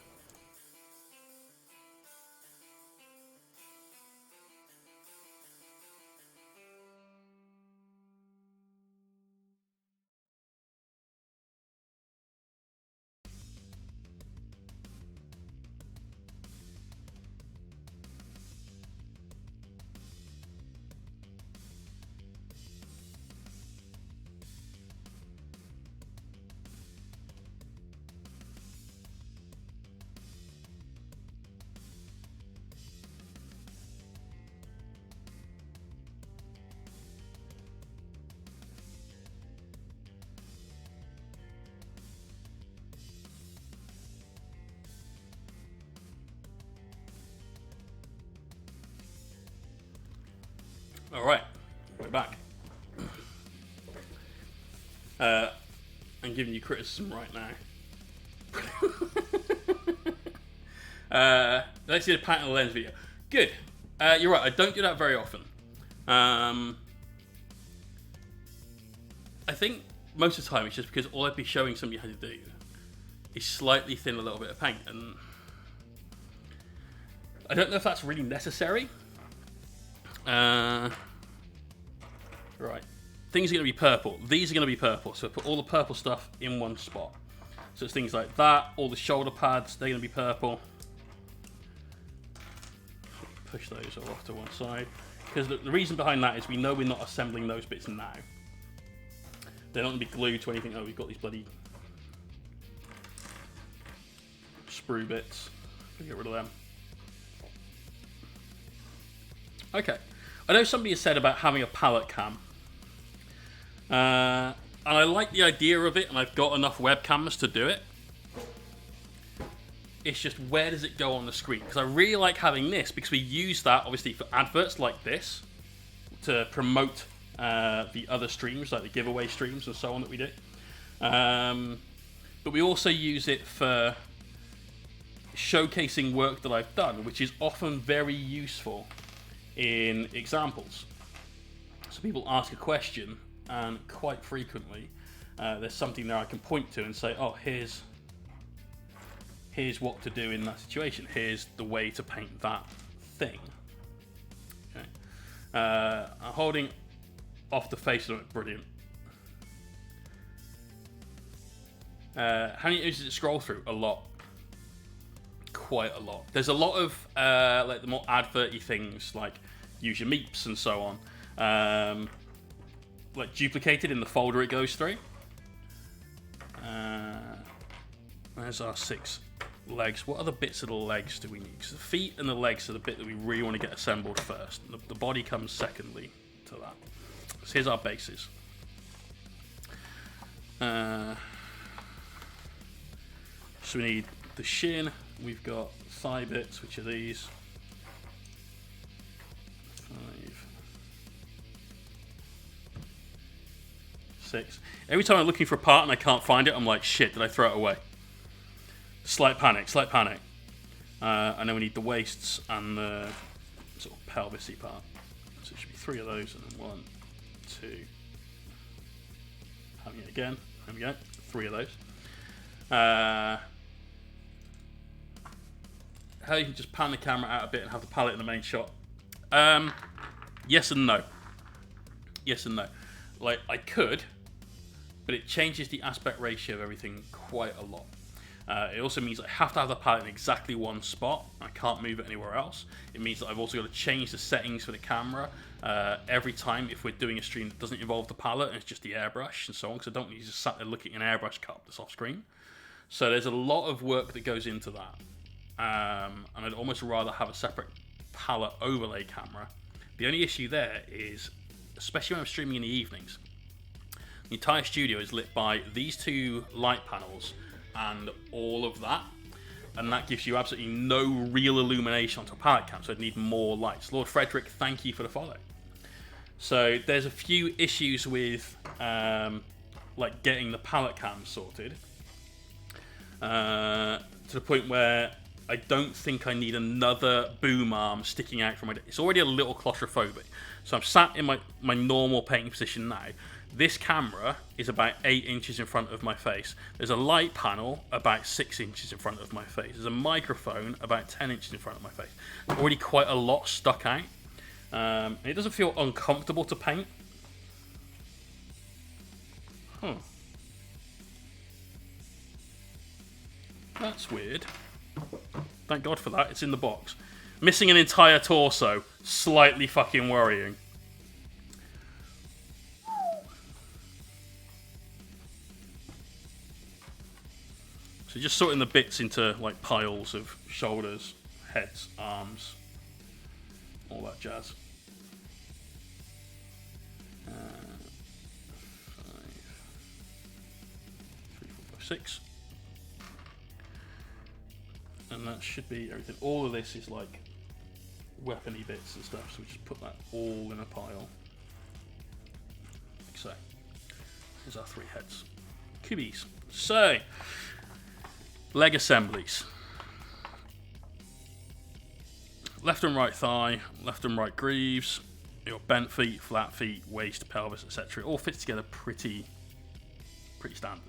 Alright, we're back. I'm giving you criticism right now. Let's see the pattern of the lens video. Good. You're right, I don't do that very often. I think most of the time it's just because all I'd be showing somebody how to do is slightly thin a little bit of paint, and I don't know if that's really necessary. Right, things are going to be purple. These are going to be purple, so I put all the purple stuff in one spot. So it's things like that, all the shoulder pads, they're going to be purple. Push those all off to one side. Because the reason behind that is we know we're not assembling those bits now. They're not going to be glued to anything. Oh, we've got these bloody sprue bits. Get rid of them. Okay. I know somebody has said about having a palette cam. And I like the idea of it, and I've got enough webcams to do it. It's just, where does it go on the screen? Because I really like having this, because we use that, obviously, for adverts like this, to promote the other streams, like the giveaway streams and so on that we do. But we also use it for showcasing work that I've done, which is often very useful in examples. So people ask a question, and quite frequently there's something there I can point to and say, oh, here's what to do in that situation. Here's the way to paint that thing. Okay. I'm holding off the face of it. Brilliant. How many images does it scroll through? A lot. Quite a lot. There's a lot of like the more advert-y things, like use your meeps and so on, like duplicated in the folder it goes through. There's our 6 legs. What other bits of the legs do we need? Because the feet and the legs are the bit that we really want to get assembled first. The body comes secondly to that. So here's our bases. So we need the shin. We've got thigh bits, which are these. 5, 6. Every time I'm looking for a part and I can't find it, I'm like, shit, did I throw it away? Slight panic, slight panic. And then we need the waists and the sort of pelvis-y part. So it should be 3 of those, and then 1, 2. Having it again. There we go. 3 of those. How you can just pan the camera out a bit and have the palette in the main shot? Yes and no. Yes and no. Like, I could, but it changes the aspect ratio of everything quite a lot. It also means I have to have the palette in exactly one spot. I can't move it anywhere else. It means that I've also got to change the settings for the camera every time if we're doing a stream that doesn't involve the palette and it's just the airbrush and so on, because I don't need to just sat there looking at an airbrush cup that's off screen. So there's a lot of work that goes into that. And I'd almost rather have a separate palette overlay camera. The only issue there is, especially when I'm streaming in the evenings, the entire studio is lit by these 2 light panels and all of that, and that gives you absolutely no real illumination onto a palette cam, so I'd need more lights. Lord Frederick, thank you for the follow. So there's a few issues with like getting the palette cam sorted to the point where I don't think I need another boom arm sticking out from my... It's already a little claustrophobic. So I'm sat in my normal painting position now. This camera is about 8 inches in front of my face. There's a light panel about 6 inches in front of my face. There's a microphone about 10 inches in front of my face. Already quite a lot stuck out. It doesn't feel uncomfortable to paint. That's weird. Thank God for that. It's in the box. Missing an entire torso. Slightly fucking worrying. So just sorting the bits into like piles of shoulders, heads, arms, all that jazz. 5, 3, 4, 5, 6. And that should be everything. All of this is like weapony bits and stuff, so we just put that all in a pile. Like so. Here's our 3 heads. Cubies. So, leg assemblies. Left and right thigh, left and right greaves, your bent feet, flat feet, waist, pelvis, etc. It all fits together pretty standard.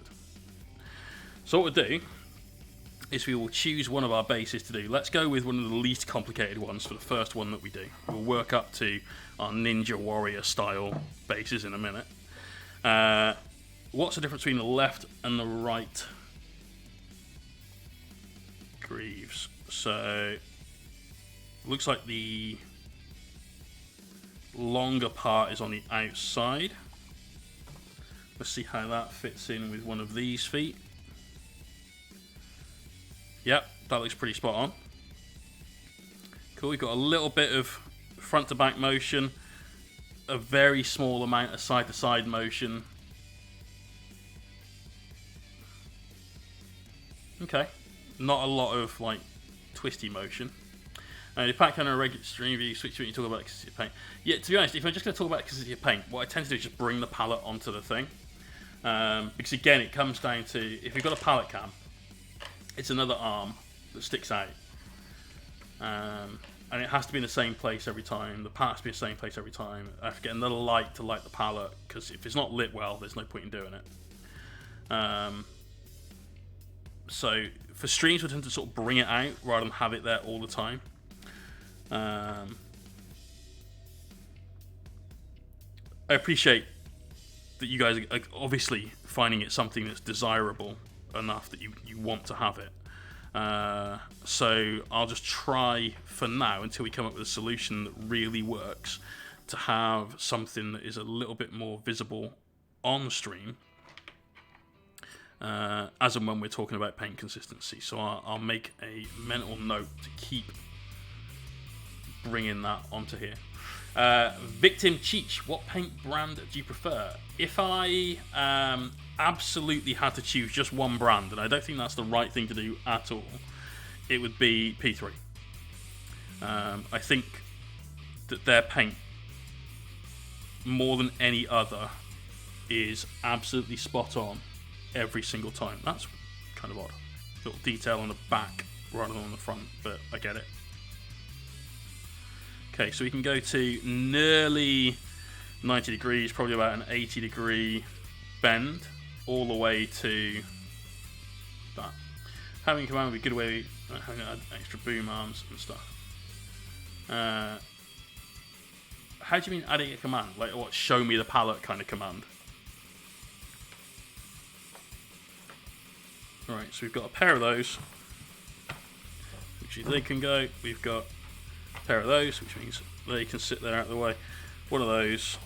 So what we'll do is we will choose one of our bases to do. Let's go with one of the least complicated ones for the first one that we do. We'll work up to our Ninja Warrior style bases in a minute. What's the difference between the left and the right greaves? So, looks like the longer part is on the outside. Let's see how that fits in with one of these feet. Yep, that looks pretty spot on. Cool, we've got a little bit of front to back motion, a very small amount of side to side motion. Okay, not a lot of like twisty motion. The pack on a regular stream view, switch to what you talk about because it's your paint. Yeah, to be honest, if I'm just going to talk about it because it's your paint, what I tend to do is just bring the palette onto the thing. Because again, it comes down to, if you've got a palette cam, it's another arm that sticks out. And it has to be in the same place every time. The palette has to be in the same place every time. I have to get another light to light the palette, because if it's not lit well, there's no point in doing it. So for streams, we tend to sort of bring it out rather than have it there all the time. I appreciate that you guys are obviously finding it something that's desirable enough that you want to have it. So I'll just try for now, until we come up with a solution that really works, to have something that is a little bit more visible on stream, as and when we're talking about paint consistency. So I'll make a mental note to keep bringing that onto here. Victim Cheech, what paint brand do you prefer? If I absolutely had to choose just one brand, and I don't think that's the right thing to do at all, it would be P3. I think that their paint, more than any other, is absolutely spot on every single time. That's kind of odd. Little detail on the back rather than on the front, but I get it. Okay, so we can go to nearly 90 degrees, probably about an 80 degree bend, all the way to that. Having command would be a good way to add extra boom arms and stuff. How do you mean adding a command? Like what, show me the palette kind of command? Alright, so we've got a pair of those, which they can go. We've got pair of those, which means they can sit there out of the way. One of those,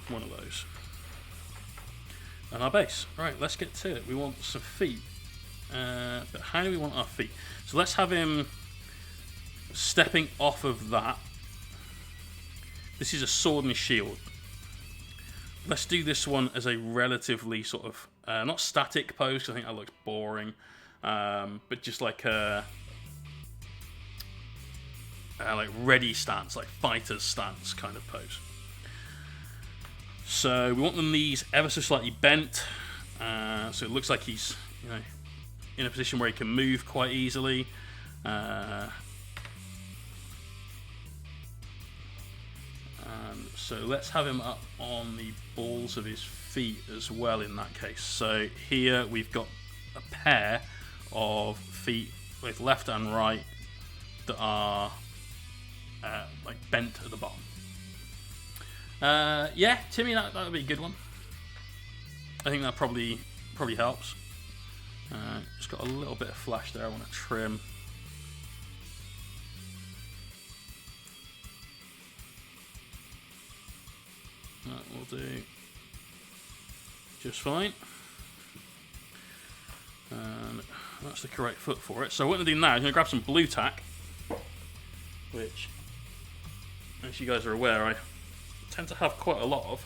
one of those, and our base. Right, let's get to it. We want some feet, but how do we want our feet? So let's have him stepping off of that. This is a sword and shield. Let's do this one as a relatively sort of not static pose, because I think that looks boring, but just like a like ready stance, like fighter's stance kind of pose. So we want the knees ever so slightly bent, so it looks like he's, you know, in a position where he can move quite easily. So let's have him up on the balls of his feet as well in that case. So here we've got a pair of feet with left and right that are like bent at the bottom. Yeah, Timmy, that would be a good one. I think that probably helps. Just got a little bit of flash there I want to trim. That will do just fine. And that's the correct foot for it. So what I'm going to do now is I'm going to grab some blue tack, which, as you guys are aware, I tend to have quite a lot of.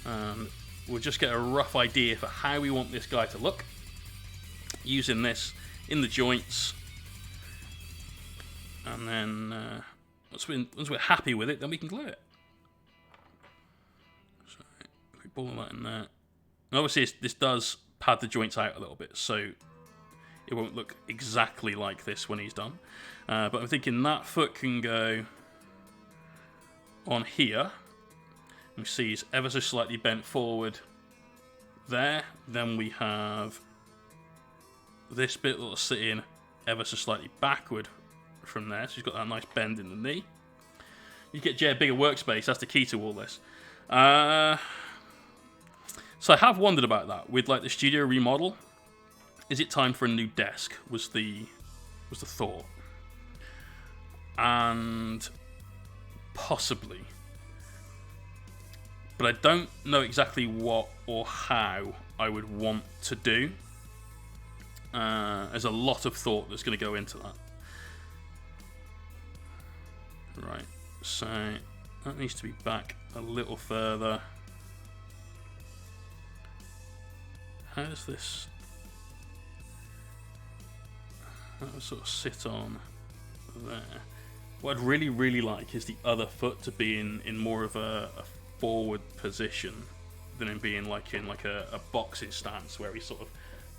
And we'll just get a rough idea for how we want this guy to look, using this in the joints. And then once we're happy with it, then we can glue it. So if we ball that in there, and obviously this does pad the joints out a little bit, so it won't look exactly like this when he's done. But I'm thinking that foot can go on here. You see he's ever so slightly bent forward there. Then we have this bit that'll sit in ever so slightly backward from there. So he's got that nice bend in the knee. You get a bigger workspace. That's the key to all this. So I have wondered about that with like the studio remodel. Is it time for a new desk? Was the thought, and possibly. But I don't know exactly what or how I would want to do. There's a lot of thought that's going to go into that. Right, so that needs to be back a little further. How does this... that would sort of sit on there. What I'd really, really like is the other foot to be in more of a forward position than in being like in like a boxing stance where he's sort of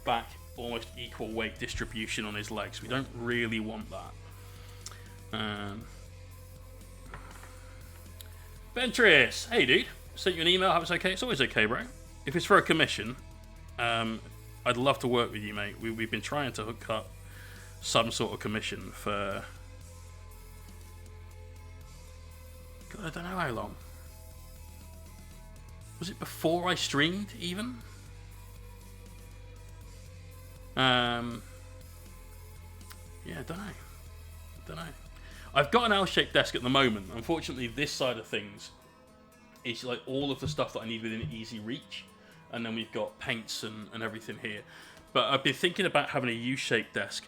back, almost equal weight distribution on his legs. We don't really want that. Ventress, hey dude, sent you an email, hope it's okay. It's always okay, bro. If it's for a commission, I'd love to work with you, mate. We've been trying to hook up some sort of commission for... God, I don't know how long. Was it before I streamed, even? Yeah, I don't know. I've got an L-shaped desk at the moment. Unfortunately, this side of things is like all of the stuff that I need within easy reach. And then we've got paints and everything here. But I've been thinking about having a U-shaped desk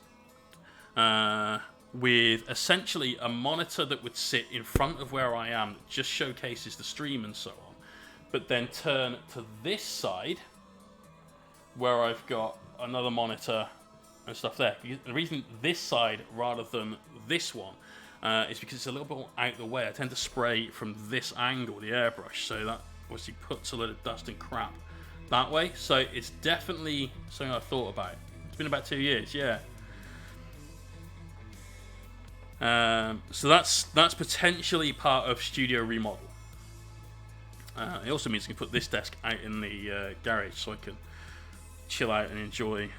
with essentially a monitor that would sit in front of where I am that just showcases the stream and so on. But then turn to this side where I've got another monitor and stuff there. The reason this side rather than this one is because it's a little bit more out of the way. I tend to spray from this angle, the airbrush, so that obviously puts a lot of dust and crap that way. So it's definitely something I've thought about. It's been about 2 years, yeah. So that's potentially part of studio remodel. It also means I can put this desk out in the garage so I can chill out and enjoy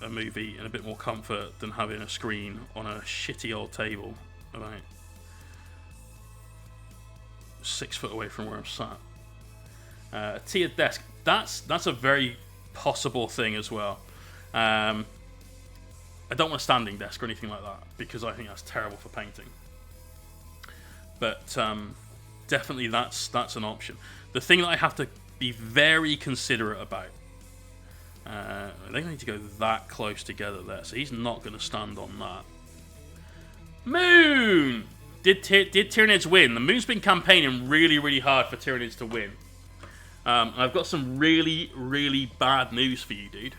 a movie in a bit more comfort than having a screen on a shitty old table about 6 foot away from where I'm sat. A tiered desk, that's a very possible thing as well. I don't want a standing desk or anything like that because I think that's terrible for painting. But definitely that's an option. The thing that I have to be very considerate about, they need to go that close together there, so he's not going to stand on that. Moon! Did Tyranids win? The Moon's been campaigning really, really hard for Tyranids to win. I've got some really, really bad news for you, dude.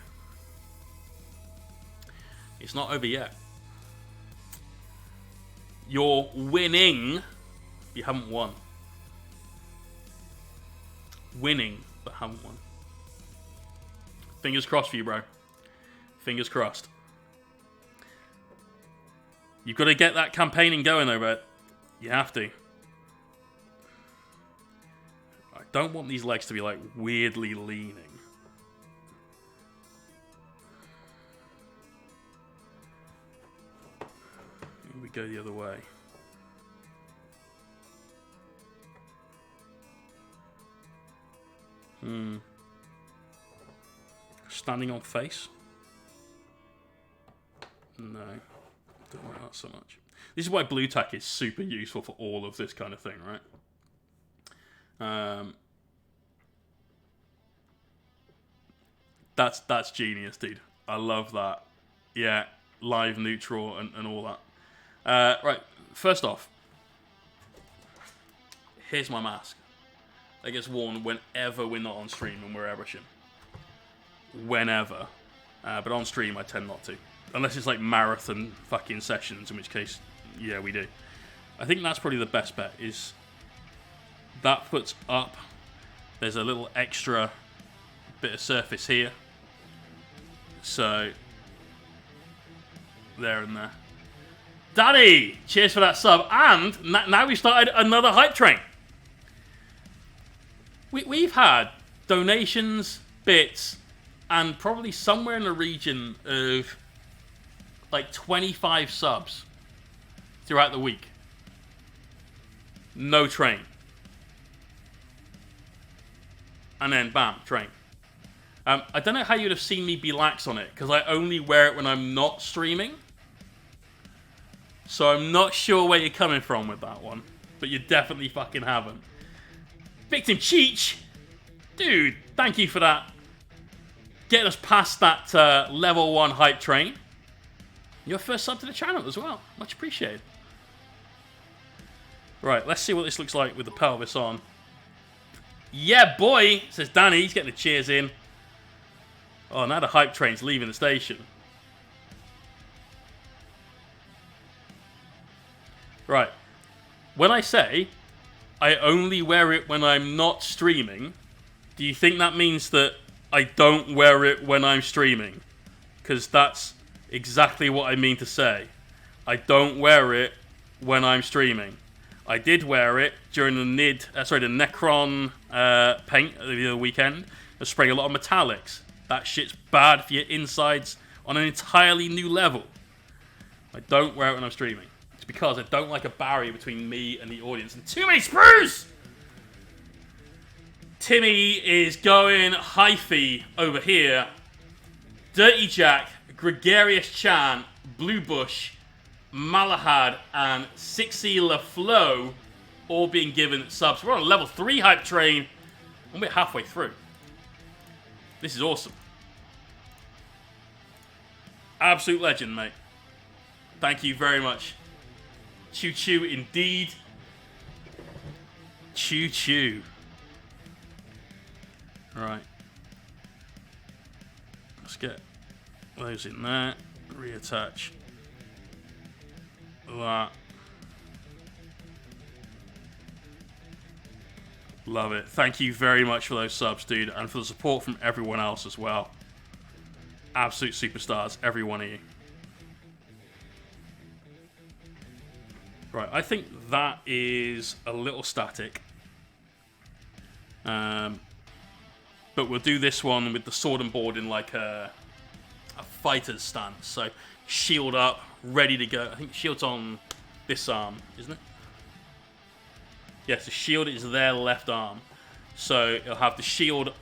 It's not over yet. You're winning. You haven't won. Winning, but haven't won. Fingers crossed for you, bro. Fingers crossed. You've got to get that campaigning going, though, but you have to. I don't want these legs to be, like, weirdly leaning. We go the other way. Standing on face? No. Don't like that so much. This is why blue tack is super useful for all of this kind of thing, right? That's genius, dude. I love that. Yeah, live neutral and all that. Right, first off, here's my mask. That gets worn whenever we're not on stream and we're airbrushing. Whenever. But on stream, I tend not to. Unless it's like marathon fucking sessions, in which case, yeah, we do. I think that's probably the best bet, is that puts up. There's a little extra bit of surface here. So, there and there. Daddy! Cheers for that sub. And now we've started another hype train. We've had donations, bits, and probably somewhere in the region of like 25 subs throughout the week. No train. And then bam, train. I don't know how you'd have seen me be lax on it, because I only wear it when I'm not streaming. So I'm not sure where you're coming from with that one. But you definitely fucking haven't. Victim Cheech! Dude, thank you for that. Getting us past that level 1 hype train. Your first sub to the channel as well. Much appreciated. Right, let's see what this looks like with the pelvis on. Yeah, boy, says Danny. He's getting the cheers in. Oh, now the hype train's leaving the station. Right. When I say I only wear it when I'm not streaming, do you think that means that I don't wear it when I'm streaming? Because that's exactly what I mean to say. I don't wear it when I'm streaming. I did wear it during the Necron paint the other weekend. I was spraying a lot of metallics. That shit's bad for your insides on an entirely new level. I don't wear it when I'm streaming. It's because I don't like a barrier between me and the audience. And too many sprues! Timmy is going hyphy over here. Dirty Jack, Gregarious Chan, Blue Bush, Malahad, and Sixy LaFlo all being given subs. We're on a level 3 hype train, and we're halfway through. This is awesome. Absolute legend, mate. Thank you very much. Choo choo indeed. Choo choo. Right. Let's get those in there. Reattach that. Love it. Thank you very much for those subs, dude, and for the support from everyone else as well. Absolute superstars, every one of you. Right, I think that is a little static. But we'll do this one with the sword and board in like a fighter's stance. So shield up, ready to go. I think shield's on this arm, isn't it? Yes, the shield is their left arm. So it'll have the shield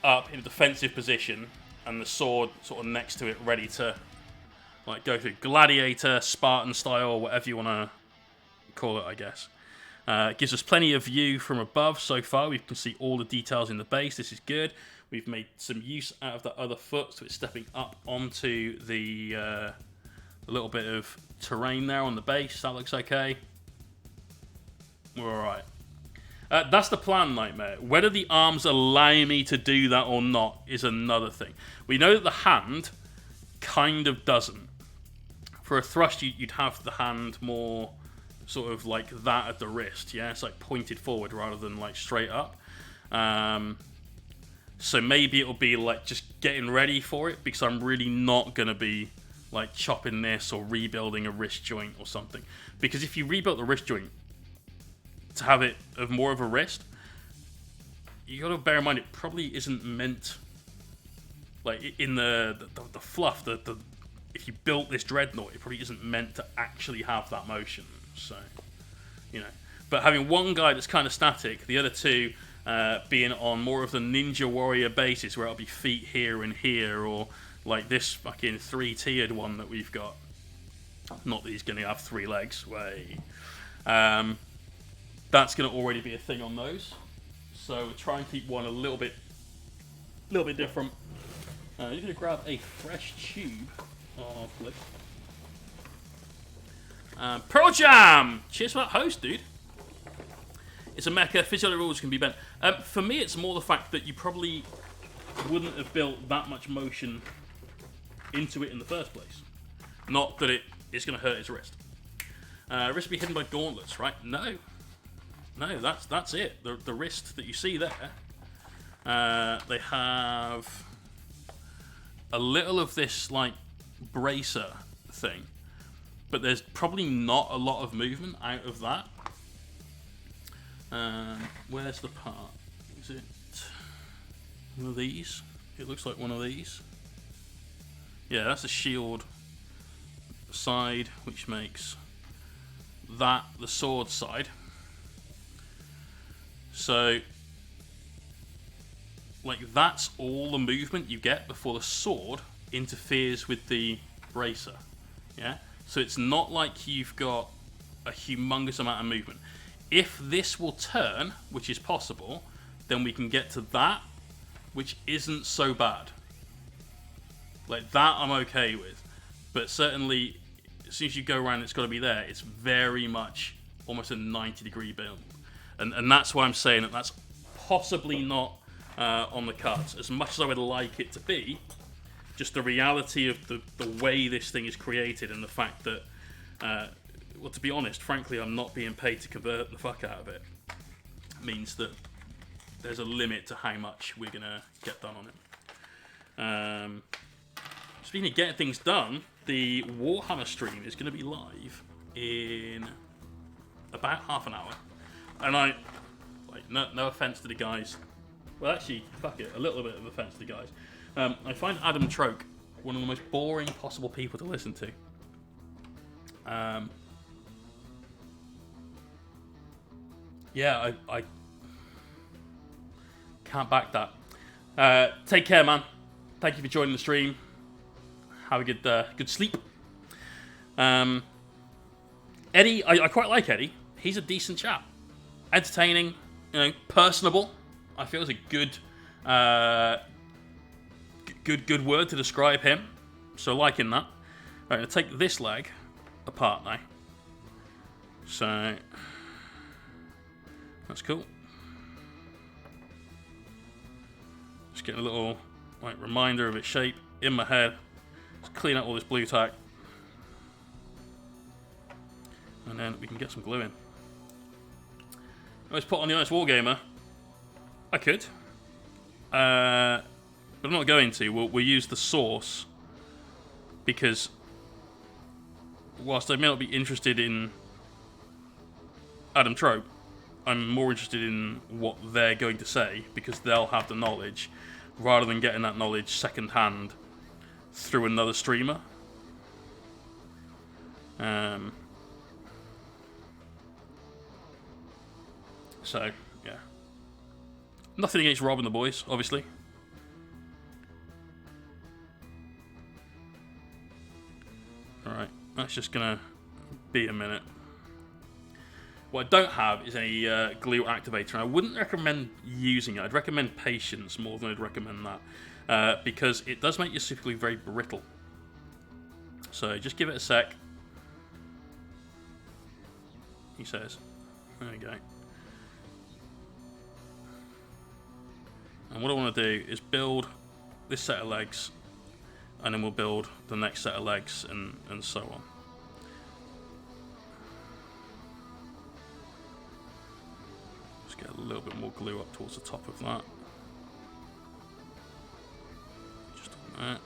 up in a defensive position and the sword sort of next to it, ready to like go through gladiator, Spartan style, whatever you want to call it, I guess. It gives us plenty of view from above so far. We can see all the details in the base. This is good. We've made some use out of the other foot, so it's stepping up onto the a little bit of terrain there on the base. That looks okay. We're alright. That's the plan, Nightmare. Whether the arms allow me to do that or not is another thing. We know that the hand kind of doesn't. For a thrust, you'd have the hand more sort of like that at the wrist, yeah? It's like pointed forward rather than like straight up. So maybe it'll be like just getting ready for it, because I'm really not going to be like chopping this or rebuilding a wrist joint or something. Because if you rebuild the wrist joint to have it of more of a wrist, you got to bear in mind it probably isn't meant, like in the fluff, if you built this dreadnought, it probably isn't meant to actually have that motion. So, you know, but having one guy that's kind of static, the other two being on more of the Ninja Warrior basis, where it'll be feet here and here, or like this fucking 3-tiered one that we've got. Not that he's going to have 3 legs. Way. That's going to already be a thing on those. So we'll try and keep one a little bit different. You're going to grab a fresh tube of liquid. Pearl Jam! Cheers for that host, dude. It's a mecha. Physiology rules can be bent. For me, it's more the fact that you probably wouldn't have built that much motion into it in the first place. Not that it's going to hurt his wrist. Wrist will be hidden by gauntlets, right? No, that's it. The wrist that you see there. They have a little of this like bracer thing, but there's probably not a lot of movement out of that. Where's the part? Is it one of these? It looks like one of these. Yeah, that's a shield side, which makes that the sword side. So, like, that's all the movement you get before the sword interferes with the bracer. Yeah? So it's not like you've got a humongous amount of movement. If this will turn, which is possible, then we can get to that, which isn't so bad. Like, that I'm okay with. But certainly, as soon as you go around, it's got to be there. It's very much almost a 90-degree build. And that's why I'm saying that that's possibly not on the cards. As much as I would like it to be, just the reality of the way this thing is created and the fact that, well, to be honest, frankly, I'm not being paid to convert the fuck out of it, means that there's a limit to how much we're going to get done on it. Speaking of getting things done, the Warhammer stream is going to be live in about half an hour. And no offense to the guys. Well, actually, fuck it, a little bit of offense to the guys. I find Adam Troke one of the most boring possible people to listen to. Yeah, I can't back that. Take care, man. Thank you for joining the stream. Have a good sleep. Eddie, I quite like Eddie. He's a decent chap. Entertaining, personable. I feel is a good word to describe him. So liking that. Right, I'm going to take this leg apart now. So that's cool. Just getting a little reminder of its shape in my head. Let's clean out all this blue tack. And then we can get some glue in. Let's put on the Honest Wargamer. I could. But I'm not going to. We'll use the source. Because whilst I may not be interested in Adam Trope, I'm more interested in what they're going to say, because they'll have the knowledge, rather than getting that knowledge secondhand through another streamer. So, yeah. Nothing against Rob and the boys, obviously. Alright, that's just gonna be a minute. What I don't have is any glue activator, and I wouldn't recommend using it. I'd recommend patience more than I'd recommend that. Because it does make your super glue very brittle. So just give it a sec. He says. There we go. And what I want to do is build this set of legs, and then we'll build the next set of legs, and so on. Just get a little bit more glue up towards the top of that. That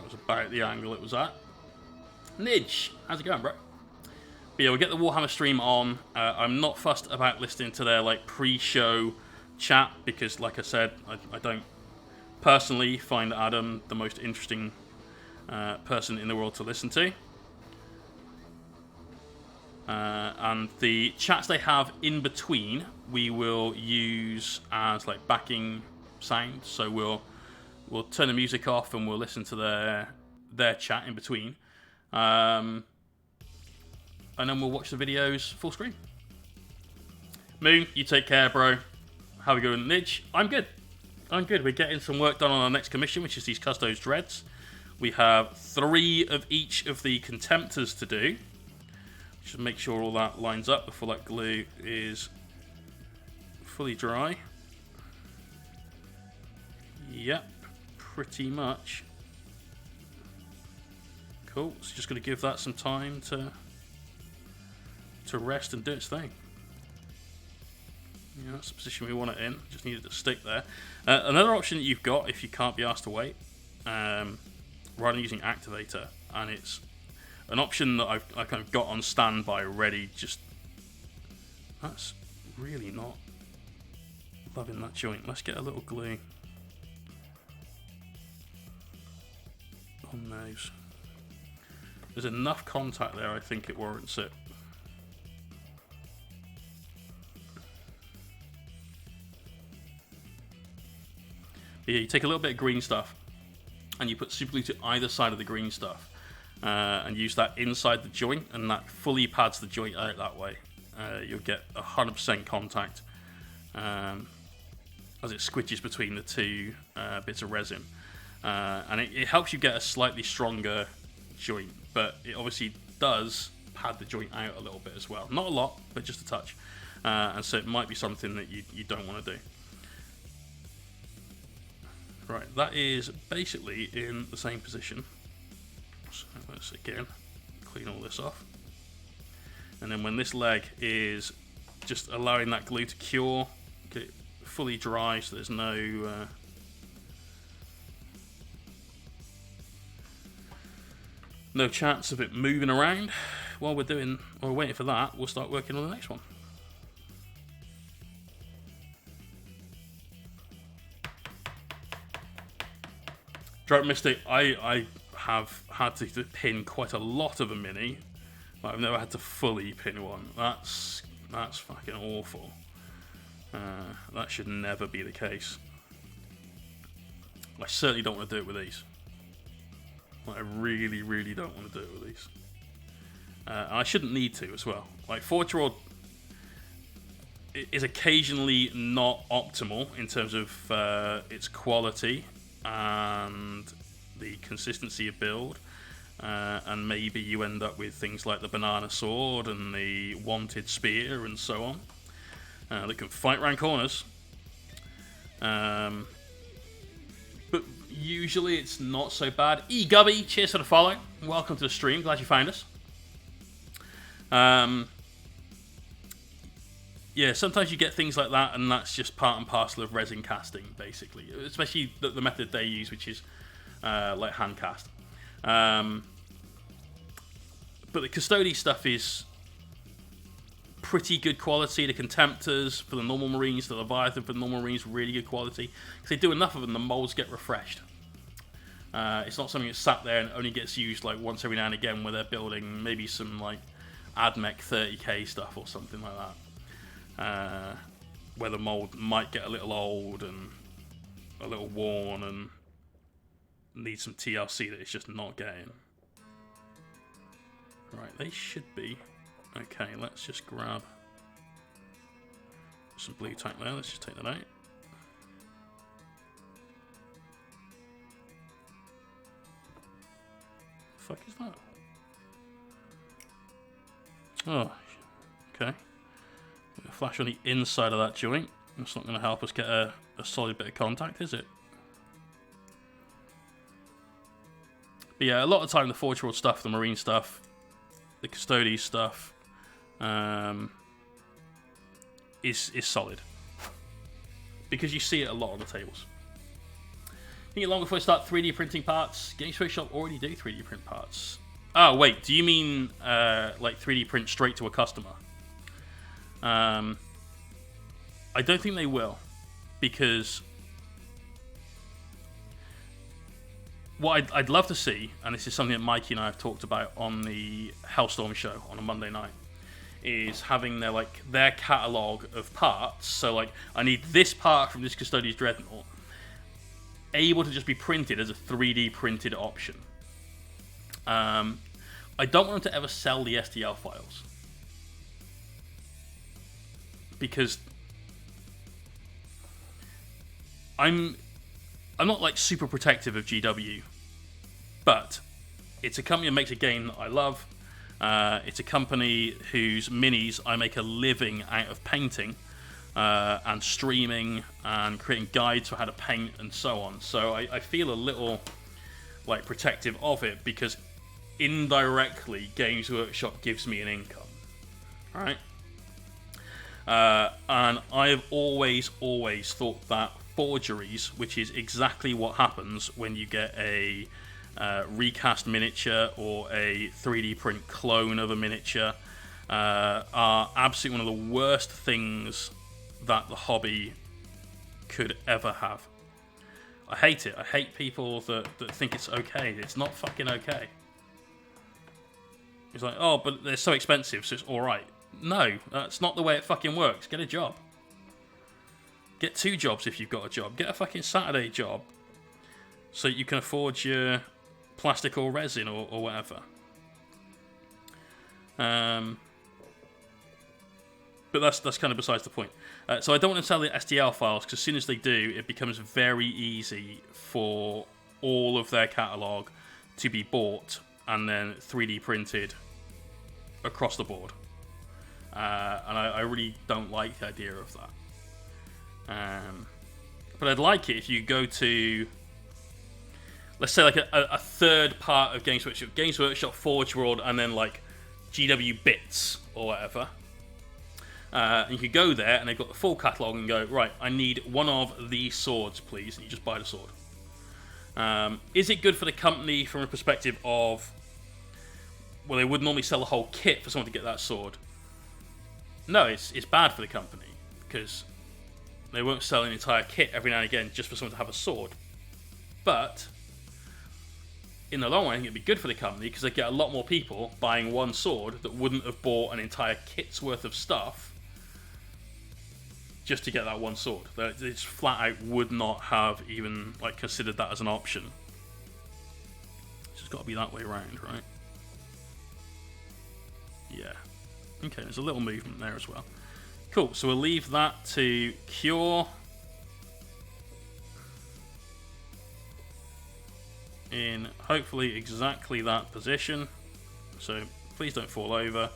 was about the angle it was at. Nidge, how's it going, bro? But yeah, we'll get the Warhammer stream on. I'm not fussed about listening to their like pre-show chat because, like I said, I don't personally find Adam the most interesting person in the world to listen to. And the chats they have in between, we will use as like backing sound. So we'll turn the music off and we'll listen to their chat in between. And then we'll watch the videos full screen. Moon, you take care, bro. How are we going, Nidge? I'm good. We're getting some work done on our next commission, which is these Custodes Dreds. We have 3 of each of the Contemptors to do. Just make sure all that lines up before that glue is fully dry. Yep, pretty much. Cool, so just going to give that some time to rest and do its thing. Yeah, that's the position we want it in. Just needed to stick there. Another option that you've got if you can't be asked to wait, rather than using Activator, and it's an option that I kind of got on standby ready. Just that's really not loving that joint. Let's get a little glue on those. There's enough contact there, I think it warrants it. But yeah, you take a little bit of green stuff and you put super glue to either side of the green stuff and use that inside the joint, and that fully pads the joint out that way. You'll get 100% contact as it squidges between the two bits of resin. And it helps you get a slightly stronger joint, but it obviously does pad the joint out a little bit as well. Not a lot, but just a touch. And so it might be something that you don't want to do. Right, that is basically in the same position. So let's again clean all this off. And then when this leg is just allowing that glue to cure, get it fully dry so there's no chance of it moving around. While we're waiting for that, we'll start working on the next one. Drought Mystic, I have had to pin quite a lot of a mini, but I've never had to fully pin one. That's fucking awful. That should never be the case. I certainly don't want to do it with these. I really, really don't want to do it with these. And I shouldn't need to as well. Like, Forge World is occasionally not optimal in terms of its quality and the consistency of build. And maybe you end up with things like the banana sword and the wanted spear and so on. That can fight round corners. But usually it's not so bad. Gubby, cheers for the follow. Welcome to the stream. Glad you found us. Yeah, sometimes you get things like that, and that's just part and parcel of resin casting, basically. Especially the method they use, which is like hand cast. But the Custodes stuff is pretty good quality. The Contemptors for the normal Marines, the Leviathan for the normal Marines, really good quality. Because they do enough of them, the molds get refreshed. It's not something that's sat there and only gets used like once every now and again where they're building maybe some like AdMech 30k stuff or something like that. Where the mold might get a little old and a little worn and needs some TLC that it's just not getting. Right, they should be. Okay, let's just grab some blue tack there. Let's just take that out. The fuck is that? Oh, okay. A flash on the inside of that joint. That's not going to help us get a solid bit of contact, is it? But yeah, a lot of the time the Forge World stuff, the Marine stuff, the Custodes stuff, is solid. Because you see it a lot on the tables. Think it long before I start 3D printing parts? Games Workshop already do 3D print parts. Oh, wait, do you mean like 3D print straight to a customer? I don't think they will, because what I'd love to see, and this is something that Mikey and I have talked about on the Hellstorm show on a Monday night, is having their catalogue of parts. So like, I need this part from this Custodes Dreadnought, able to just be printed as a 3D printed option. I don't want them to ever sell the STL files, because I'm not like super protective of GW, but it's a company that makes a game that I love. It's a company whose minis I make a living out of painting and streaming and creating guides for how to paint and so on. So I feel a little like protective of it, because indirectly Games Workshop gives me an income, right? And I've always thought that forgeries, which is exactly what happens when you get a recast miniature or a 3D print clone of a miniature, are absolutely one of the worst things that the hobby could ever have. I hate it. I hate people that think it's okay. It's not fucking okay. It's like, oh, but they're so expensive, so it's alright. No, that's not the way it fucking works. Get a job. Get 2 jobs if you've got a job. Get a fucking Saturday job so you can afford your plastic or resin or whatever. But that's kind of besides the point. So I don't want to sell the STL files, because as soon as they do, it becomes very easy for all of their catalogue to be bought and then 3D printed across the board. And I really don't like the idea of that. But I'd like it if you go to, let's say, like a third part of Games Workshop Forge World, and then like GW Bits or whatever. And you could go there and they've got the full catalogue and go, right, I need one of these swords, please. And you just buy the sword. Is it good for the company from a perspective of, well, they would normally sell a whole kit for someone to get that sword? No, it's bad for the company, because they won't sell an entire kit every now and again just for someone to have a sword. But in the long run, I think it'd be good for the company, because they get a lot more people buying one sword that wouldn't have bought an entire kit's worth of stuff just to get that one sword. They just flat out would not have even like considered that as an option. It's just got to be that way around, right? Yeah. Okay, there's a little movement there as well. Cool, so we'll leave that to cure. In hopefully exactly that position. So please don't fall over.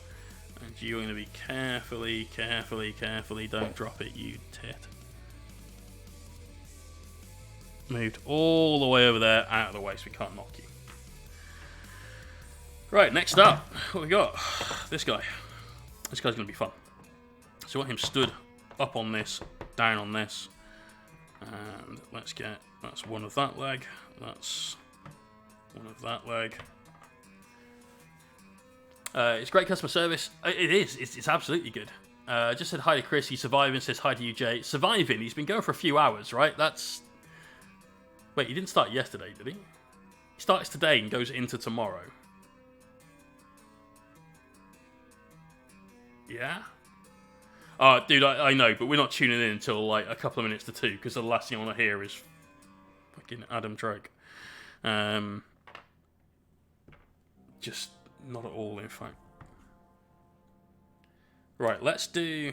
And you're going to be carefully, don't drop it, you tit. Moved all the way over there, out of the way, so we can't knock you. Right, next up, what we got? This guy. This guy's going to be fun. So I want him stood up on this, down on this. And let's get, that's one of that leg. That's one of that leg. It's great customer service. It is. It's absolutely good. Just said hi to Chris. He's surviving. Says hi to you, Jay. Surviving. He's been going for a few hours, right? That's... Wait, he didn't start yesterday, did he? He starts today and goes into tomorrow. Yeah? Oh, dude, I know, but we're not tuning in until like a couple of minutes to 2, because the last thing I want to hear is fucking Adam Drake. Just not at all, in fact. Right, let's do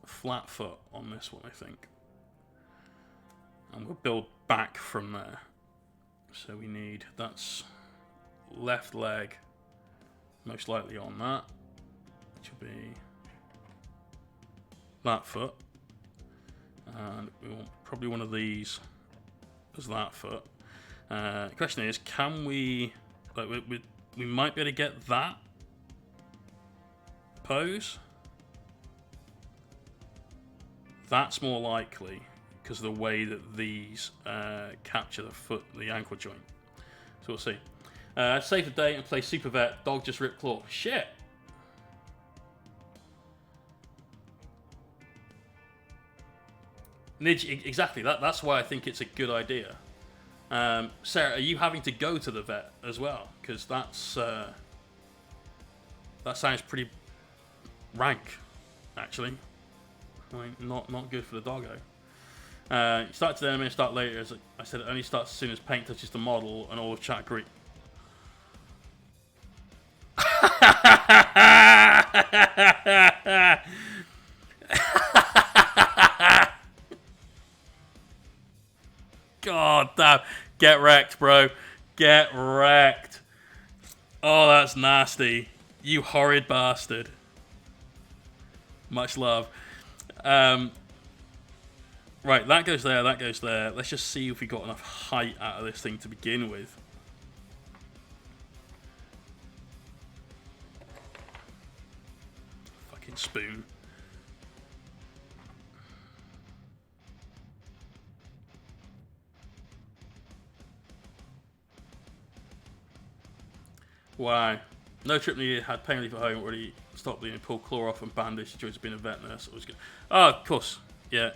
flat foot on this one, I think. And we'll build back from there. So we need, that's left leg, most likely on that, which will be that foot. And we want probably one of these as that foot. The question is, can we, like, we might be able to get that pose. That's more likely because of the way that these capture the ankle joint. So we'll see. Save the day and play Super Vet. Dog just ripped claw. Shit. Nidge, exactly. That's why I think it's a good idea. Sarah, are you having to go to the vet as well? Because that sounds pretty rank, actually. I mean, not good for the doggo. Start today, I'm going to start later. As I said, it only starts as soon as paint touches the model, and all of chat agree. God damn. Get wrecked, bro. Get wrecked. Oh, that's nasty. You horrid bastard. Much love. Right, that goes there, that goes there. Let's just see if we got enough height out of this thing to begin with. Fucking spoon. Wow. No trip needed, had pain relief at home, already stopped bleeding, pulled claw off and bandaged, enjoys being a vet nurse. Always good. Oh, of course. Yeah.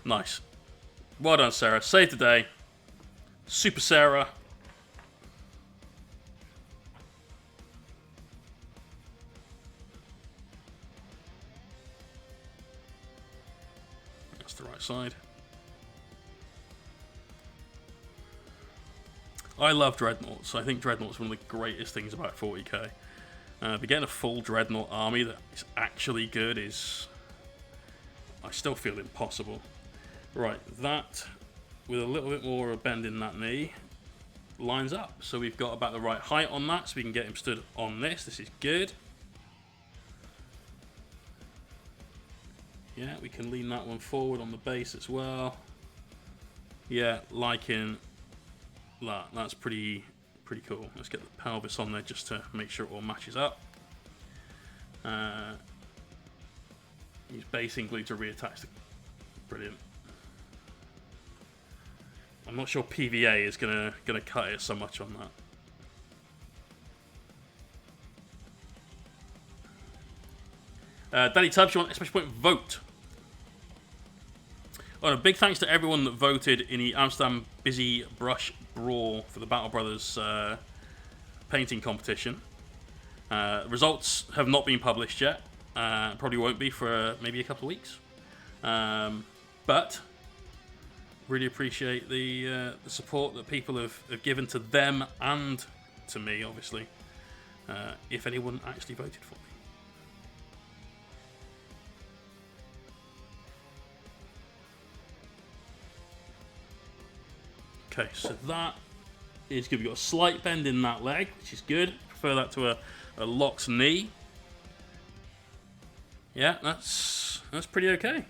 Nice. Well done, Sarah. Save the day. Super Sarah. That's the right side. I love Dreadnoughts. I think Dreadnought's one of the greatest things about 40k. But getting a full Dreadnought army that is actually good is... I still feel impossible. Right, that, with a little bit more of a bend in that knee, lines up. So we've got about the right height on that, so we can get him stood on this. This is good. Yeah, we can lean that one forward on the base as well. Yeah, liking that. That's pretty cool. Let's get the pelvis on there just to make sure it all matches up. Use basing glue to reattach the... Brilliant. I'm not sure PVA is gonna cut it so much on that. Danny Tubbs, you want a special point vote? Oh, and a big thanks to everyone that voted in the Amsterdam Busy Brush Brawl for the Battle Brothers painting competition. Results have not been published yet. Probably won't be for maybe a couple of weeks. But really appreciate the support that people have given to them and to me, obviously, if anyone actually voted for me. Okay, so that is good. We've got a slight bend in that leg, which is good. Prefer that to a locked knee. Yeah, that's pretty okay.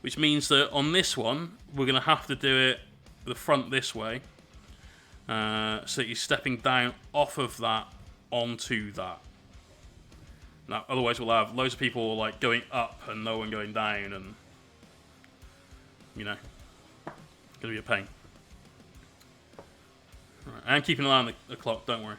Which means that on this one, we're going to have to do it the front this way. So that you're stepping down off of that onto that. Now, otherwise we'll have loads of people like going up and no one going down, and you know, it's going to be a pain. Right, I'm keeping an eye on the clock, don't worry.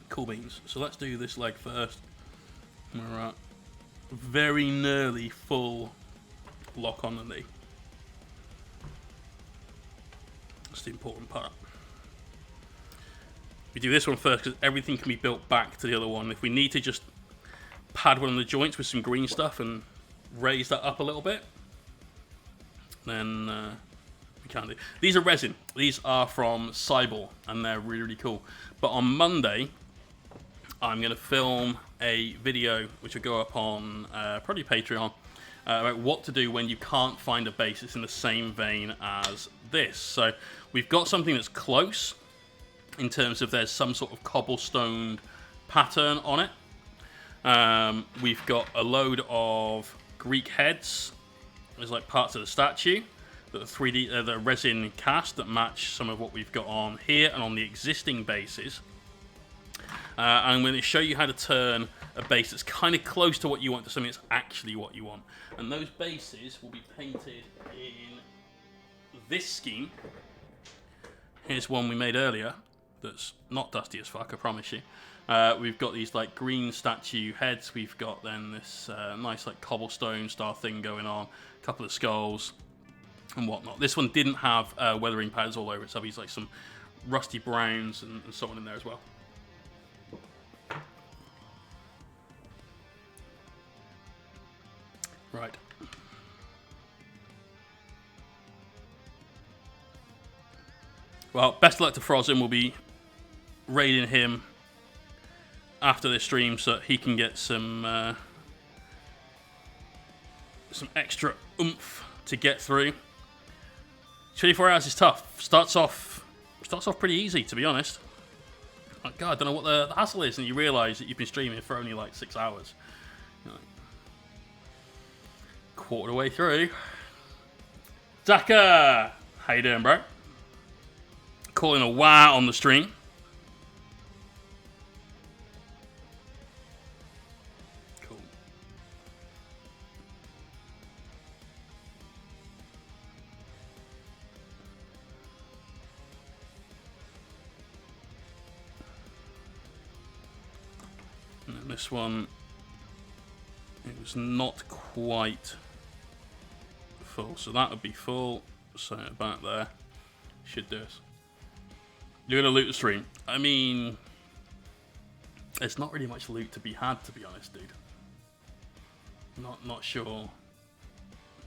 Cool beans. So let's do this leg first. We're at very nearly full lock on the knee. That's the important part. We do this one first because everything can be built back to the other one. If we need to just pad one of the joints with some green stuff and raise that up a little bit, then we can do. These are resin. These are from Cyball, and they're really, really cool. But on Monday, I'm going to film a video which will go up on probably Patreon about what to do when you can't find a base that's in the same vein as this. So we've got something that's close in terms of there's some sort of cobblestone pattern on it. We've got a load of Greek heads. There's like parts of the statue the 3D, the resin cast that match some of what we've got on here and on the existing bases. I'm going to show you how to turn a base that's kind of close to what you want to something that's actually what you want. And those bases will be painted in this scheme. Here's one we made earlier that's not dusty as fuck, I promise you. We've got these like green statue heads. We've got then this nice like cobblestone style thing going on. A couple of skulls and whatnot. This one didn't have weathering pads all over it, so he's like some rusty browns and so on in there as well. Right. Well, best of luck to Frozin. We'll be raiding him after this stream so that he can get some extra oomph to get through. 24 hours is tough. Starts off pretty easy, to be honest. Like, God, I don't know what the hassle is, and you realise that you've been streaming for only like 6 hours. You know, quarter way through. Zaka! How you doing, bro? Calling a wow on the stream. Cool. And then this one, it was not quite full, so that would be full. So about there should do us. You're gonna loot the stream. I mean, there's not really much loot to be had, to be honest, dude. Not sure,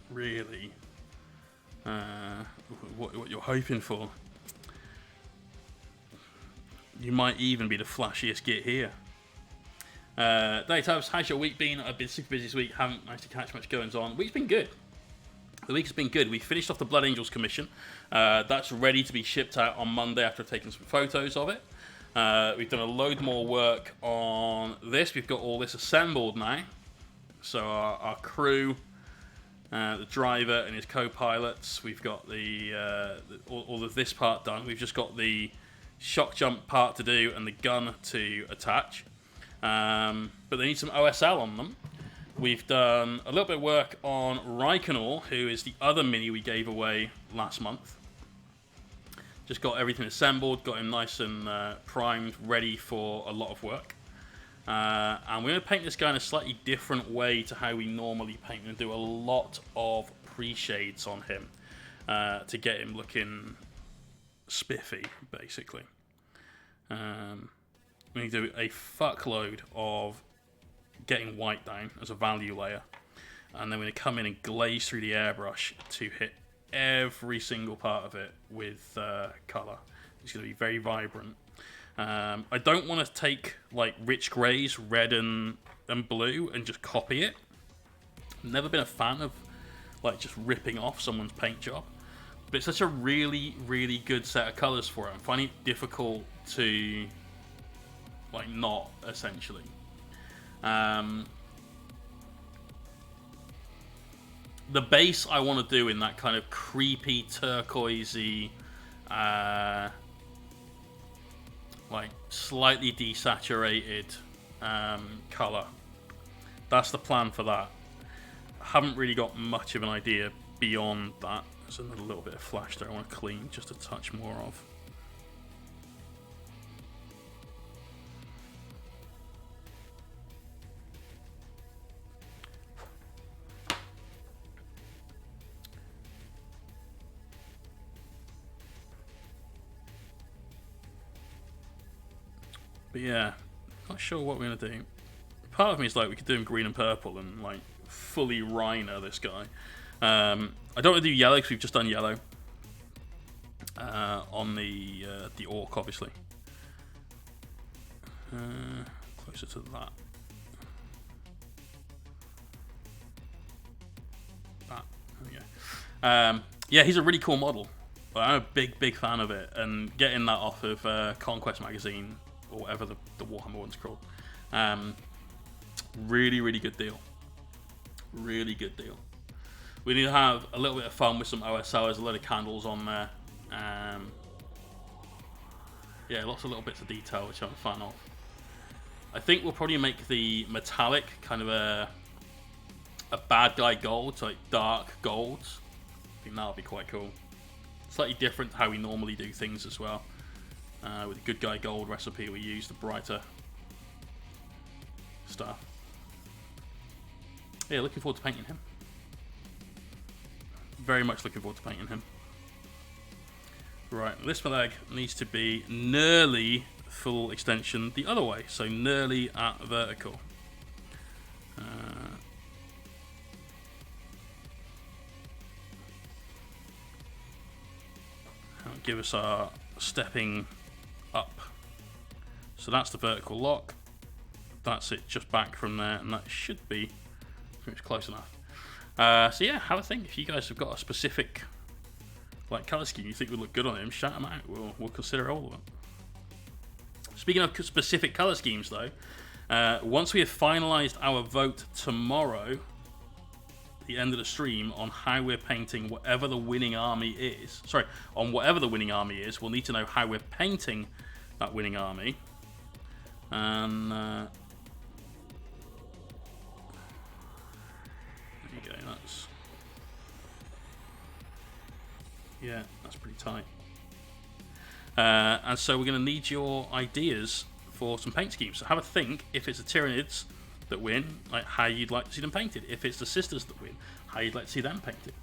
really, what you're hoping for. You might even be the flashiest git here. Day Tubbs, how's your week been? I've been super busy this week. Haven't managed to catch much goings on. Week's been good. The week has been good. We finished off the Blood Angels commission. That's ready to be shipped out on Monday after I've taken some photos of it. We've done a load more work on this. We've got all this assembled now. So our crew, the driver and his co-pilots, we've got all of this part done. We've just got the shock jump part to do and the gun to attach. But they need some OSL on them. We've done a little bit of work on Reikenor, who is the other mini we gave away last month. Just got everything assembled, got him nice and primed, ready for a lot of work. And we're going to paint this guy in a slightly different way to how we normally paint. We're going to do a lot of pre-shades on him to get him looking spiffy, basically. We need to do a fuckload of getting white down as a value layer, and then we're going to come in and glaze through the airbrush to hit every single part of it with colour. It's going to be very vibrant. I don't want to take like rich greys, red and blue, and just copy it. I've never been a fan of like just ripping off someone's paint job, but it's such a really, really good set of colours for it. I'm finding it difficult to like not, essentially. The base I want to do in that kind of creepy turquoisey, like slightly desaturated colour. That's the plan for that. I haven't really got much of an idea beyond that. There's another little bit of flash there I want to clean just a touch more of. But yeah, not sure what we're going to do. Part of me is like, we could do him green and purple and like fully Rhino this guy. I don't want to do yellow because we've just done yellow on the orc, obviously. Closer to that. There we go. Yeah, he's a really cool model. I'm a big fan of it, and getting that off of Conquest magazine or whatever the Warhammer one's called. Really good deal. Really good deal. we need to have a little bit of fun with some OSLs, a load of candles on there. Yeah, lots of little bits of detail which I'm a fan of. I think we'll probably make the metallic kind of a bad guy gold, so like dark golds. I think that'll be quite cool. Slightly different to how we normally do things as well. With the good guy gold recipe, we use the brighter stuff. Yeah, looking forward to painting him. Very much looking forward to painting him. Right, this flag needs to be nearly full extension the other way, so nearly at vertical. That'll give us our stepping up. So that's the vertical lock. That's it, just back from there, and that should be pretty much close enough. So yeah, have a think. If you guys have got a specific like colour scheme you think would look good on him, shout them out. We'll consider all of them. Speaking of specific colour schemes, though, once we have finalised our vote tomorrow, the end of the stream, on how we're painting whatever the winning army is. Sorry, on whatever the winning army is, we'll need to know how we're painting that winning army. And there you go. That's pretty tight. And so we're going to need your ideas for some paint schemes. So have a think. If it's the Tyranids that win, like how you'd like to see them painted. If it's the Sisters that win, how you'd like to see them painted.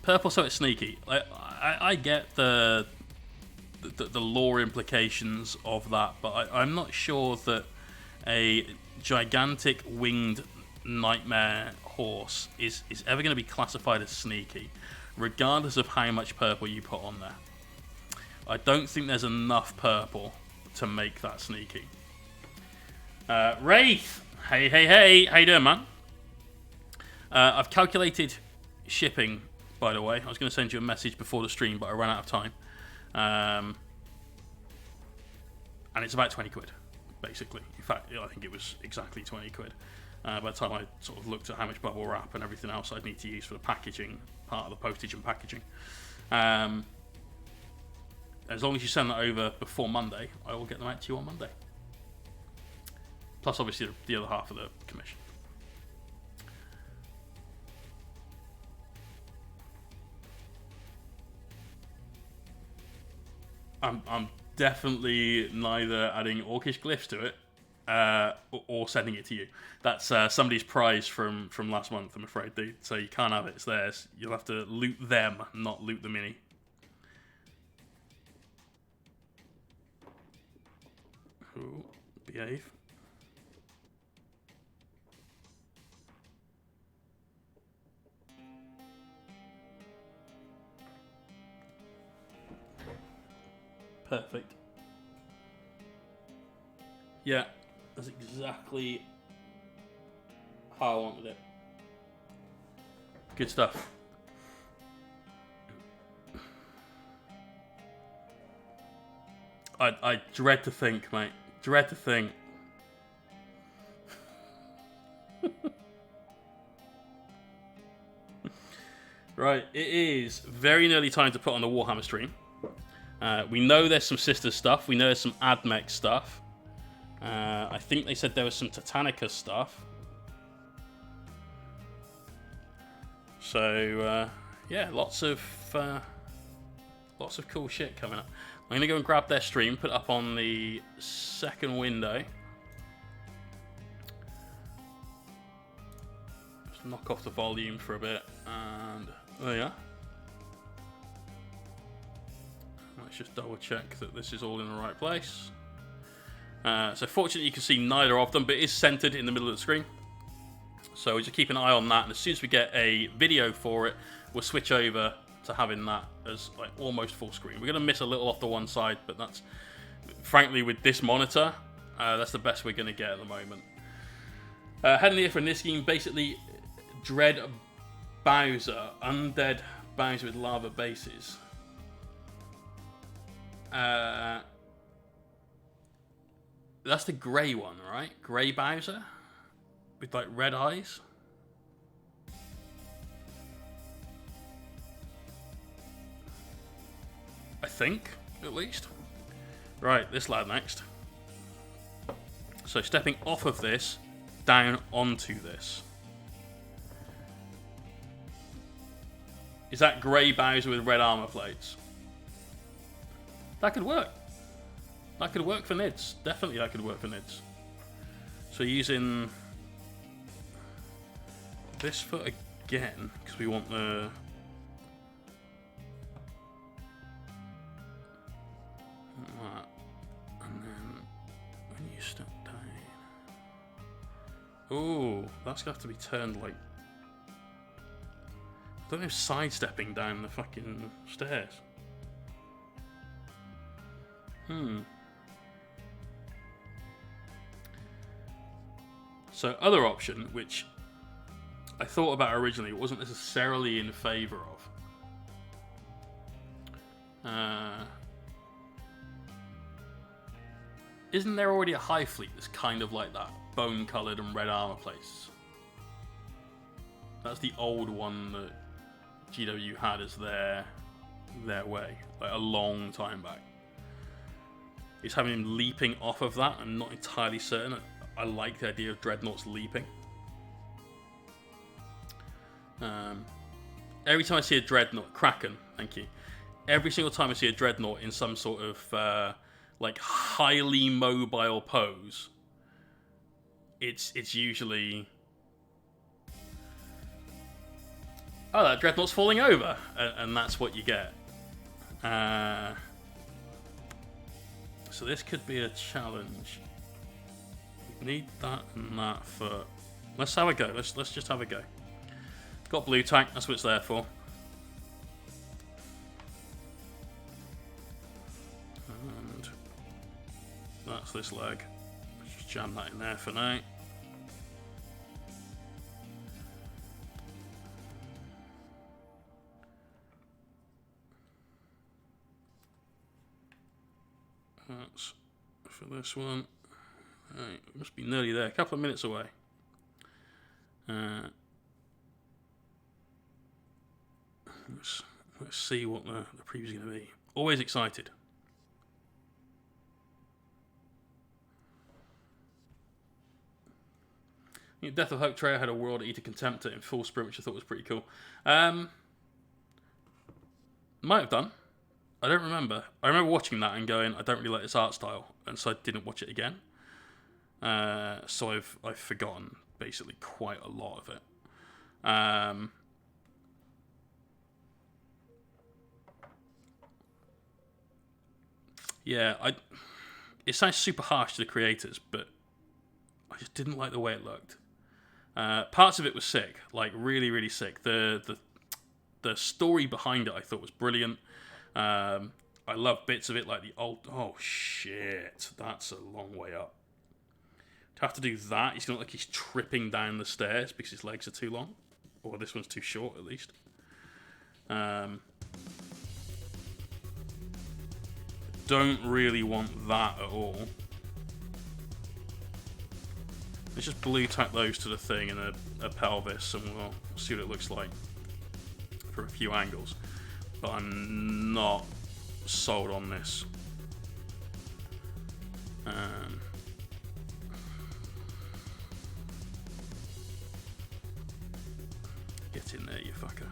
Purple, so it's sneaky. I get the lore implications of that, but I'm not sure that a gigantic winged nightmare horse is ever going to be classified as sneaky, regardless of how much purple you put on there. I don't think there's enough purple to make that sneaky. Wraith, hey, how you doing, man? I've calculated shipping, by the way. I was going to send you a message before the stream, but I ran out of time. And it's about 20 quid, basically. In fact, I think it was exactly 20 quid. By the time I sort of looked at how much bubble wrap and everything else I'd need to use for the packaging, part of the postage and packaging. As long as you send that over before Monday, I will get them out to you on Monday. Plus, obviously, the other half of the commission. I'm definitely neither adding orcish glyphs to it or sending it to you. That's somebody's prize from last month, I'm afraid, dude. So you can't have it. It's theirs. You'll have to loot them, not loot the mini. Ooh, behave. Perfect. Yeah, that's exactly how I wanted it. Good stuff. I dread to think, mate. Dread to think. Right, it is very nearly time to put on the Warhammer stream. We know there's some Sister stuff. We know there's some Admech stuff. I think they said there was some Titanica stuff. So yeah, lots of cool shit coming up. I'm gonna go and grab their stream, put it up on the second window. Just knock off the volume for a bit, and there you are. Let's just double check that this is all in the right place. So fortunately you can see neither of them, but it is centered in the middle of the screen. So we just keep an eye on that, and as soon as we get a video for it, we'll switch over to having that as like almost full screen. We're going to miss a little off the one side, but that's, frankly, with this monitor, that's the best we're going to get at the moment. Heading here for this game, basically Dread Bowser, undead Bowser with lava bases. That's the grey one, right? Grey Bowser with like red eyes. I think, at least. Right, this lad next. So stepping off of this, down onto this. Is that grey Bowser with red armor plates? That could work. That could work for Nids. Definitely that could work for Nids. So using this foot again, because we want the... That. And then when you step down... Ooh, that's going to have to be turned like... I don't know, sidestepping down the fucking stairs. So, other option, which I thought about originally, wasn't necessarily in favour of. Isn't there already a high fleet that's kind of like that? Bone-coloured and red armour plates. That's the old one that GW had as their way, like a long time back. Is having him leaping off of that. I'm not entirely certain. I like the idea of Dreadnoughts leaping. Every time I see a Dreadnought, Kraken, thank you. Every single time I see a Dreadnought in some sort of like highly mobile pose, it's usually, oh, that Dreadnought's falling over, and that's what you get. So this could be a challenge. We need that and that foot. Let's have a go. Let's just have a go. Got blue tack. That's what it's there for. And that's this leg. Let's just jam that in there for now. That's for this one. Right, must be nearly there. A couple of minutes away. Let's see what the preview's going to be. Always excited. Death of Hope Trail had a World Eater Contemptor in full sprint, which I thought was pretty cool. Might have done. I don't remember. I remember watching that and going, I don't really like this art style, and so I didn't watch it again. So I've forgotten basically quite a lot of it. Yeah, it sounds super harsh to the creators, but I just didn't like the way it looked. Parts of it was sick, like really, really sick. The story behind it I thought was brilliant. I love bits of it, like the old... Oh, shit. That's a long way up. To have to do that, he's going to look like he's tripping down the stairs because his legs are too long. Or this one's too short, at least. Don't really want that at all. Let's just blue tack those to the thing and a pelvis, and we'll see what it looks like from a few angles. But I'm not sold on this. Get in there, you fucker.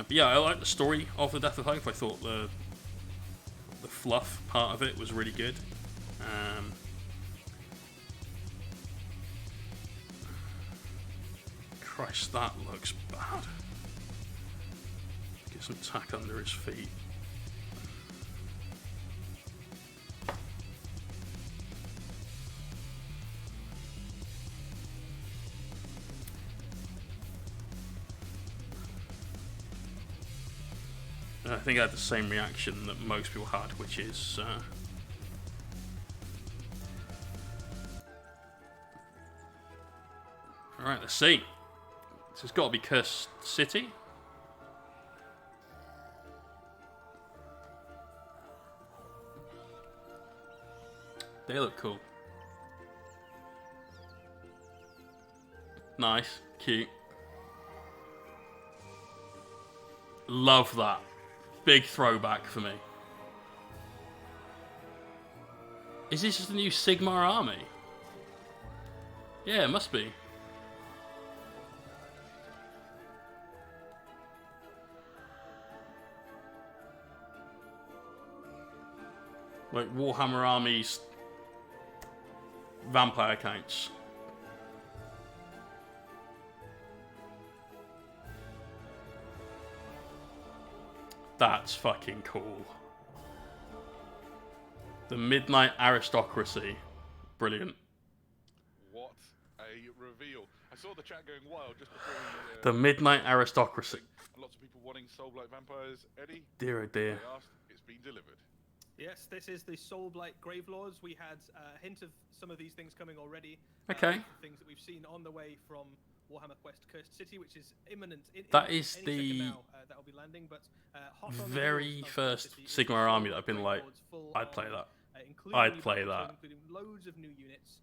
But yeah, I like the story of the Death of Hope. I thought the fluff part of it was really good. Christ, that looks bad. Get some tack under his feet. I think I had the same reaction that most people had, which is alright, let's see. This has got to be Cursed City. They look cool. Nice, cute. Love that. Big throwback for me. Is this just a new Sigmar army? Yeah, it must be. Like Warhammer armies, vampire counts. That's fucking cool. The Midnight Aristocracy. Brilliant. What a reveal. I saw the chat going wild just before The Midnight Aristocracy. lots of people wanting Soulblight vampires. Eddie? Dear oh dear. They asked, it's been delivered. Yes, this is the Soulblight Gravelords. We had a hint of some of these things coming already. Okay. Things that we've seen on the way from Warhammer Quest Cursed City, which is imminent. That is any the second now, that will be landing, but hot on the very heels of first Cursed City is Sigmar army that I've been like, Gravelords full I'd play on, that. including I'd new play builds, that. including loads of new units.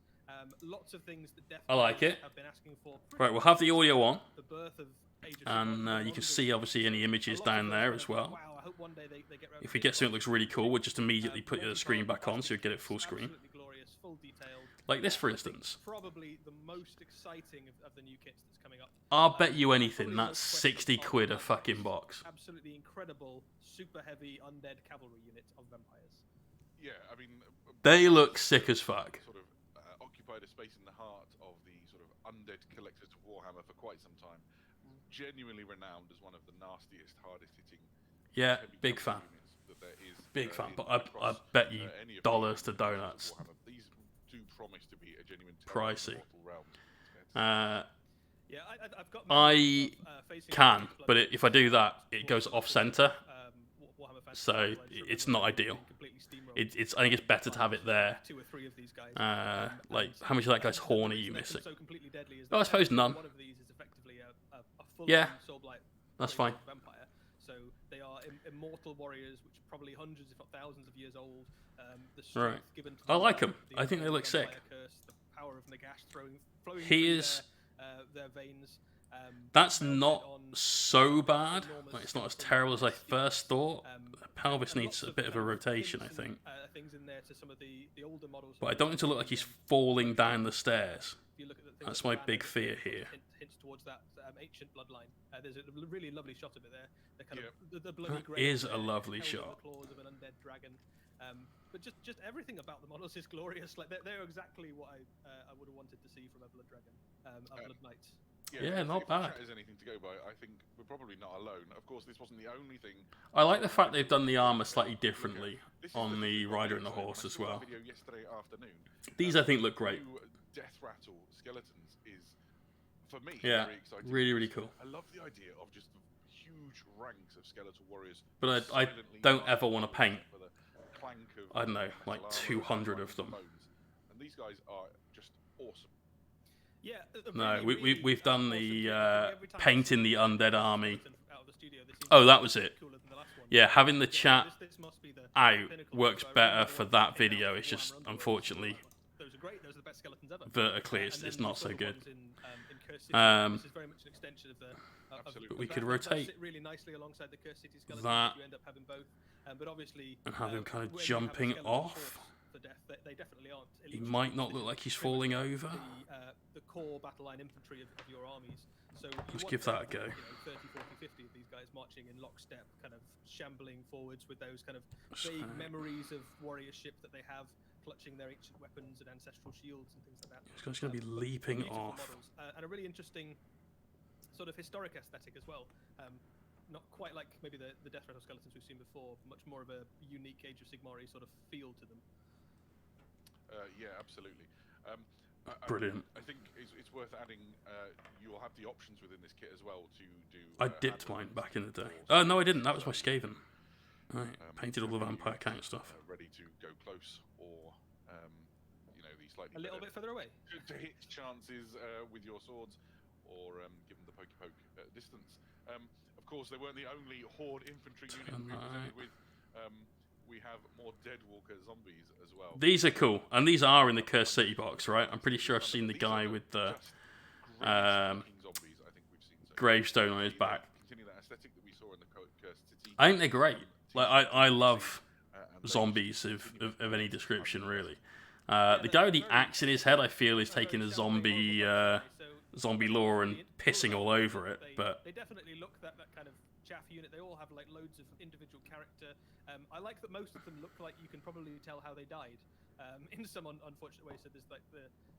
Lots of things that I like it. have been asking for. Right, we'll have the audio on. The birth of Age of And Sigmar, you can see obviously any images down there as well. Wow, I hope one day they get around If to we this get something that looks really cool, we'll just immediately put what the we screen found back on was so you get it full screen. absolutely glorious, full detailed. Like this, for I think instance. Probably the most exciting of the new kits that's coming up. I'll bet you Probably anything the that's most 60 questionable quid a of fucking this box. Absolutely incredible, super heavy undead cavalry unit of vampires. Yeah, I mean... They look sick as fuck. Sort of occupied a space in the heart of the sort of undead collectors of Warhammer for quite some time. Genuinely renowned as one of the nastiest, hardest hitting... Yeah, heavy big fan. cavalry units that there is, Big fan, but across, I bet you any of the dollars to Warhammer. donuts. These do promise to be a genuine Pricey. Mortal Realms. Yeah, I've got. I can, but if I do that, it goes off center, so it's not ideal. It's I think it's better to have it there. 2 or 3 of these guys. Like how much of that guy's horn are you They're missing? so completely deadly is Oh, I that suppose none. One of these is effectively a full Yeah, Soulblight that's fine. vampire. So they are immortal warriors, which are probably hundreds, if not thousands, of years old. The strength Right. given to I them like by 'em. the I think they look sick. vampire curse, the power of Nagash flowing He through is. their veins. That's mounted not on so bad. enormous Like, it's not as skeleton terrible as I steeds. first thought. The pelvis and needs lots a of bit of a kind rotation, I hints think. and, things in there to some of the older models. But I don't need to look like he's falling down the stairs. If you look at the things That's that my ban big it, fear it here. Hints towards that ancient bloodline. There's a really lovely shot of it there. The kind of the bloody That grey is there, a lovely held in shot. The claws of an undead dragon. But just everything about the models is glorious. Like they're exactly what I would have wanted to see from a blood dragon, a blood knight. Yeah, not if bad. If is anything to go by, I think we're probably not alone. Of course, this wasn't the only thing. I like the fact they've done the armor slightly differently This is on the thing rider that's and the exciting. horse I as saw that well. Video yesterday afternoon. These I think look great. New Death Rattle skeletons is, for me, Yeah, very exciting. really cool. I love the idea of just huge ranks of skeletal warriors. But I silently don't marching ever want to paint, for the clank of I don't know, like metal armor 200 and of them. bones. And these guys are just awesome. Yeah. No, we've done the Every time painting the I see undead a army. skeleton out of the studio, they seem Oh, to that be was it. cooler than the last one. Yeah, having the chat This must be the out pinnacle. works So I really better want for to that pick out video. the It's Warhammer just Underworld. unfortunately Those are great. Those are the best skeletons ever. vertically And it's then not you've so got the good. ones in Cursed City. Um, This is very much an extension of the. Absolutely. But we that- could that rotate sit really nicely alongside the Cursed City skeleton. that You end up having both, but obviously. and have him kind of when you have a jumping skeleton off. force For death, they definitely aren't. He elite might troops. not This look is like he's pretty falling much over. The core battle line infantry of your armies. So you Let's want give to that a have, go. 30, 40, 50 of these guys marching in lockstep, kind of shambling forwards with those kind of So- vague memories of warriorship that they have, clutching their ancient weapons and ancestral shields and things like that. This guy's going to be leaping Beautiful off. models, and a really interesting sort of historic aesthetic as well. Not quite like maybe the Death Rattle skeletons we've seen before, much more of a unique Age of Sigmar sort of feel to them. Yeah, absolutely. Brilliant. I think it's worth adding. You'll have the options within this kit as well to do. I dipped mine back in the day. Oh, no, I didn't. That was my Skaven. Right, painted all the vampire count stuff. Ready to go close, or the slightly A little better bit further away. to hit chances with your swords, or give them the pokey poke at distance. Of course, they weren't the only horde infantry unit we presented we have more Deadwalker zombies as well. These are cool, and these are in the Cursed City box, right? I'm pretty sure I've seen the These guy are with the just greatest looking zombies I think we've seen so far. gravestone on his They back. continue that aesthetic that we saw in the Cursed City. I think they're great. Like I love and they zombies just continue of to any make description, fun. really. The guy with the axe in his head, I feel, is taking the zombie zombie lore and pissing all over it. But they definitely look that kind of chaff unit. They all have like loads of individual character. I like that most of them look like you can probably tell how they died in some unfortunate way. So there's like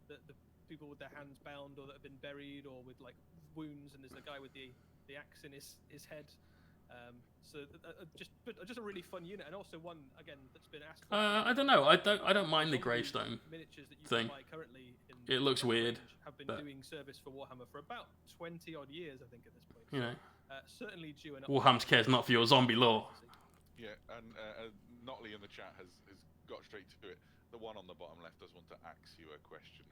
the people with their hands bound or that have been buried or with like wounds, and there's the guy with the axe in his head. Just a really fun unit, and also one again that's been asked for. I don't know. I don't mind the gravestone miniatures that you thing. can buy currently in It looks the weird, range have been but doing service for Warhammer for about 20 odd years, I think, at this point. you know, Certainly due an Warhammer cares not for your zombie lore. Yeah, and Notley in the chat has got straight to it. The one on the bottom left does want to ask you a question.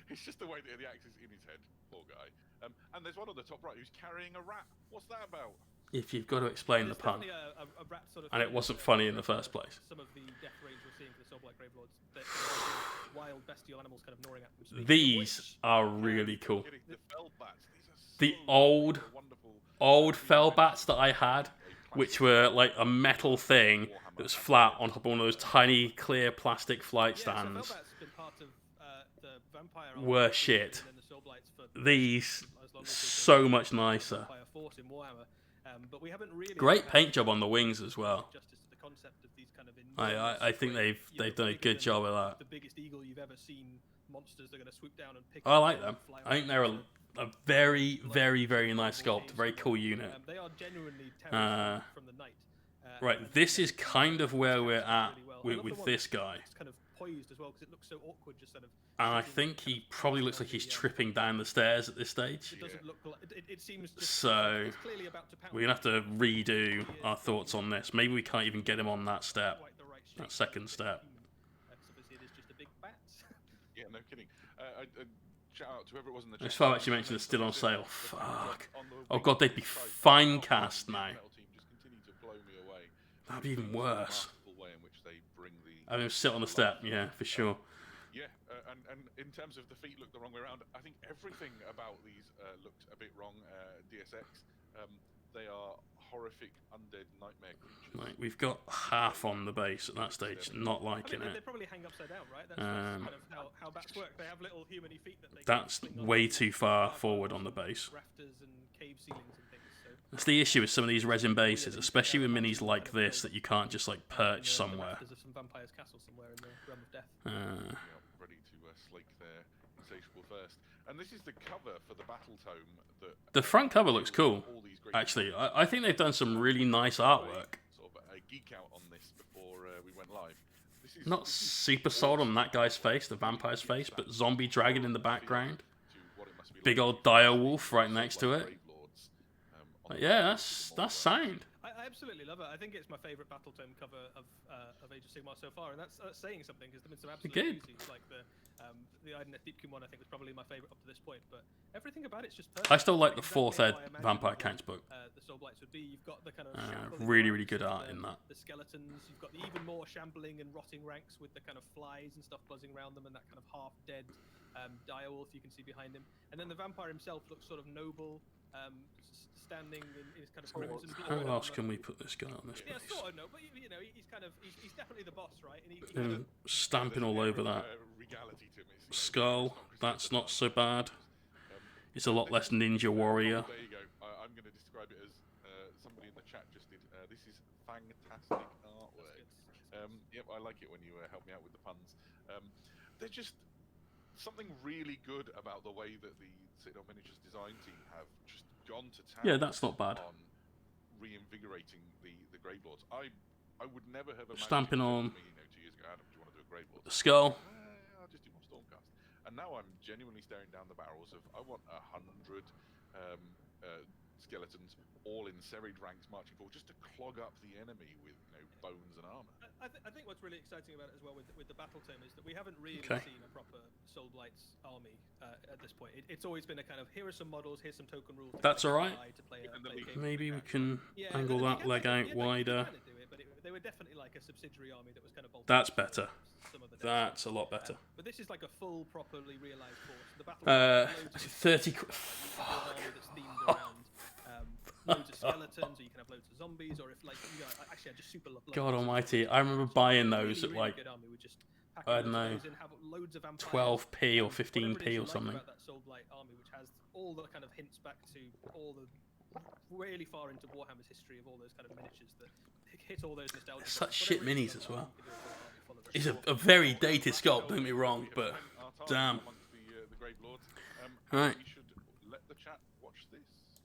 It's just the way that the axe is in his head, poor guy. And there's one on the top right who's carrying a rat. What's that about? If you've got to explain the pun, a rat sort of and it wasn't funny in the first place. Some of the death range we're seeing for the Soulblight Gravelords, wild bestial animals kind of gnawing at them. These are really cool. The fell bats. These are The so wonderful. old fell bats that I had, which were like a metal thing that was flat on top of one of those tiny clear plastic flight stands, were shit. These so much nicer. Great paint job on the wings as well. I think they've done a good job of that. The biggest eagle you've ever seen. Monsters are going to swoop down and pick. I like them. I think they're a very, very, very nice sculpt. Very cool unit. They are genuinely terrifying from the night. Right, this is kind of where we're at with this guy. It's kind of poised as well because it looks so awkward, just sort of. And I think he probably looks like he's tripping down the stairs at this stage. It doesn't look like it seems. Just, So it's clearly about to pounce. we're gonna have to redo our thoughts on this. Maybe we can't even get him on that step, Quite the right shape. that second step. Obviously, it is just a big bat. Yeah, no kidding. Shout out to whoever it was in the chat. This file actually mentioned it's still on sale. Fuck. Oh god, they'd be fine cast now. That'd be even worse. I mean, sit on the step, yeah, for sure. Yeah, and in terms of the feet look the wrong way around, I think everything about these looked a bit wrong. DSX, they are horrific undead nightmare creatures. Like, we've got half on the base at that stage, not liking They it. probably hang upside down, right? That's kind of how bats work. They have little human-y feet that they. That's can cling on way to. too far forward on the base. Rafters and cave ceilings and things. So. That's the issue with some of these resin bases, especially with minis like this, that you can't just like perch somewhere. Rafters of some vampire's castle somewhere in the realm of death. Yeah, ready to slake their insatiable thirst. And this is the cover for the battle tome. The front cover looks cool. Actually, I think they've done some really nice artwork. Sort of a geek out on this before we went live. This is Not super sold on that guy's face, the vampire's face, but zombie dragon in the background. Big old dire wolf right next to it. But yeah, that's sound. I absolutely love it. I think it's my favourite battle tome cover of Age of Sigmar so far, and that's saying something because there's been some absolute Good. doozies. Like the Ideneth Deepkin one, I think was probably my favourite up to this point. But everything about it's just perfect. I still like the Exactly fourth how ed I imagined Vampire Counts book. The Soulblights would be. You've got the kind of shambling Really, ranks really good of art in that. The skeletons. You've got the even more shambling and rotting ranks with the kind of flies and stuff buzzing around them, and that kind of half-dead direwolf you can see behind him. And then the vampire himself looks sort of noble. Standing in his kind of robes and blood. How else can we put this guy on this Yeah, base? sort of no, but you know, he's definitely the boss, right? And he kind of, Stamping all over that regality to him. It's, skull. That's not so bad. It's a lot less Ninja Warrior. There you go. I'm going to describe it as somebody in the chat just did. This is fantastic artwork. Yep, I like it when you help me out with the puns. They're just something really good about the way that the Citadel Miniatures design team have just gone to town. Yeah, that's not bad. On reinvigorating the Gravelords. I would never have imagined. Stamping on. Me, 2 years ago, Adam, do you want to do a Gravelord? The skull. I'll just do more Stormcast. And now I'm genuinely staring down the barrels of I want 100 skeletons, all in serried ranks marching forward, just to clog up the enemy with bones and armor. I think what's really exciting about it as well with the battle tome is that we haven't really seen a proper Soul Blight's army at this point. It's always been a kind of, here are some models, here's some token rules. That's all right. Maybe we can angle that leg out wider. They were definitely like a subsidiary army that was kind of bolted. That's better. That's a lot better. But this is like a full, properly realized force. The battle 30. Fuck. That's themed around loads of skeletons, or you can have loads of zombies, or if actually I just super love. God Almighty! I remember buying those at like I don't know, 12p or 15p or something. About that Soul Blight army, which has all the kind of hints back to all the really far into Warhammer's history of all those kind of miniatures that hit all those nostalgia. Such shit minis as well. It's a very dated sculpt, don't get me wrong, but damn. Right.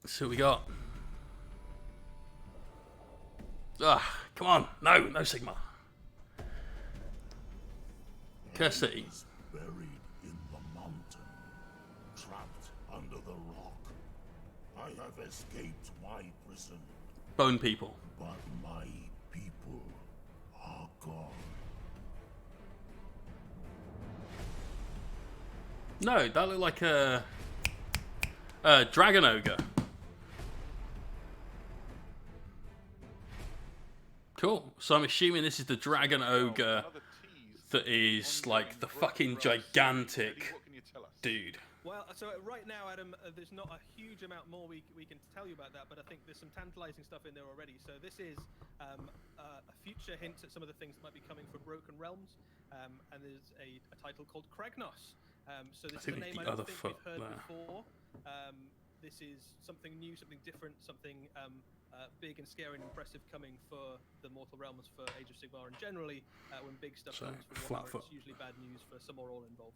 So we got. Come on! No Sigma. Custodes. Buried in the mountain, trapped under the rock. I have escaped my prison, Bone people. but my people are gone. No, that looked like a dragon ogre. Cool. So I'm assuming this is the dragon ogre that is like the fucking gigantic dude. Well, so right now, Adam, there's not a huge amount more we can tell you about that, but I think there's some tantalizing stuff in there already. So this is a future hint at some of the things that might be coming from Broken Realms, and there's a title called Kragnos. So this is a name I don't think we've heard before. This is something new, something different, something big and scary and impressive coming for the Mortal Realms, for Age of Sigmar, and generally when big stuff comes from Warhammer, it's usually bad news for some or all involved.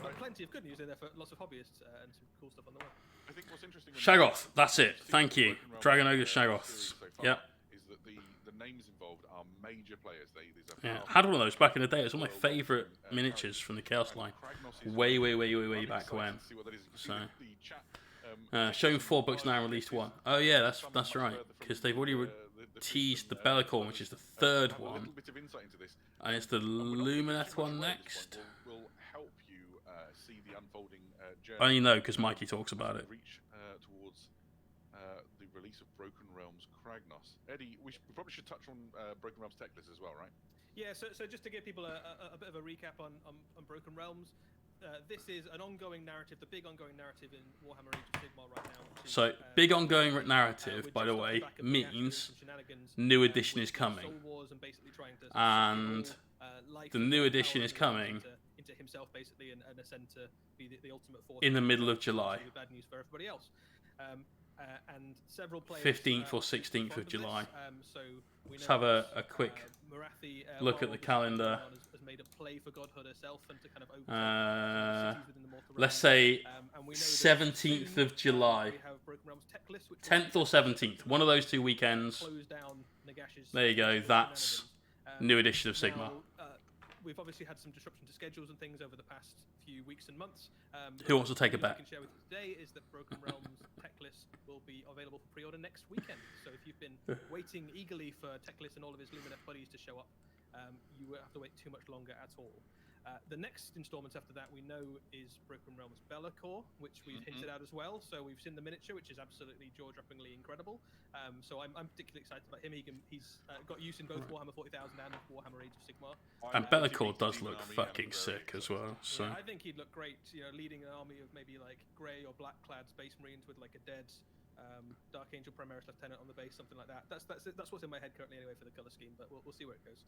But plenty of good news in there for lots of hobbyists and some cool stuff on the way. I think what's interesting. Shaggoth, that's it. Thank you. Dragon Ogre Shaggoths. Yep. Is that the names involved are major players. Yeah, I had one of those back in the day. It was one of my favourite miniatures from the Chaos line. Way back when. So, shown 4 books now, released 1. Oh yeah, that's right. Because they've already teased the Bellicorn, which is the 3rd one, and it's the Lumineth one next. I only know because Mikey talks about it. Reach towards the release of Broken Realms Kragnos. Eddie, we probably should touch on Broken Realms tech list as well, right? Yeah, so just to give people a bit of a recap on Broken Realms, this is an ongoing narrative, the big ongoing narrative in Warhammer Age of Sigmar right now. Which is, So, big ongoing narrative, by the way, means new edition is coming. And the new edition is coming into himself, basically, and ascend to be the ultimate force in the middle of July. Bad news for everybody else. And several players, 15th or 16th of July. So we Let's know have a quick Marathi, look at the calendar. Has made a play for Godhood herself and to kind of open cities within the Mortal Let's Realms. say And we know 17th of July. we have Broken Realms tech list, which 10th or 17th. One of those 2 weekends. close down Nagash's There you go. That's new edition of Sigmar. Now, we've obviously had some disruption to schedules and things over the past few weeks and months. Who wants to take a bet? What I can share with you today is that Broken Realms tech list will be available for pre-order next weekend. So if you've been waiting eagerly for tech list and all of his Lumineth buddies to show up, you won't have to wait too much longer at all. The next installment after that we know is Broken Realms Bellacore, which we've hinted at as well. So we've seen the miniature, which is absolutely jaw-droppingly incredible. So I'm particularly excited about him. He's got use in both Warhammer 40,000 and Warhammer Age of Sigmar. And Bellacore does look fucking sick as well. So yeah, I think he'd look great, leading an army of maybe like grey or black-clad Space Marines with like a dead Dark Angel Primaris Lieutenant on the base, something like that. That's what's in my head currently anyway for the colour scheme, but we'll see where it goes.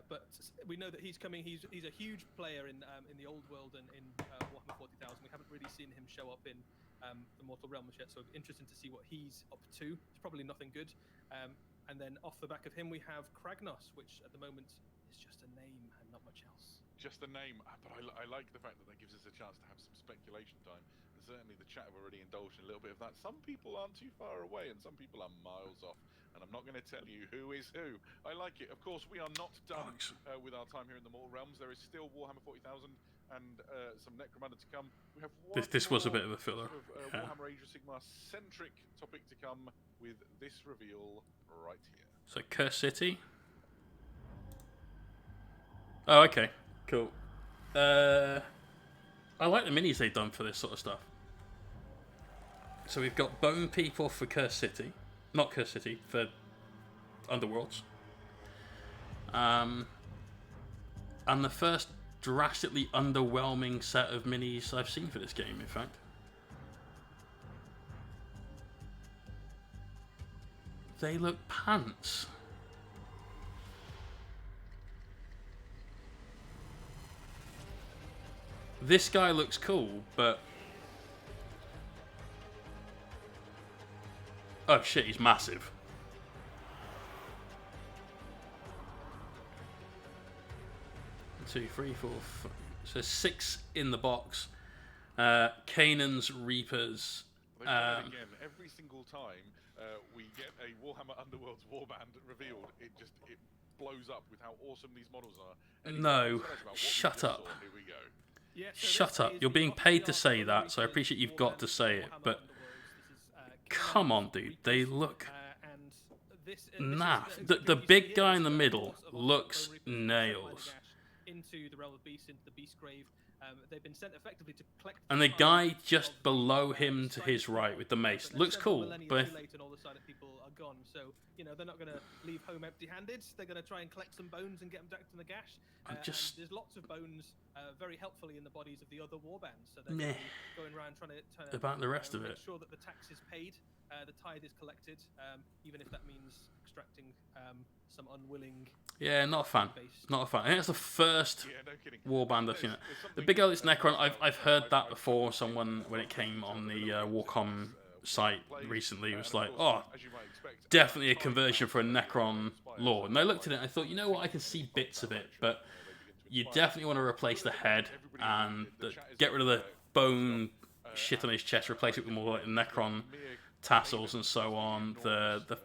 But we know that he's coming. He's a huge player in the old world and in Warhammer 40,000. We haven't really seen him show up in the Mortal Realms yet, so interesting to see what he's up to. It's probably nothing good. And then off the back of him, we have Kragnos, which at the moment is just a name and not much else. Just a name, but I like the fact that gives us a chance to have some speculation time. And certainly the chat have already indulged in a little bit of that. Some people aren't too far away, and some people are miles off. And I'm not going to tell you who is who. I like it. Of course, we are not done with our time here in the Mortal Realms. There is still Warhammer 40,000 and some Necromunda to come. We have one This was a more bit of a filler. sort of, Yeah. Warhammer Age of Sigmar centric topic to come with this reveal right here. So Curse City. Oh, okay, cool. I like the minis they've done for this sort of stuff. So we've got Bone People for Curse City, not Curse City, for Underworlds. And the first drastically underwhelming set of minis I've seen for this game, in fact. They look pants. This guy looks cool, but... Oh shit, he's massive. Two, three, four, five. So 6 in the box. Canaan's Reapers. They've done it again. Every single time we get a Warhammer Underworlds warband revealed, it blows up with how awesome these models are. No, shut up. Here we go. Yeah, so Shut this up. is You're the being paid to Oxygen say that, Reapers so I appreciate you've got to say it, Warhammer but Underworlds. This is, come on, Canaan's dude. They Reapers, look and this naff. is The you see big here guy is in the the middle boss of looks Bone Reapers sent by the nails. Gash into the realm of beasts, into the beast grave. They've been sent effectively to collect. And the time guy of just the, below him to silent his right people, with the mace they're looks several cool, millennia but too late and all the silent people are gone. So they're not going to leave home empty-handed. They're going to try and collect some bones and get them back to the Gash. I'm just- and there's lots of bones, very helpfully in the bodies of the other warbands. So they're going to be going around trying to about the rest of make it. sure that the tax is paid, the tithe is collected, even if that means extracting some unwilling. Yeah, not a fan. Not a fan. I think that's the first Yeah, no kidding. warband I've seen it. There's The something, big guy that's Necron, uh, I've heard that before. Someone, when it came on the Warcom site recently, was like, oh, as you might expect, definitely a conversion for a Necron lord. And I looked at it and I thought, you know what, I can see bits of it, but you definitely want to replace the head and get rid of the bone shit on his chest, replace it with more like Necron tassels and so on, the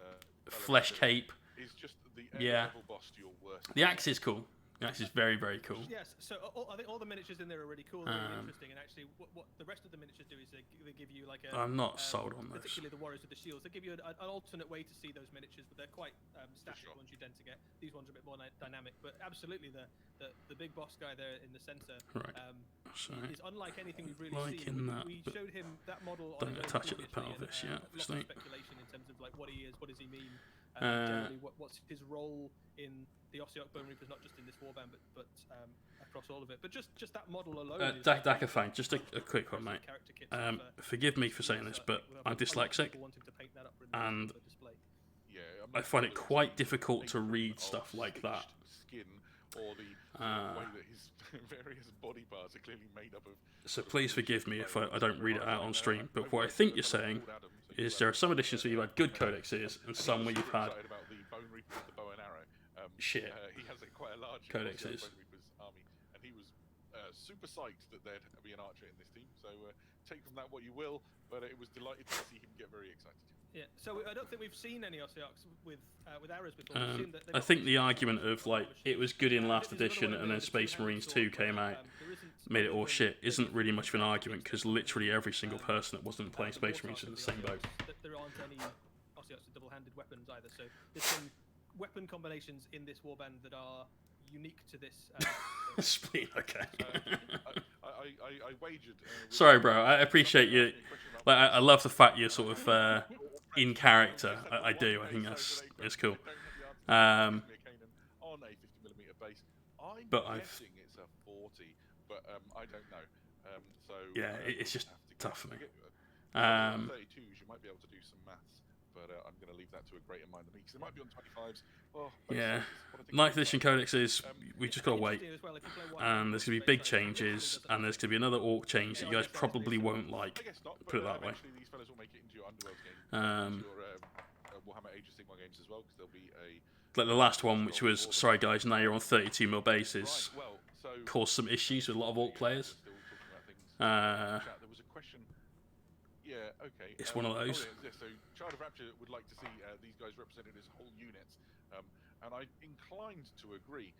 flesh cape. is just the Yeah. level boss to your worst. The axe is cool. The axe is very, very cool. Yes, so I think all the miniatures in there are really cool, and really interesting. And actually, what the rest of the miniatures do is they give you like a. I'm not sold on this. Particularly the warriors with the shields. They give you an alternate way to see those miniatures, but they're quite static ones you tend to get. These ones are a bit more dynamic, but absolutely the big boss guy there in the center Right. Sorry. is unlike anything we've really Liking seen. that, We but showed him that model. don't on his attach it to the previously, pelvis, and, yeah, lots of obviously. speculation in terms of like what he is, what does he mean, generally what's his role in the Ossiarch Bone Reapers, not just in this warband, but across all of it. But just that model alone. is Daka fine. Just a quick one, mate. character kits of, Forgive me for saying this, but I'm dyslexic, people wanting to paint that up for and for display. Yeah, I find it quite difficult to read stuff like that. Skin or the way that his various body parts are clearly made up of. So please forgive me if I don't read it out on stream. But what I think you're saying is there are some editions where you've had good codexes and some where you've had Excited about the Bone Reaper with the bow and arrow. shit He has quite a large codexes. Bone Reaper's army, and he was super psyched that there'd be an archer in this team. So take from that what you will, but it was delighted to see him get very excited. Yeah, so I don't think we've seen any Ossiarchs with arrows before. We've seen that they've I got think these the argument of like it was good in last There's another edition way and then to Space have Marines it 2 sorted, came but, out, there isn't made it all when shit they isn't really do much of an the argument because literally every single person that wasn't playing the Space war Marines is in task the of same boat. Ossiarchs, that there aren't any Ossiarchs with double-handed weapons either. So there's some weapon combinations in this warband that are unique to this. Spleen, okay. I wagered. Sorry, bro. I appreciate you. Like, I love the fact you're sort of in character. I do. I think it's cool. On a 50mm base. I'm But I've- guessing it's a 40, but I don't know. So Yeah, it's just have to tough for me. get- 32s, you might be able to do some maths, but I'm going to leave that to a greater mind than me because it might be on 25s. Oh, Yeah. bases, what I think 9th about edition that. codexes, we just gotta wait. Interesting as well, if you play one And there's gonna be Space big Marines, changes, and there's gonna be another orc change that you guys probably won't like. I guess not, Put it but that way. eventually these fellas will make it into your Underworld game, your Warhammer Age of Sigmar games as well, because there'll be a Like the last one, which was, sorry guys, now you're on 32mm bases, right. Well, so caused some issues with a lot of orc players. Still talking about things. Chat, there was a question. Yeah, okay. It's one of those. Yeah, so Child of Rapture would like to see these guys represented as whole units, and I'm inclined to agree.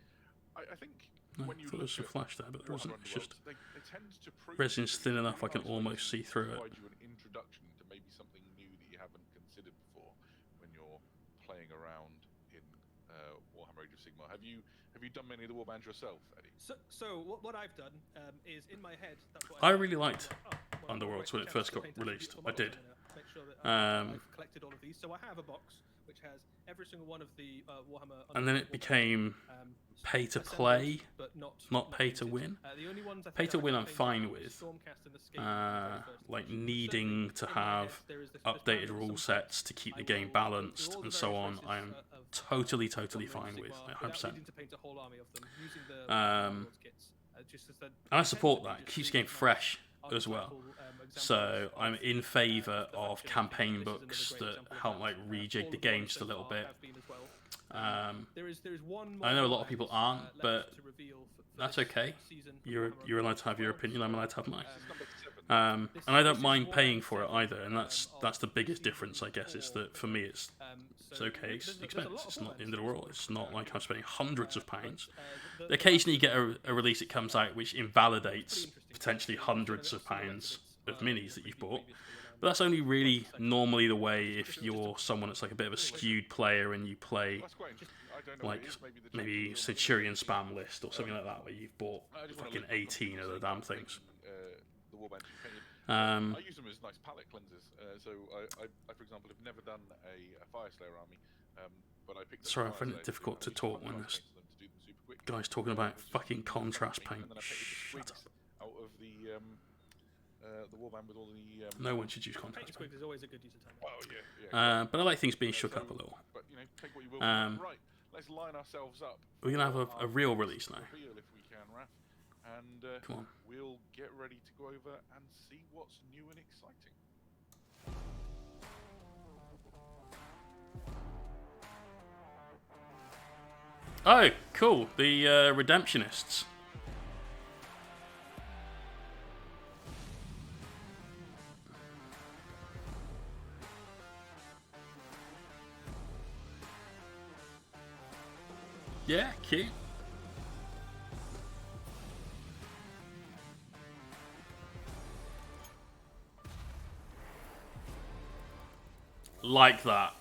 I think No, when I you thought there was look some flash there, but there wasn't. Warhammer It's just Underworlds, they tend to prove resin's thin enough I can really almost see through it. provide you an introduction to maybe something new that you haven't considered before when you're playing around in Warhammer Age of Sigmar. Have you done many of the warbands yourself, Eddie? So what I've done is in my head. That's what I really liked well, Underworlds when it Chap's first got painted released. beautiful I models. did. I'm gonna make sure that Um, I've collected all of these. So I have a box which has every single one of the Warhammer. And then it Underworld became um, pay to assembled, play, but not pay to painted. win. The only ones I Pay think to I win haven't I'm painted fine are with. Stormcast and Escape in the very first Like edition. needing to Certainly in my head, have there is this updated plan that at rule some point sets to keep I the game will go through balanced all the and so various on. races I am of totally Warhammer Age of fine with. Sigmar 100%. without needing to paint a whole army of them using the Um, Underworlds kits. Just as And I support that. It keeps the game fresh as well. So I'm in favour of campaign books that help like rejig the game just a little bit. I know a lot of people aren't, but that's okay. You're allowed to have your opinion. I'm allowed to have mine. And I don't mind paying for it either. And that's the biggest difference, I guess, is that for me it's okay expense. It's not the end of the world. It's not like I'm spending hundreds of pounds. Occasionally you get a release that comes out which invalidates potentially hundreds of pounds of minis that you've bought. But that's only really normally the way if you're someone that's like a bit of a skewed player and you play like maybe Centurion spam list or something like that where you've bought fucking 18 of the damn things. I use them as nice palette cleansers. So I, for example, have never done a Fire Slayer army, but I picked up Sorry, I Fire find Slayer it difficult to use talk when contrast there's paints on them to do them super quick. guys talking about fucking contrast paint. And then I painted the Shut squigs up. out of the warband with all the No one should use contrast Painting paint. squigs is always a good use of time. Oh yeah. But I like things being shook up a little. But you know, take what you will. Right, let's line ourselves up. We're going to have for a our real next release now. reveal if we can, Raph. And Come on. we'll get ready to go over and see what's new and exciting. Oh, cool. The Redemptionists. Yeah, cute. Like that.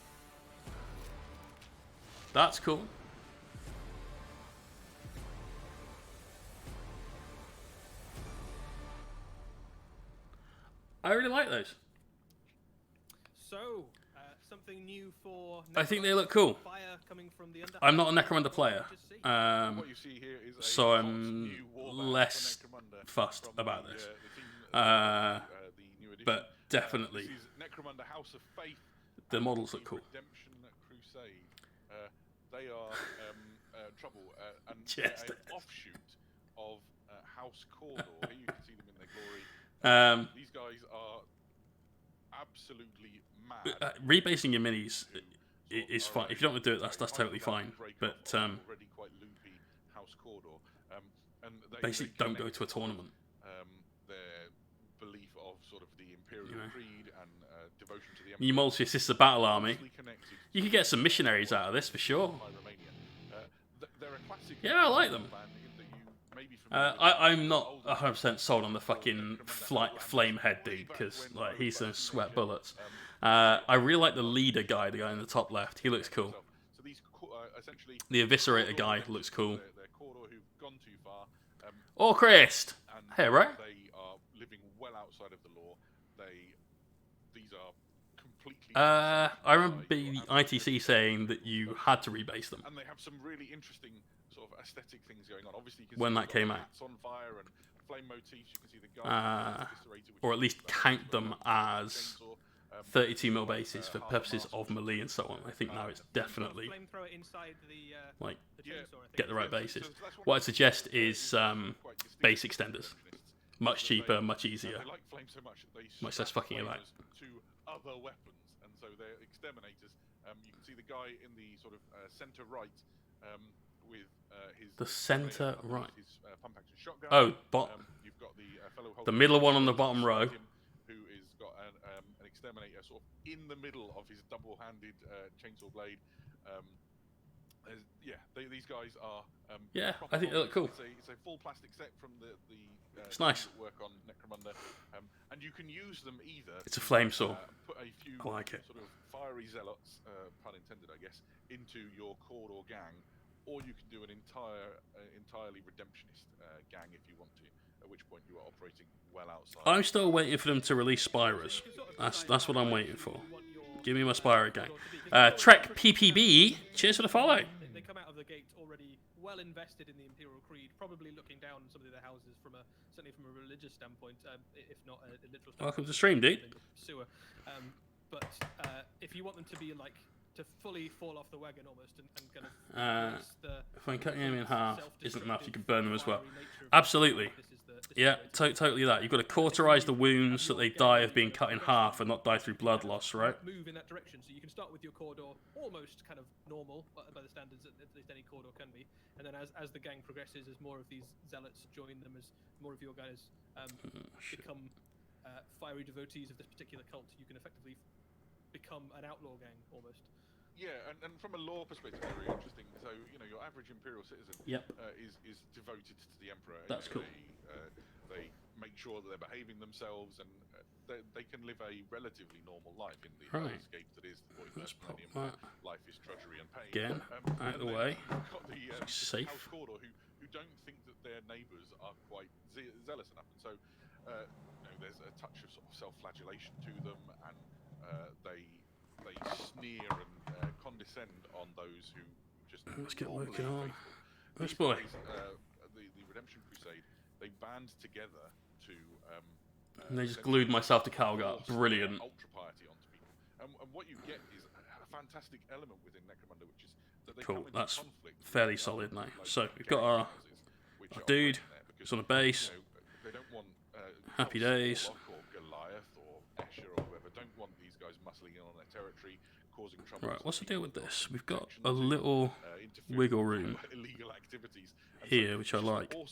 That's cool. I really like those. So, something new for. I think they look cool. Fire coming from the I'm not a Necromunda player, What you see here is a so hot I'm new warband less for Necromunda fussed from about the, this. the team the new edition. But definitely, This is Necromunda House of Faith. the and models the look cool. Redemption Crusade. They are trouble, and Just they're an offshoot of House Cawdor. Here you can see them in their glory. These guys are absolutely mad. Rebasing your minis is fine. If you don't want to do it, that's totally fine. But already quite loopy House Cawdor. And they basically, don't go to a tournament. Their belief of sort of the Imperial Creed and devotion to the Emperor. You multi assist the battle army. closely connected You could get some missionaries out of this for sure. by Romania. They're a classic. Yeah, I like them. band that you may be familiar with. I'm not 100% sold on the fucking flame head dude because like he's gonna sweat bullets. I really like the leader guy, the guy in the top left. He looks cool. So these essentially The eviscerator guy looks cool. They're Cawdor who've gone too far. Oh, Christ! And Hey, right? they are living well outside of the law. These are completely. I remember the ITC saying that you had to rebase them. And they have some really interesting sort of aesthetic things going on. Obviously, you can When see that they've got came out. hats on fire and flame motifs. You can see the guy, Or at least count them as 32mm bases for purposes of melee and so on. I think now it's definitely Flamethrower inside the like the chainsaw, I think. get the right bases. What I'd suggest is base extenders. Much cheaper, much easier. They like flame so much that they Much less strap fucking about. flamers to other weapons, and so they're exterminators. You can see the guy in the sort of center right with his The center his, right. his pump action shotgun. Oh, You've got the fellow the middle one on the bottom row. who is got an exterminator sort of in the middle of his double-handed chainsaw blade. these guys are. Yeah, proper I think they look models. cool. It's a full plastic set from the It's nice. that work on Necromunda, and you can use them either. It's a to, flame saw. Put a few I like it. sort of fiery zealots, pun intended, I guess, into your Cawdor gang, or you can do an entirely redemptionist gang if you want to. At which point you are operating well outside. I'm still waiting for them to release Spyros. That's what I'm waiting for. Give me my Spyro gang. Trek PPB, cheers for the follow. They come out of the gate already well invested in the Imperial Creed, probably looking down on some of the other houses certainly from a religious standpoint, if not a literal standpoint. Welcome to the stream, dude. Sewer. But if you want them to be like to fully fall off the wagon almost and kind of if I'm cutting them in half isn't enough, you can burn them as well. Absolutely. Yeah, totally that. You've got to cauterize the wounds so that they die of being cut in half and not die through blood loss, right? Move in that direction, so you can start with your Cawdor almost kind of normal by the standards that at least any Cawdor can be, and then as the gang progresses, as more of these zealots join them, as more of your guys become fiery devotees of this particular cult, you can effectively become an outlaw gang almost. Yeah, and from a lore perspective, very interesting. So, your average Imperial citizen is devoted to the Emperor. That's cool. They make sure that they're behaving themselves, and they can live a relatively normal life in the hellscape that is the Let's 41st pop millennium. that. Life is drudgery and pain. Again, out of the way. You've got the Safe. House Cawdor who don't think that their neighbours are quite zealous enough, and so there's a touch of sort of self-flagellation to them, and they sneer and condescend on those who just. Let's get working on. This boy. The Redemption Crusade, they band together to. And they just glued myself to Calgar. Brilliant. Ultra piety onto people, and what you get is a fantastic element within Necromunda, which is that they Cool. come into That's conflict fairly with, solid now. like So we've got our dude. He's on a base. They don't want Happy House days. Warlock or Goliath or Escher or whoever. Don't want these guys muscling in on their territory, causing trouble. Right, what's the deal with this? We've got a little wiggle room illegal activities here, which I like. I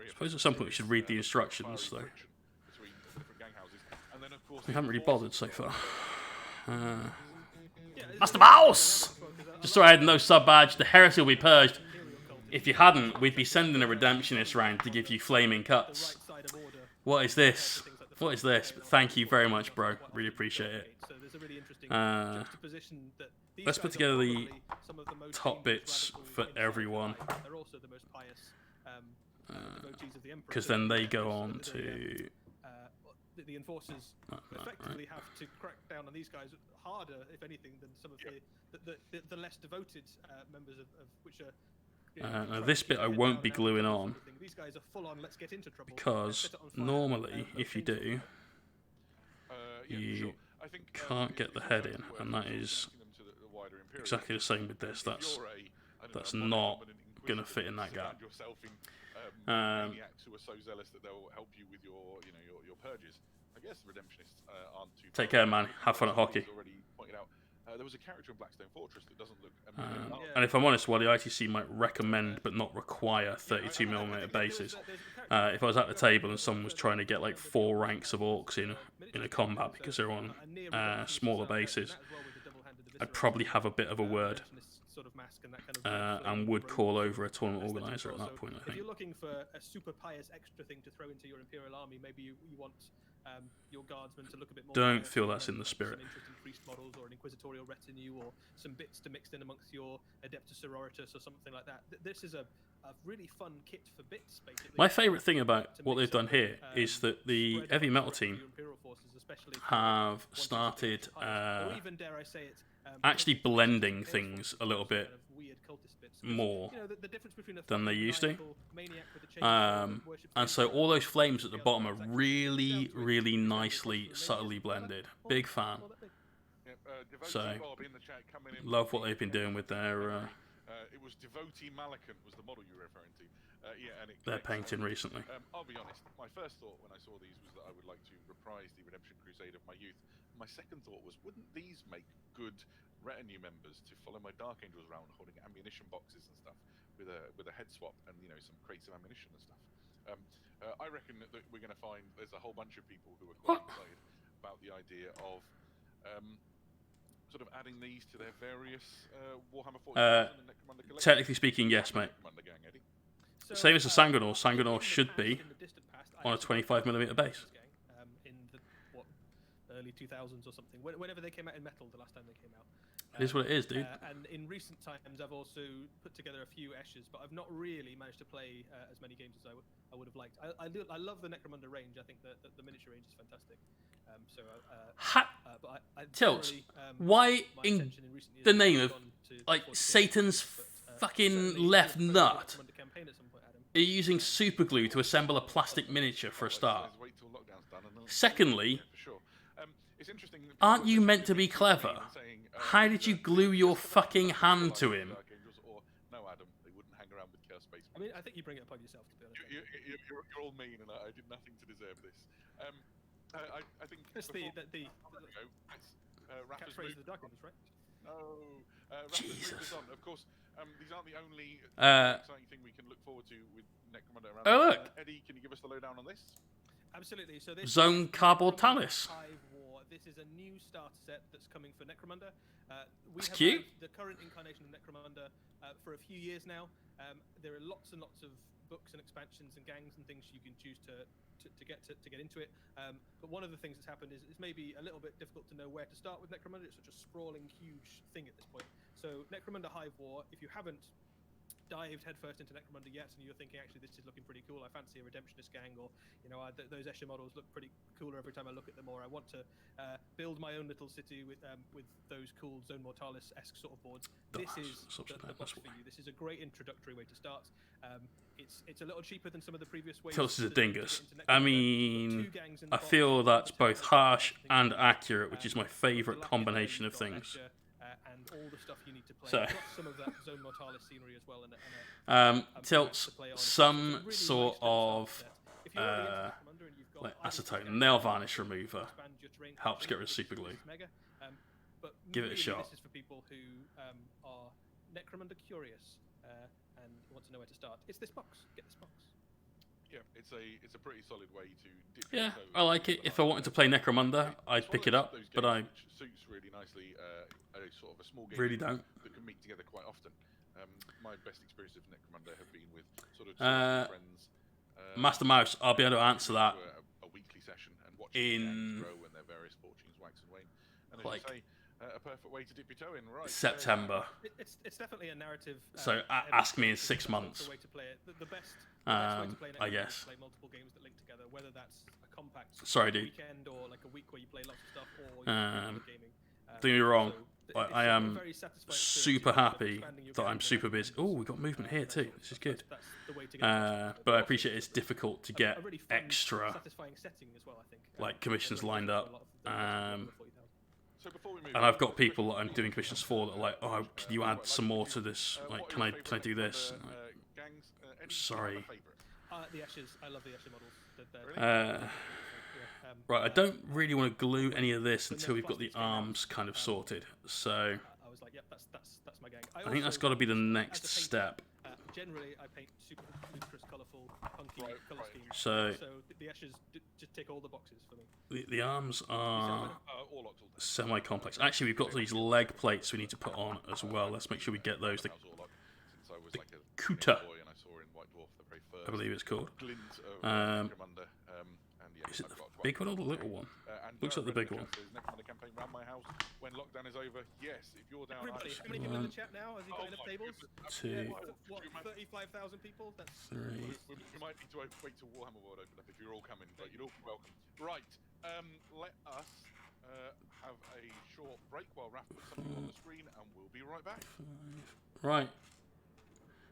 suppose at some point we should read the instructions, though. We haven't really bothered so far. Master Boss! Just so I had no sub-badge, the heresy will be purged. If you hadn't, we'd be sending a redemptionist round to give you flaming cuts. What is this? What is this? But thank you very much, bro. Really appreciate it. Let's put together the top bits for everyone. Because then they go on to... The enforcers effectively have to crack down on these guys harder, if anything, than some of the less devoted members of which are. Now this bit I won't be gluing on, these guys are full on. Let's get into trouble. because normally, if you do, you can't get the head in, and that is exactly the same with this. That's not going to fit in that gap. Maniacs who are so zealous that they'll help you with your purges. I guess the redemptionists aren't too. Take care, man. Have fun at hockey. Already pointed out. There was a character in Blackstone Fortress that doesn't look. And if I'm honest, while the ITC might recommend but not require 32mm bases, if I was at the table and someone was trying to get like 4 ranks of orcs in a combat because they're on smaller bases, I'd probably have a bit of a word. And would call over a tournament organizer at that point, I If think. you're looking for a super pious extra thing to throw into your Imperial army, maybe you want your guardsmen to look a bit more. Don't feel that's in the spirit. Some interesting priest models or an inquisitorial retinue or some bits to mix in amongst your Adeptus Sororitas or something like that. This is a really fun kit for bits, basically. My favourite thing about what they've done here is that the heavy metal team have started actually blending things a little bit more than they used to. And so all those flames at the bottom are really, really nicely, subtly blended. Big fan. So, love what they've been doing with their... it was Devotee Malakant was the model you were referring to. And their painting recently. I'll be honest, my first thought when I saw these was that I would like to reprise the Redemption Crusade of my youth. My second thought was, wouldn't these make good retinue members to follow my Dark Angels around holding ammunition boxes and stuff with a head swap and some crates of ammunition and stuff. I reckon that we're going to find there's a whole bunch of people who are quite excited about the idea of sort of adding these to their various Warhammer 40,000 and Necromunda collections? Technically speaking, yes, mate. Necromunda gang, Eddie. Same as the Sanguinor. Sanguinor in the should past, be in the distant past, I on a actually 25mm base. this gang, in the early 2000s or something. Whenever they came out in metal, the last time they came out. It is what it is, dude. And in recent times, I've also put together a few Esches, but I've not really managed to play as many games as I would have liked. I love the Necromunda range. I think the miniature range is fantastic. But Tilts, generally, why my in attention in recent years the has name of, gone to like, 40K, Satan's but, fucking certainly left you'll play the nut Necromunda campaign at some point, Adam. are you using super glue to assemble a plastic miniature for a start? Let's wait till lockdown's done and then- Secondly, Yeah, for sure. It's interesting that aren't people you are meant to be listening me clever? and saying, How did you glue your fucking hand to him? Dark Angels, or, no, Adam, they wouldn't hang around with Chaos Space. I mean, I think you bring it upon yourself, to be honest. You're all mean, and I did nothing to deserve this. I think It's before, the Rapha's catchphrase moved. of the Dark Angels, right? No, Rapha's moved Jesus. us on. Of course, these aren't the only exciting thing we can look forward to with Necromunda around. Oh, look. Eddie, can you give us the lowdown on this? Absolutely. So this Zone is Cardboard Necromunda Talus. Hive War. This is a new starter set that's coming for Necromunda. We It's have cute. had the current incarnation of Necromunda for a few years now. There are lots and lots of books and expansions and gangs and things you can choose to get into it. But one of the things that's happened is it's maybe a little bit difficult to know where to start with Necromunda. It's such a sprawling, huge thing at this point. So Necromunda Hive War, if you haven't dived headfirst into Necromunda yet, and you're thinking, actually, this is looking pretty cool. I fancy a Redemptionist gang, or those Escher models look pretty cooler every time I look at them. Or I want to build my own little city with those cool Zone Mortalis-esque sort of boards. This is the box for you. This is a great introductory way to start. It's a little cheaper than some of the previous ways. Tilts is a to get dingus. into I Necromunda. mean, Two gangs in the I box, feel that's one both Mortalis, harsh one and accurate, which is my the favourite Lackey combination there, of you've got things. Escher, and all the stuff you need to play. So- Plus some of that Zone Mortalis scenery as well. Tilts, some sort of like acetone nail varnish remover helps get rid of super glue. But Give it a really shot. This is for people who are Necromunda curious and want to know where to start. It's this box. Get this box. Yeah, it's a pretty solid way to dip Yeah, your toe I like it. into If I wanted to play Necromunda, I'd It's one pick of it up, those but games I which suits really nicely a sort of a small game really don't. that can meet together quite often. My best experience of Necromunda have been with sort of friends. Master Mouse, I'll be able to answer that to a weekly session and watch the gangs in grow and their various fortunes wax and wane. And as like you say, a perfect way to dip your toe in, right? September. It's definitely a narrative. So heavy ask me in game. 6 That's months. the way to play it. The best way to play I Necromunda guess. is to play multiple games that link together, whether that's a compact Sorry, dude. weekend or like a week where you play lots of stuff, or you play gaming. Don't get me wrong. So I it's a am very satisfying super experience. happy Expanding your that I'm game super and busy. Oh, we got movement here too. This is good. That's the way to get But I appreciate it's difficult to get a really fun, extra satisfying setting as well, I think. like commissions lined up. So before we move And on, I've got people that I'm doing commissions for that are like, oh, can you add some more to this? Like, can I do this? gangs, Sorry. The Esches, I love the Escher models. Right, I don't really want to glue any of this until we've got the arms kind of sorted. So I was like, yep, that's my gang. I think that's got to be the next step. Generally, I paint super ludicrous, colourful, punky colour schemes. So the Esches just tick all the boxes for me. the arms are all locked, all day. semi-complex. Actually, we've got these leg plates we need to put on as well. Let's make sure we get those. The That was all locked since I was the like a Kuta. boy and I saw in White Dwarf the very first I believe it's called. glint of Necromunda, and yeah, Is it I've the got quite big a one or the lot little of one? and Looks like the big one. There's Necromunda campaign round my house when lockdown is over. Yes, if you're down, Everybody, how many people in the chat now? Has he got Oh enough my tables? goodness. Two, What, 35,000 people? That's 3. We might need to wait till Warhammer World open up if you're all coming, but you're all welcome. Right, let us have a short break while Raph puts something on the screen, and we'll be right back. Right.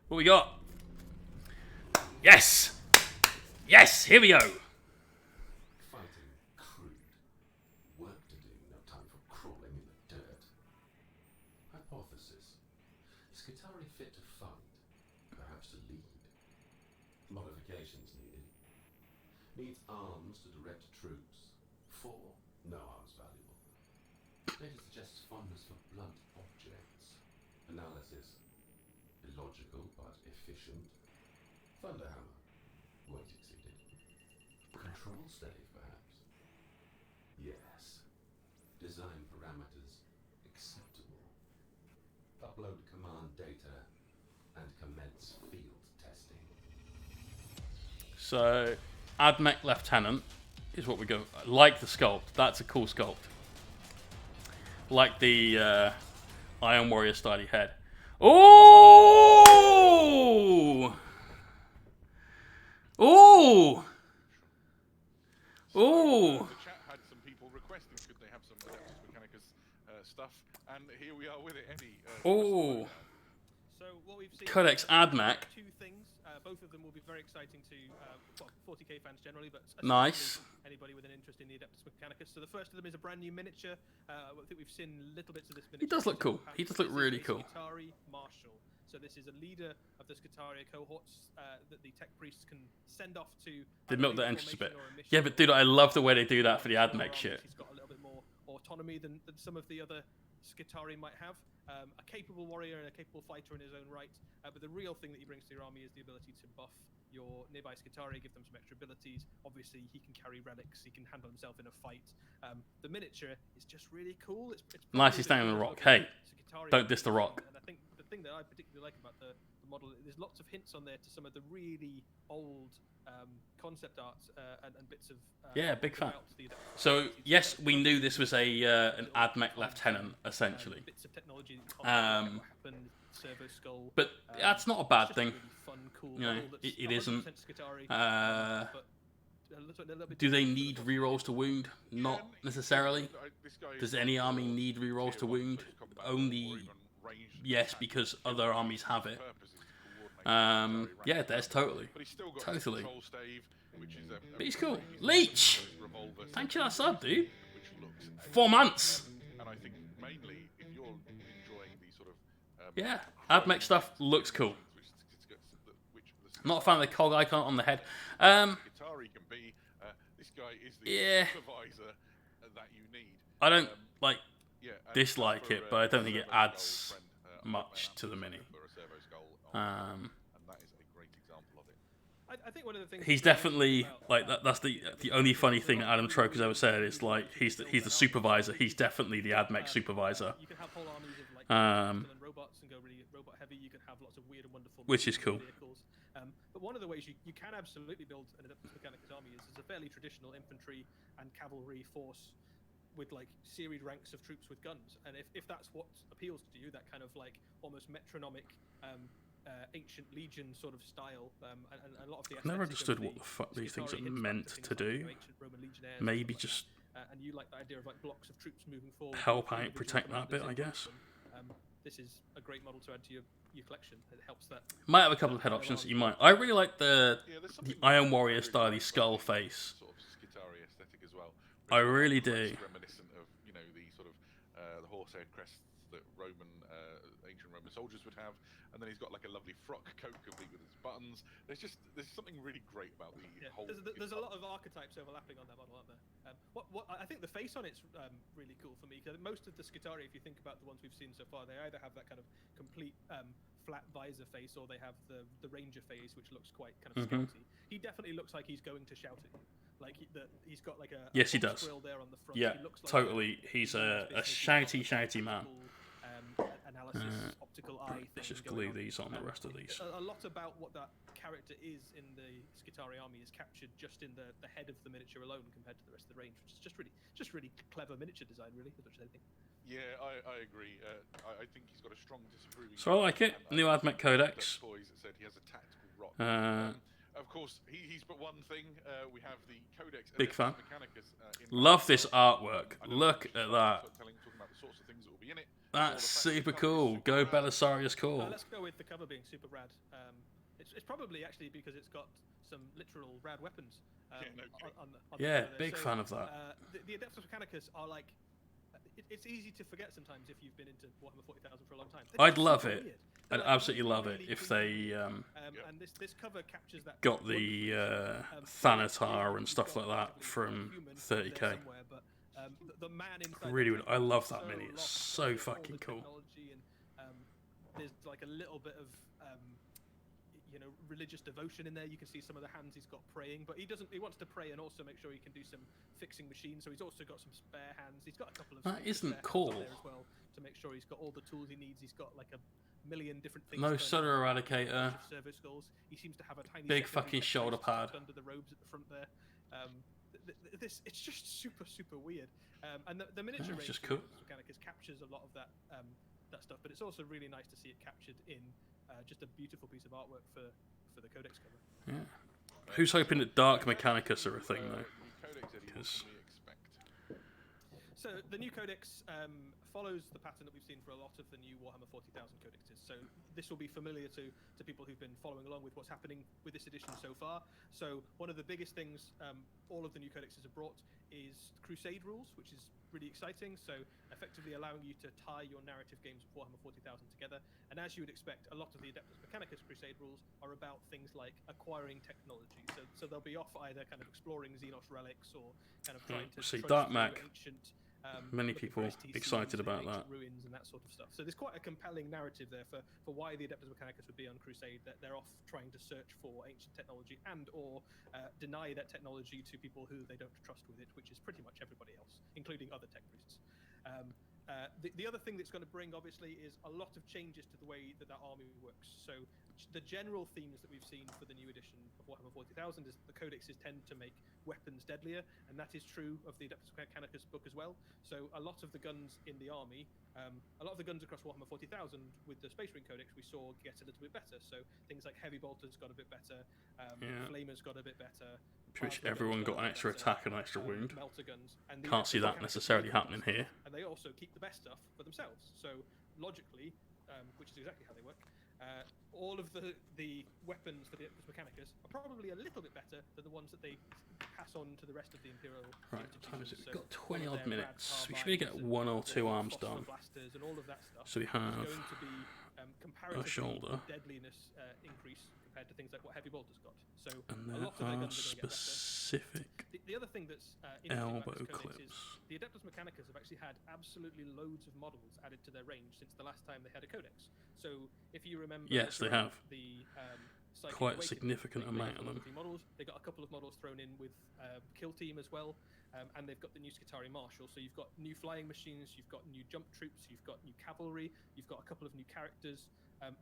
What we got? Yes! Yes! Here we go! Fighting crude. Work to do, no time for crawling in the dirt. Hypothesis. Is Qatari fit to fight? Perhaps to lead? Modifications needed. Needs arms to direct troops. 4. No arms valuable. Data suggests fondness for blunt objects. Analysis. Illogical but efficient. Thunderhammer. Weight exceeded. Control stave, perhaps? Yes. Design parameters upload command data and commence field testing. So, Admech Lieutenant is what we go. Like the sculpt. That's a cool sculpt. Like the Iron Warrior styly head. Oh! Oh! Oh! The chat had some people requesting could they have some Adeptus Mechanicus stuff, and here we are with it. Eddie. Oh! So what we've seen Codex Admech. two things. Both of them will be very exciting to 40k fans generally, but Nice. anybody with an interest in the Adeptus Mechanicus. So the first of them is a brand new miniature. I think we've seen little bits of this miniature. He does look cool. He does look really cool. Skitari Marshal. So this is a leader of the Skitaria cohorts that the tech priests can send off to. They milk their interest a bit. Formation or mission Yeah, but dude, I love the way they do that for the Small Admech armies. shit. He's got a little bit more autonomy than some of the other Skitari might have. A capable warrior and a capable fighter in his own right. But the real thing that he brings to your army is the ability to buff your nearby Skitari, give them some extra abilities. Obviously, he can carry relics. He can handle himself in a fight. The miniature is just really cool. It's Nice, he's standing on the rock. Hey, don't diss the rock. And I think the thing that I particularly like about the model, there's lots of hints on there to some of the really old concept art and bits of Yeah, big fan. throughout the Adeptus So Mechanicus. yes, we knew this was a an Admech Lieutenant essentially, Bits of technology that you can't what happened, servo skull. but that's not a bad It's just thing. really fun, cool You know, model that's it isn't. 100% Skitari, but a little bit Do they different need from the rerolls to wound? Not necessarily. This guy Does is any army sort of need rerolls to tier one wound? close combat Only or even ranged yes, attack. because other armies have it. Purpose is to coordinate Skitari Yeah, ranks. there's totally. But he's still got his Totally. control stave, which is a But he's cool. his Leech! revolver Thank you for that sub, dude. which looks 4 months. and I think mainly if you're enjoying the sort of Yeah, Admech stuff looks cool. which Not a fan of the cog icon on the head. Skitari can be. This guy is the Yeah. supervisor that you need. I don't like Yeah, and dislike for, it, but I don't think it Servo Skull adds friend, much I to the mini. for a Servo Skull on- Um, and that is a great example of it. I think one of the things he's that's definitely about- like that. That's the only funny thing that Adam Troke has ever said is like he's the supervisor. He's definitely the Admech supervisor, You can have whole armies of like Um, and robots and go really robot heavy. You can have lots of weird and wonderful Which is cool. vehicles. But one of the ways you can absolutely build an Adeptus Mechanicus army is as a fairly traditional infantry and cavalry force with like serried ranks of troops with guns. And if that's what appeals to you, that kind of like almost metronomic ancient legion sort of style, and a lot of the I've never aesthetics understood of what the fuck these things Skitari are hints back meant things to like, do. ancient Roman legionnaires and Maybe stuff like just that. And you like the idea of like blocks of troops moving forward. help with out, individual protect that bit, commanders I in guess. front of them. This is a great model to add to your collection. It helps that. Might have a couple of head options that you might. I really like the Yeah, there's the something Iron really Warrior about style the skull face. Sort of Skitari aesthetic as well. I It's really almost do. Reminiscent of the sort of the horsehair crests that ancient Roman soldiers would have, and then he's got like a lovely frock coat complete with its buttons. There's something really great about the Yeah, whole. there's a lot of archetypes overlapping on that model, aren't there? What I think the face on it's really cool for me because most of the Skitari, if you think about the ones we've seen so far, they either have that kind of complete flat visor face or they have the ranger face, which looks quite kind of Mhm. scouty. He definitely looks like he's going to shout at you. Like he's got like a Yes, he box does. grill there on the front. Yeah, He looks like totally. He's a shouty man. Analysis, optical eye. Let's thing just going glue on. these on the rest of these. A lot about what that character is in the Skitari army is captured just in the head of the miniature alone compared to the rest of the range, which is just really clever miniature design, really, as much as anything. Yeah, I agree. I think he's got a strong disapproving. So I like it. and New I Admech Codex. Toys that said he has a tactical rock. Of course, he's but one thing. We have the Codex. Big fan. Adeptus Mechanicus, in Love this Minecraft. artwork. I don't know Look if at you that. start talking about the sorts of things that will be in it. That's super cool. Go Belisarius Call. Let's go with the cover being super rad. It's probably actually because it's got some literal rad weapons. Yeah, no kidding. on the Yeah, cover there. big fan of that. The Adeptus Mechanicus are like. It's easy to forget sometimes if you've been into Warhammer 40,000 for a long time. They're I'd just love super it. weird. They're I'd like absolutely love it really if creepy. they And this cover captures that. got the Thanatar and stuff like that from 30k. But, the man inside Really the would. thing I is love that so mini. It's lost so in all fucking the cool. technology and, there's like a little bit of you know, religious devotion in there. You can see some of the hands he's got praying, but he doesn't. He wants to pray and also make sure he can do some fixing machines. So he's also got some spare hands. He's got a couple of That isn't spare hands cool. on there as well to make sure he's got all the tools he needs. He's got like a million different things. No going soda on. eradicator. Servo skulls. He seems to have a tiny Big secondary fucking shoulder tucked pad. under the robes at the front there. It's just super weird. And the miniature Yeah, it's range just of cool. Mechanicus captures a lot of that that stuff, but it's also really nice to see it captured in just a beautiful piece of artwork for the Codex cover. Yeah. Who's hoping that Dark Mechanicus are a thing though? Codex, Eddie, what 'Cause- can we expect? So the new Codex follows the pattern that we've seen for a lot of the new Warhammer 40,000 codexes. So this will be familiar to people who've been following along with what's happening with this edition so far. So one of the biggest things all of the new codexes have brought is Crusade rules, which is really exciting. So effectively allowing you to tie your narrative games of Warhammer 40,000 together. And as you would expect, a lot of the Adeptus Mechanicus Crusade rules are about things like acquiring technology. So they'll be off either kind of exploring Xenos relics or kind of trying to See, trudge Dark through Mech, ancient. many Looking people for STCs excited and about ancient that. ruins and that sort of stuff. So there's quite a compelling narrative there for why the Adeptus Mechanicus would be on Crusade. That they're off trying to search for ancient technology and or deny that technology to people who they don't trust with it, which is pretty much everybody else, including other tech priests. The other thing that's going to bring, obviously, is a lot of changes to the way that army works. So the general themes that we've seen for the new edition of Warhammer 40,000 is that the codexes tend to make weapons deadlier, and that is true of the Adeptus Mechanicus book as well. So a lot of the guns in the army, a lot of the guns across Warhammer 40,000 with the Space Marine Codex we saw get a little bit better. So things like Heavy Bolters got a bit better, Flamers got a bit better. Which everyone got an extra attack and an extra wound. Melter guns. And the Can't see Adeptus that Mechanicus necessarily make the happening best here. stuff, and they also keep the best stuff for themselves. So logically, which is exactly how they work, all of the weapons for the Adeptus Mechanicus are probably a little bit better than the ones that they pass on to the rest of the Imperial. Right, what time is it? institutions. We've got So 20 all of odd their minutes. rad We should be get carbines one or and two their arms phosphor done. blasters and all of that stuff. So we is have going to be comparatively shoulder. deadliness increase compared to things like what Heavy Bolter's got. So And a there lot of their are guns are going to get better. specific The other thing that's interesting about elbow this codex clips. is the Adeptus Mechanicus have actually had absolutely loads of models added to their range since the last time they had a codex. So if you remember, Yes, they during have. the Psychic Quite a Awakening, significant they made amount of them. the models. They got a couple of models thrown in with Kill Team as well, and they've got the new Skitarii Marshal. So you've got new flying machines, you've got new jump troops, you've got new cavalry, you've got a couple of new characters.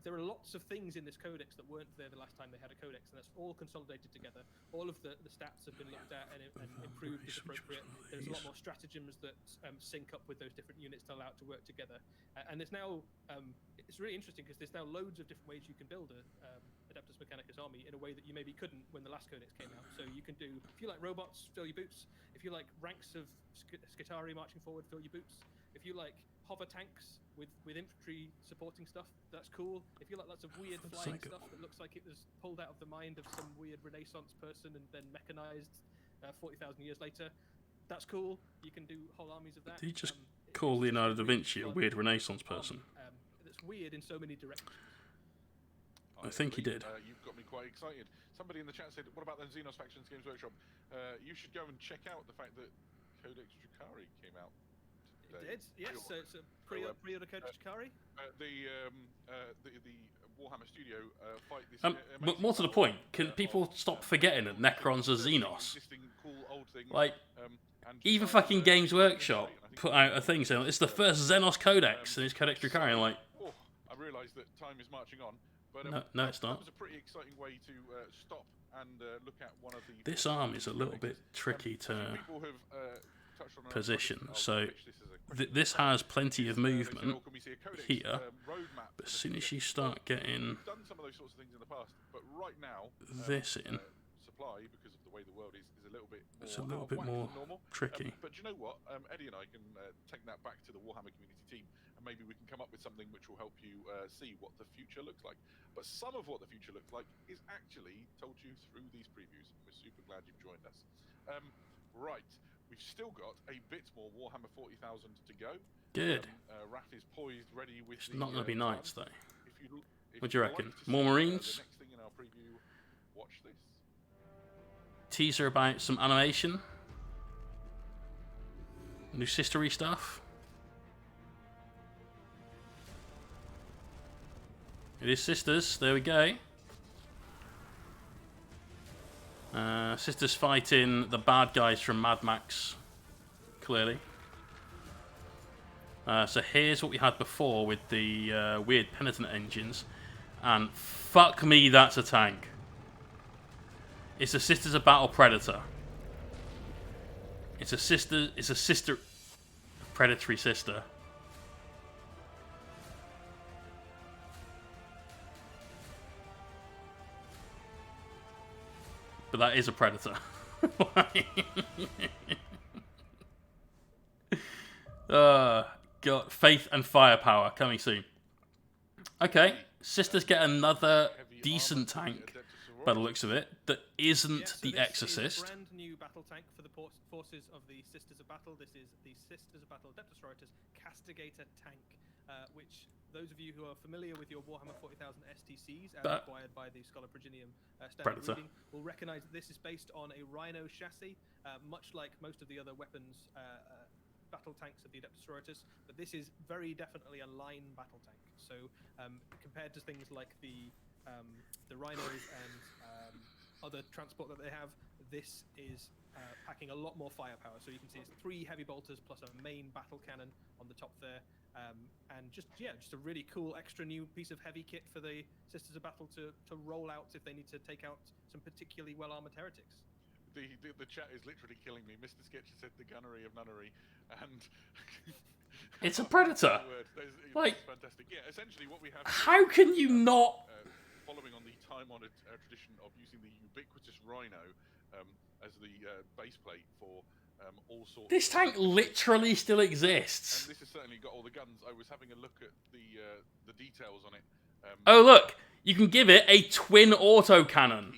There are lots of things in this codex that weren't there the last time they had a codex, and that's all consolidated together. All of the stats have been looked at and improved as appropriate. There's a lot more stratagems that sync up with those different units to allow it to work together. And there's now, it's really interesting because there's now loads of different ways you can build a Adeptus Mechanicus army in a way that you maybe couldn't when the last codex came out. So you can do, if you like robots, fill your boots. If you like ranks of Skitarii marching forward, fill your boots. If you like hover tanks with infantry supporting stuff, that's cool. If you like lots of weird flying stuff that looks like it was pulled out of the mind of some weird Renaissance person and then mechanized 40,000 years later, that's cool. You can do whole armies of that. Did he just call Leonardo da Vinci a weird Renaissance person? That's weird in so many directions. I think he did. You've got me quite excited. Somebody in the chat said, what about the Xenos Factions Games Workshop? You should go and check out the fact that Codex Drukari came out today. It did, yes. So it's a pre-order Codex Drukari. The Warhammer Studio fight this. But more to the point, can people stop forgetting that Necron's a Xenos? Like, even fucking Games Workshop put out a thing saying it's the first Xenos Codex, and it's Codex Drukari. I'm like, I realise that time is marching on, but no, it's not. That was a pretty exciting way to stop and look at one of the. This arm is a little bit tricky to position, so this has plenty of movement here, but as soon as you start getting done some of those sorts of things in the past, but right now this in, supply, because of the way the world is a little bit more, it's a little bit more tricky. But you know what, Eddie and I can take that back to the Warhammer community team, and maybe we can come up with something which will help you see what the future looks like. But some of what the future looks like is actually told you through these previews. We're super glad you've joined us. Right, we've still got a bit more Warhammer 40,000 to go. Good. Raph is poised, ready with. It's not going to be knights though. If What do you reckon? like to More see, Marines? the next thing in our preview, watch this. Teaser about some animation, new sistery stuff. It is sisters. There we go. Sisters fighting the bad guys from Mad Max, clearly. So here's what we had before with the weird penitent engines. And fuck me, that's a tank. It's a Sisters of Battle Predator. It's a sister predatory sister. But that is a predator. Got faith and firepower coming soon. Okay, Sisters get another decent tank, by the looks of it, that isn't So the this Exorcist. is a brand new battle tank for the forces of the Sisters of Battle. This is the Sisters of Battle Adeptus Castigator tank, which those of you who are familiar with your Warhammer 40,000 STCs, as acquired by the Scholar Progenium standard Predator. reading, will recognize that this is based on a Rhino chassis, much like most of the other weapons battle tanks of the Adeptus Sororitas, but this is very definitely a line battle tank. So compared to things like the Rhinos and other transport that they have, this is packing a lot more firepower. So you can see it's 3 heavy bolters plus a main battle cannon on the top there, and just a really cool extra new piece of heavy kit for the Sisters of Battle to roll out if they need to take out some particularly well armored heretics. The chat is literally killing me. Mr. Sketcher said the gunnery of nunnery, and It's a predator. Like, it's fantastic. Yeah, essentially what we have. How can you not? Following on the time-honoured tradition of using the ubiquitous Rhino as the base plate for all sorts. This tank literally still exists. And this has certainly got all the guns. I was having a look at the details on it. Oh look, you can give it a twin autocannon.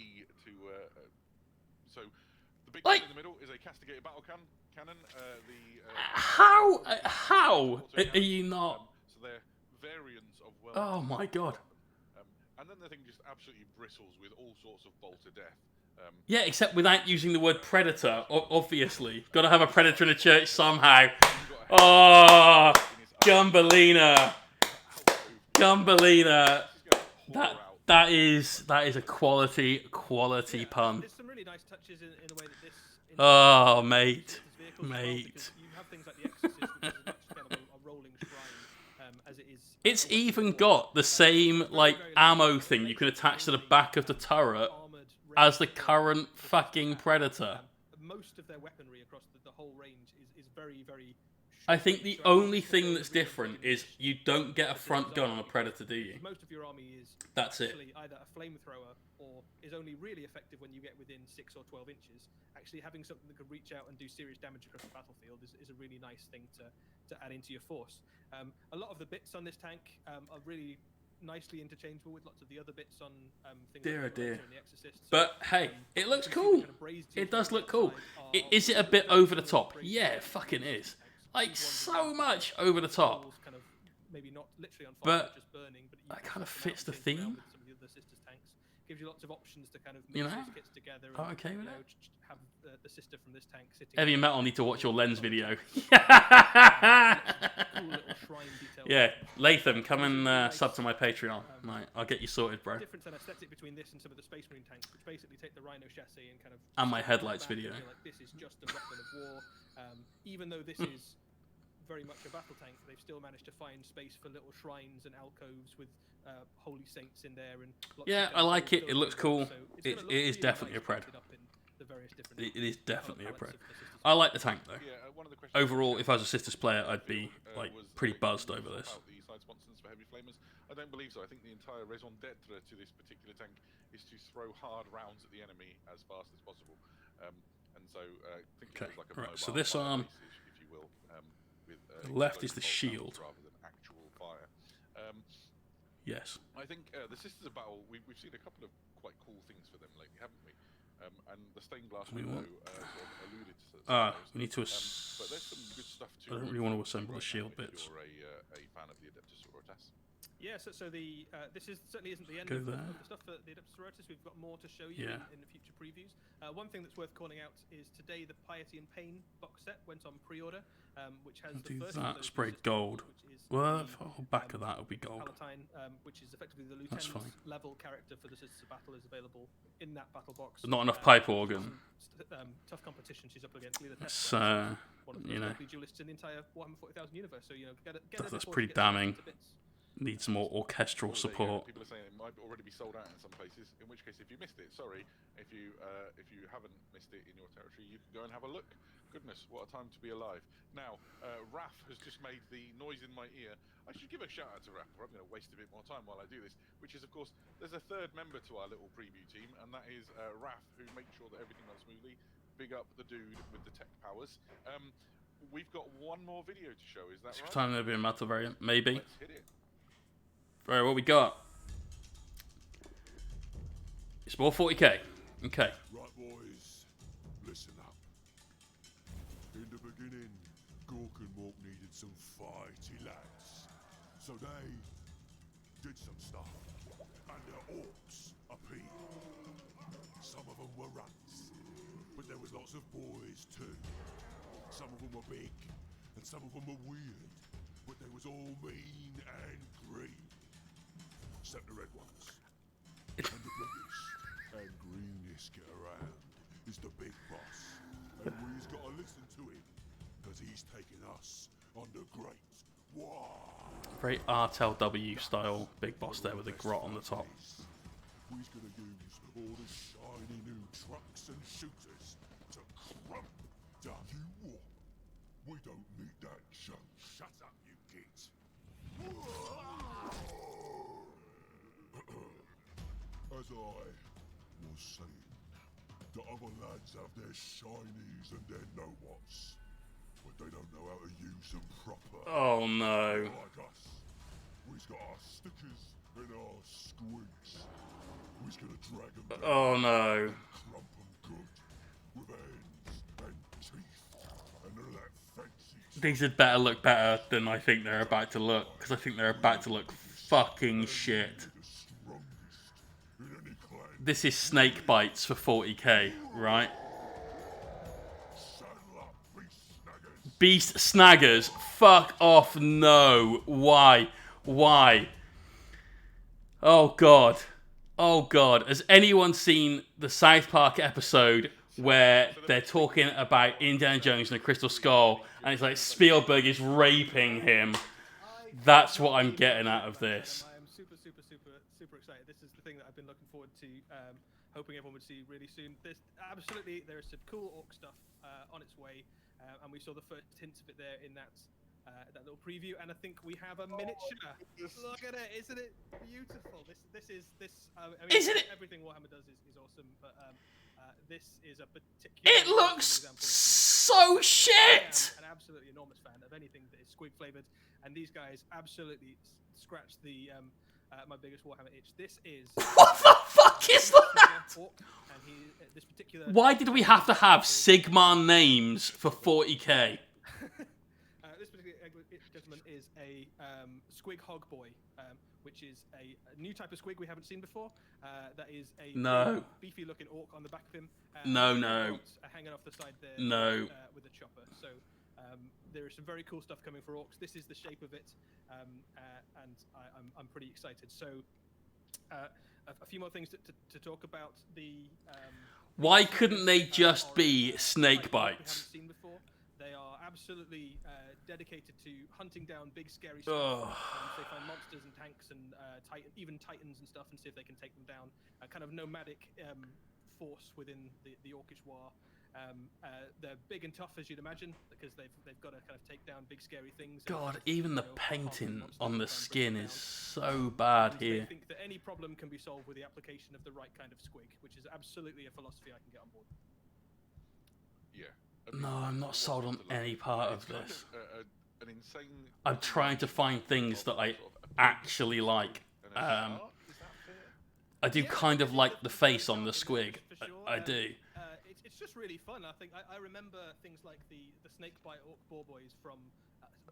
So the big Like- one in the middle is a castigated battle cannon. How are you not? So they're variants of well. Oh my god. And then the thing just absolutely bristles with all sorts of bolt to death. Yeah, except without using the word predator. Obviously, got to have a predator in a church somehow. Oh, Gumballina, Gumballina. That is a quality pun. There's some really nice touches in the way that this. Oh, mate, vehicles as well, mate. because you have things like the Exorcist, which is much kind of a rolling shrine, as it is. It's even got the same like ammo thing you can attach to the back of the turret as the current fucking predator. Most of their weaponry across the whole range is very, very. I think the only thing that's different is you don't get a front gun on a predator, do you? Most of your army is That's it. actually either a flamethrower or is only really effective when you get within 6 or 12 inches. Actually, having something that could reach out and do serious damage across the battlefield is a really nice thing to add into your force. A lot of the bits on this tank are really nicely interchangeable with lots of the other bits on things Dear, like the dear. Raptor and the Exorcist. So, But hey, it looks you can see the cool. kind of braised It does look details cool. outside are Is it a also bit very over the similar top? braised Yeah, details fucking on is. tanks. Like These ones so with much over the top. coals kind of maybe not literally on fire, But just burning, but you that can kind of swap them fits out the and change them theme. around with some of the other Sisters tanks. Gives you lots of options to kind of You mix know? these kits together. And, I'm okay with you it. know, have the sister from this tank sitting. Heavy Metal need to watch your lens video. Cool little shrine detail. Yeah, Latham, come and sub to my Patreon. Mate, I'll get you sorted, bro. Difference and aesthetic between this and some of the Space Marine tanks, which basically take the Rhino chassis and kind of. And my strip it headlights back and video. feel like this is just a weapon of war. Even though this is very much a battle tank, they've still managed to find space for little shrines and alcoves with holy saints in there and. Lots Yeah, of kind I of like cool it. It looks cool. So it's It gonna look is really definitely a nice pred. painted up in the various different It is colour definitely a palettes pred. of the Sisters. I like the tank though. Yeah, one of the questions Overall, if I was a Sisters player, I'd be like pretty buzzed over this. About the side sponsons for heavy flamers. I don't believe so. I think the entire raison d'etre to this particular tank is to throw hard rounds at the enemy as fast as possible. And so think of it as like a right, so mobile this fire arm- base, if you will, with The left is the explosive bolt rounds shield. rather than actual fire. Yes. I think the Sisters of Battle, we've seen a couple of quite cool things for them lately, haven't we? And the stained glass We window want- sort of alluded to some of those. We need to. But there's some good stuff too. I don't really want to assemble the shield bits. If you're a fan of the Adeptus Sororitas. Yeah, so the this certainly isn't the end Go of there. the stuff for the Adeptus Sororitas. We've got more to show you Yeah. in the future previews. One thing that's worth calling out is today the Piety and Pain box set went on pre-order, which has I'll the do first that. of those Spray new systems, gold. which is Well, the, the back of that will be gold. Palatine, which is effectively the That's lieutenant fine. level character for the Sisters of Battle, is available in that battle box. Not enough pipe organ. Tough competition she's up against. Leela That's, Test, one of the you most know, deadly duelists in the entire Warhammer 40,000 universe. So get it that's before pretty she gets damning. to bits. Needs more orchestral Well, there you go. support. People are saying it might already be sold out in some places. In which case, if you missed it, sorry. If you haven't missed it in your territory, you can go and have a look. Goodness, what a time to be alive. Now, Raph has just made the noise in my ear. I should give a shout out to Raph, or I'm going to waste a bit more time while I do this, which is, of course, there's a third member to our little preview team, and that is Raph, who makes sure that everything runs smoothly. Big up the dude with the tech powers. We've got one more video to show, is that right? Time there'll be a metal variant, maybe. Let's hit it. Right, what we got? It's more 40k. Okay. Right, boys, listen up. In the beginning, Gork and Mork needed some fighty lads. So they did some stuff, and the orcs appeared. Some of them were rats, but there was lots of boys too. Some of them were big, and some of them were weird, but they was all mean and green. Except the red ones. And the biggest and greenest get around is the big boss. And we's got to listen to him, because he's taking us on the great war. Very RTLW style big boss there with the grot on the top. We's gonna use all the shiny new trucks and shooters to crump down you war. We don't need that junk. Shut up, you git. As I was saying, the other lads have their shinies and their know-whats, but they don't know how to use them proper. Oh no. Like us, we's got our stickers and our squigs. We's gonna drag them down Oh no. and crump them good, with hands and teeth and all that fancy. These had better look better than I think they're about to look, because I think they're about to look fucking shit. The strongest in any clan. This is snake bites for 40k, right? Saddle up, beast snaggers. Beast snaggers, fuck off, no. Why? Why? Oh god. Oh god. Has anyone seen the South Park episode where they're talking about Indiana Jones and the Crystal Skull, and it's like Spielberg is raping him? That's what I'm getting out of this. I am super excited. This is the thing that I've been looking forward to, hoping everyone would see really soon. There is some cool orc stuff on its way, and we saw the first hints of it there in that little preview. And I think we have a miniature. Look at it! Isn't it beautiful? This is. I mean, Isn't it? Everything Warhammer does is awesome, but this is a particular. It looks example of so shit! I'm an absolutely enormous fan of anything that is squig flavored, and these guys absolutely scratch the my biggest Warhammer itch. This is What the fuck is that? and this particular. Why did we have to have Sigmar names for 40k? This particular gentleman is a squig hog boy, which is a new type of squig we haven't seen before. That is a No. beefy looking orc on the back of him. No, no. Hanging off the side there. No. With a chopper. So there is some very cool stuff coming for orcs. This is the shape of it, and I'm pretty excited. So a few more things to talk about. Why couldn't they just are be snake we haven't bites? seen before. They are absolutely dedicated to hunting down big scary Ugh. stuff. They find monsters and tanks and even titans and stuff, and see if they can take them down. A kind of nomadic force within the Orcish war. They're big and tough, as you'd imagine, because they've got to kind of take down big scary things. God, and, even the you know, painting monsters on the and try and bring skin them is down. so bad And here. They think that any problem can be solved with the application of the right kind of squig, which is absolutely a philosophy I can get on board. Yeah. No, I'm not sold on any part of this. An insane. I'm trying to find things that I actually like. I do kind of like the face on the squig. I do. It's it's just really fun. I think I remember things like the Snakebite Orc Boar Boys from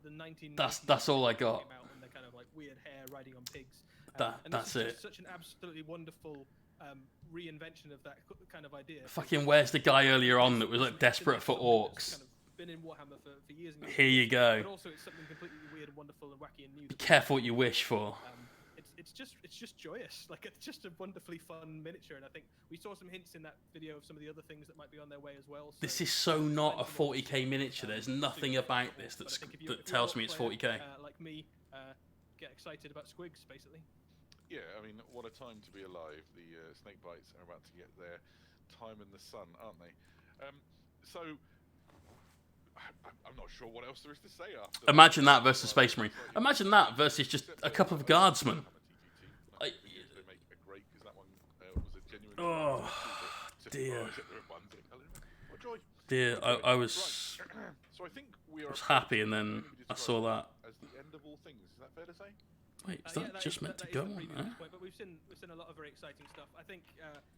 the 1990s. That's all I got. Came out, and they're kind of like weird hair riding on pigs. And That's this is it. just such an absolutely wonderful reinvention of that kind of idea. Fucking where's the guy earlier on that was like desperate for orcs? Kind of been in Warhammer for years and years. Here you go. But also it's something completely weird and wonderful and wacky and new. Be careful what you wish for. It's just joyous. Like, it's just a wonderfully fun miniature, and I think we saw some hints in that video of some of the other things that might be on their way as well. So This is so not a 40k miniature. There's nothing about this that tells me it's 40k. Like me, get excited about squigs, basically. Yeah, I mean, what a time to be alive. The Snakebites are about to get their time in the sun, aren't they? So, I'm not sure what else there is to say after. Imagine that versus Space Marine. Imagine that versus just a couple of guardsmen. They make a great, because that one was a genuine. Oh, dear. What joy. Dear, I was So I think we are happy, and then I saw that. as the end of all things. Is that fair to say? Wait, is that just meant to go on there? Point, but we've seen a lot of very exciting stuff. I think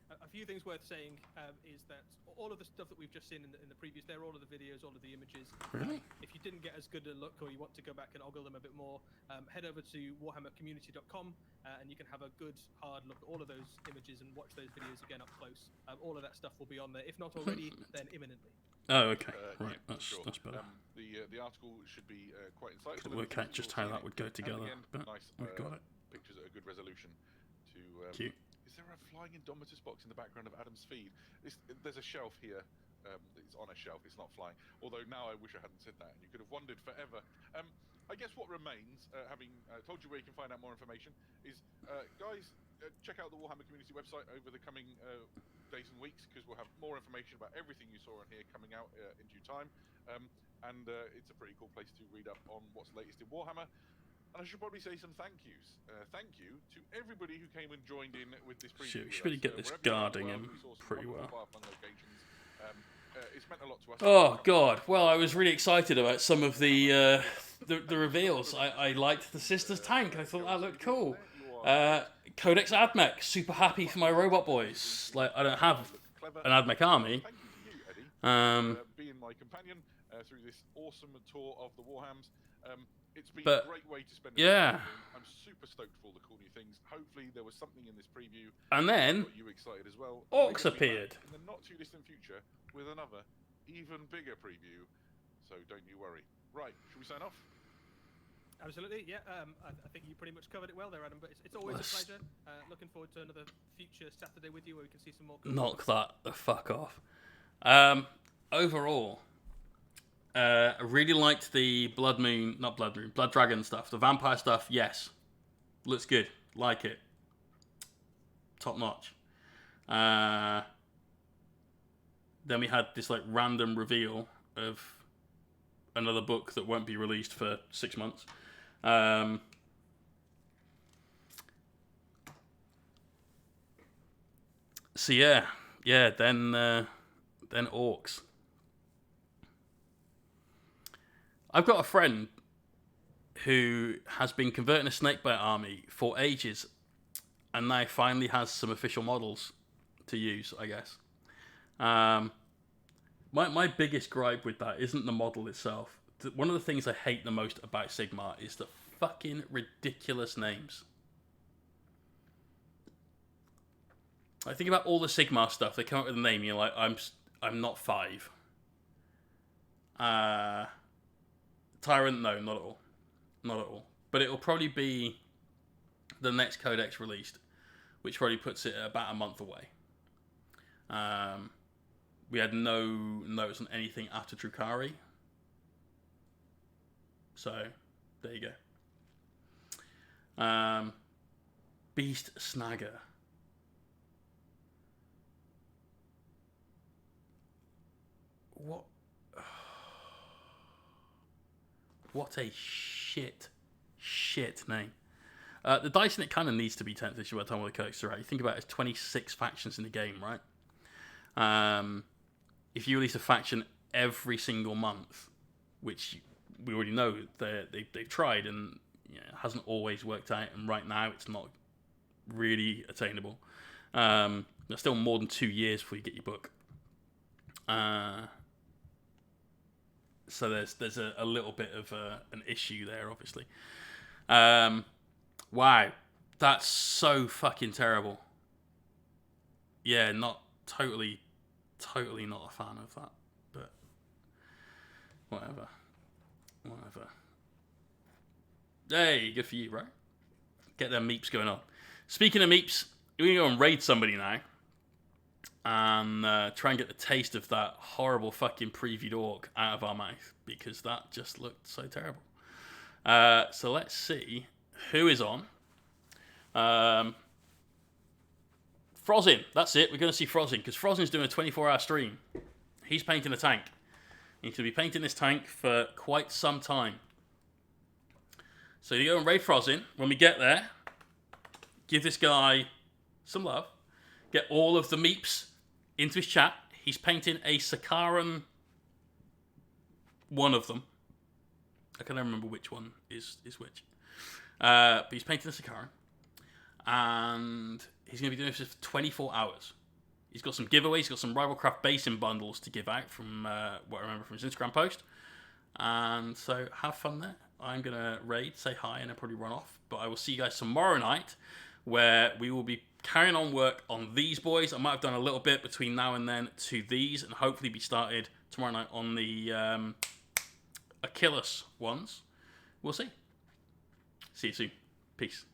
a few things worth saying is that all of the stuff that we've just seen in the previous, they're all of the videos, all of the images. Really? If you didn't get as good a look, or you want to go back and ogle them a bit more, head over to warhammercommunity.com and you can have a good hard look at all of those images and watch those videos again up close. All of that stuff will be on there, if not already, then imminently. Oh, okay. Right, Yeah, that's sure. better. The article should be quite insightful. Could work out just how that would go together, Again, but nice we've got it. pictures at a good resolution. To Cute. Is there a flying Indomitus box in the background of Adam's feed? There's a shelf here. It's on a shelf. It's not flying. Although now I wish I hadn't said that, and you could have wondered forever. I guess what remains, having told you where you can find out more information, is guys, check out the Warhammer Community website over the coming days and weeks, because we'll have more information about everything you saw in here coming out in due time. And it's a pretty cool place to read up on what's latest in Warhammer. And I should probably say some thank yous. Thank you to everybody who came and joined in with this preview. Shit, we should really get this guarding in pretty well. It's meant a lot to us. Oh god! Well, I was really excited about some of the reveals. I liked the Sisters tank. I thought that looked cool. Codex Admech. Super happy for my robot boys. Like, I don't have an Admech army. Thank you to you, Eddie, being my companion through this awesome tour of the Warhams. It's been a great way to spend. Yeah. I'm super stoked for all the cool new things. Hopefully, there was something in this preview. And then got you excited as well. orcs appeared in the not too distant future with another, even bigger preview. So don't you worry. Right, should we sign off? Absolutely, yeah. I think you pretty much covered it well there, Adam. But it's always a pleasure. Looking forward to another future Saturday with you, where we can see some more. Knock that the fuck off. Overall, I really liked the Blood Dragon stuff. The vampire stuff, yes. Looks good. Like it. Top notch. Then we had this like random reveal of another book that won't be released for 6 months. So yeah, then orcs. I've got a friend who has been converting a snakebite army for ages, and now finally has some official models to use, I guess. My biggest gripe with that isn't the model itself. One of the things I hate the most about Sigmar is the fucking ridiculous names. I think about all the Sigmar stuff. They come up with a name, and you're like, I'm not 5. Tyrant, no, not at all. Not at all. But it'll probably be the next codex released, which probably puts it about a month away. We had no notes on anything after Drukhari. So, there you go. Beast Snagger. What? What a shit name. The Dice in it kind of needs to be 10th issue by the time all the codex are out. You think about it as 26 factions in the game, right? If you release a faction every single month, which we already know they've tried and it hasn't always worked out, and right now it's not really attainable. There's still more than 2 years before you get your book. So there's a little bit of an issue there, obviously. Wow, that's so fucking terrible. Yeah, not totally not a fan of that, but whatever. Hey, good for you, right? Get them meeps going on. Speaking of meeps, we're gonna go and raid somebody now, and try and get the taste of that horrible fucking previewed orc out of our mouth, because that just looked so terrible. So let's see who is on. Frozin, that's it. We're going to see Frozin, because Frozin's doing a 24-hour stream. He's painting a tank. He's going to be painting this tank for quite some time. So you go and raid Frozin. When we get there, give this guy some love. Get all of the meeps into his chat. He's painting a Sakaran, one of them. I can't remember which one is which. But he's painting a Sakaran. And he's going to be doing this for 24 hours. He's got some giveaways. He's got some Rivalcraft Basin bundles to give out from what I remember from his Instagram post. And so have fun there. I'm going to raid, say hi, and then probably run off. But I will see you guys tomorrow night, where we will be carrying on work on these boys. I might have done a little bit between now and then to these, and hopefully be started tomorrow night on the Achilles ones. We'll see. See you soon. Peace.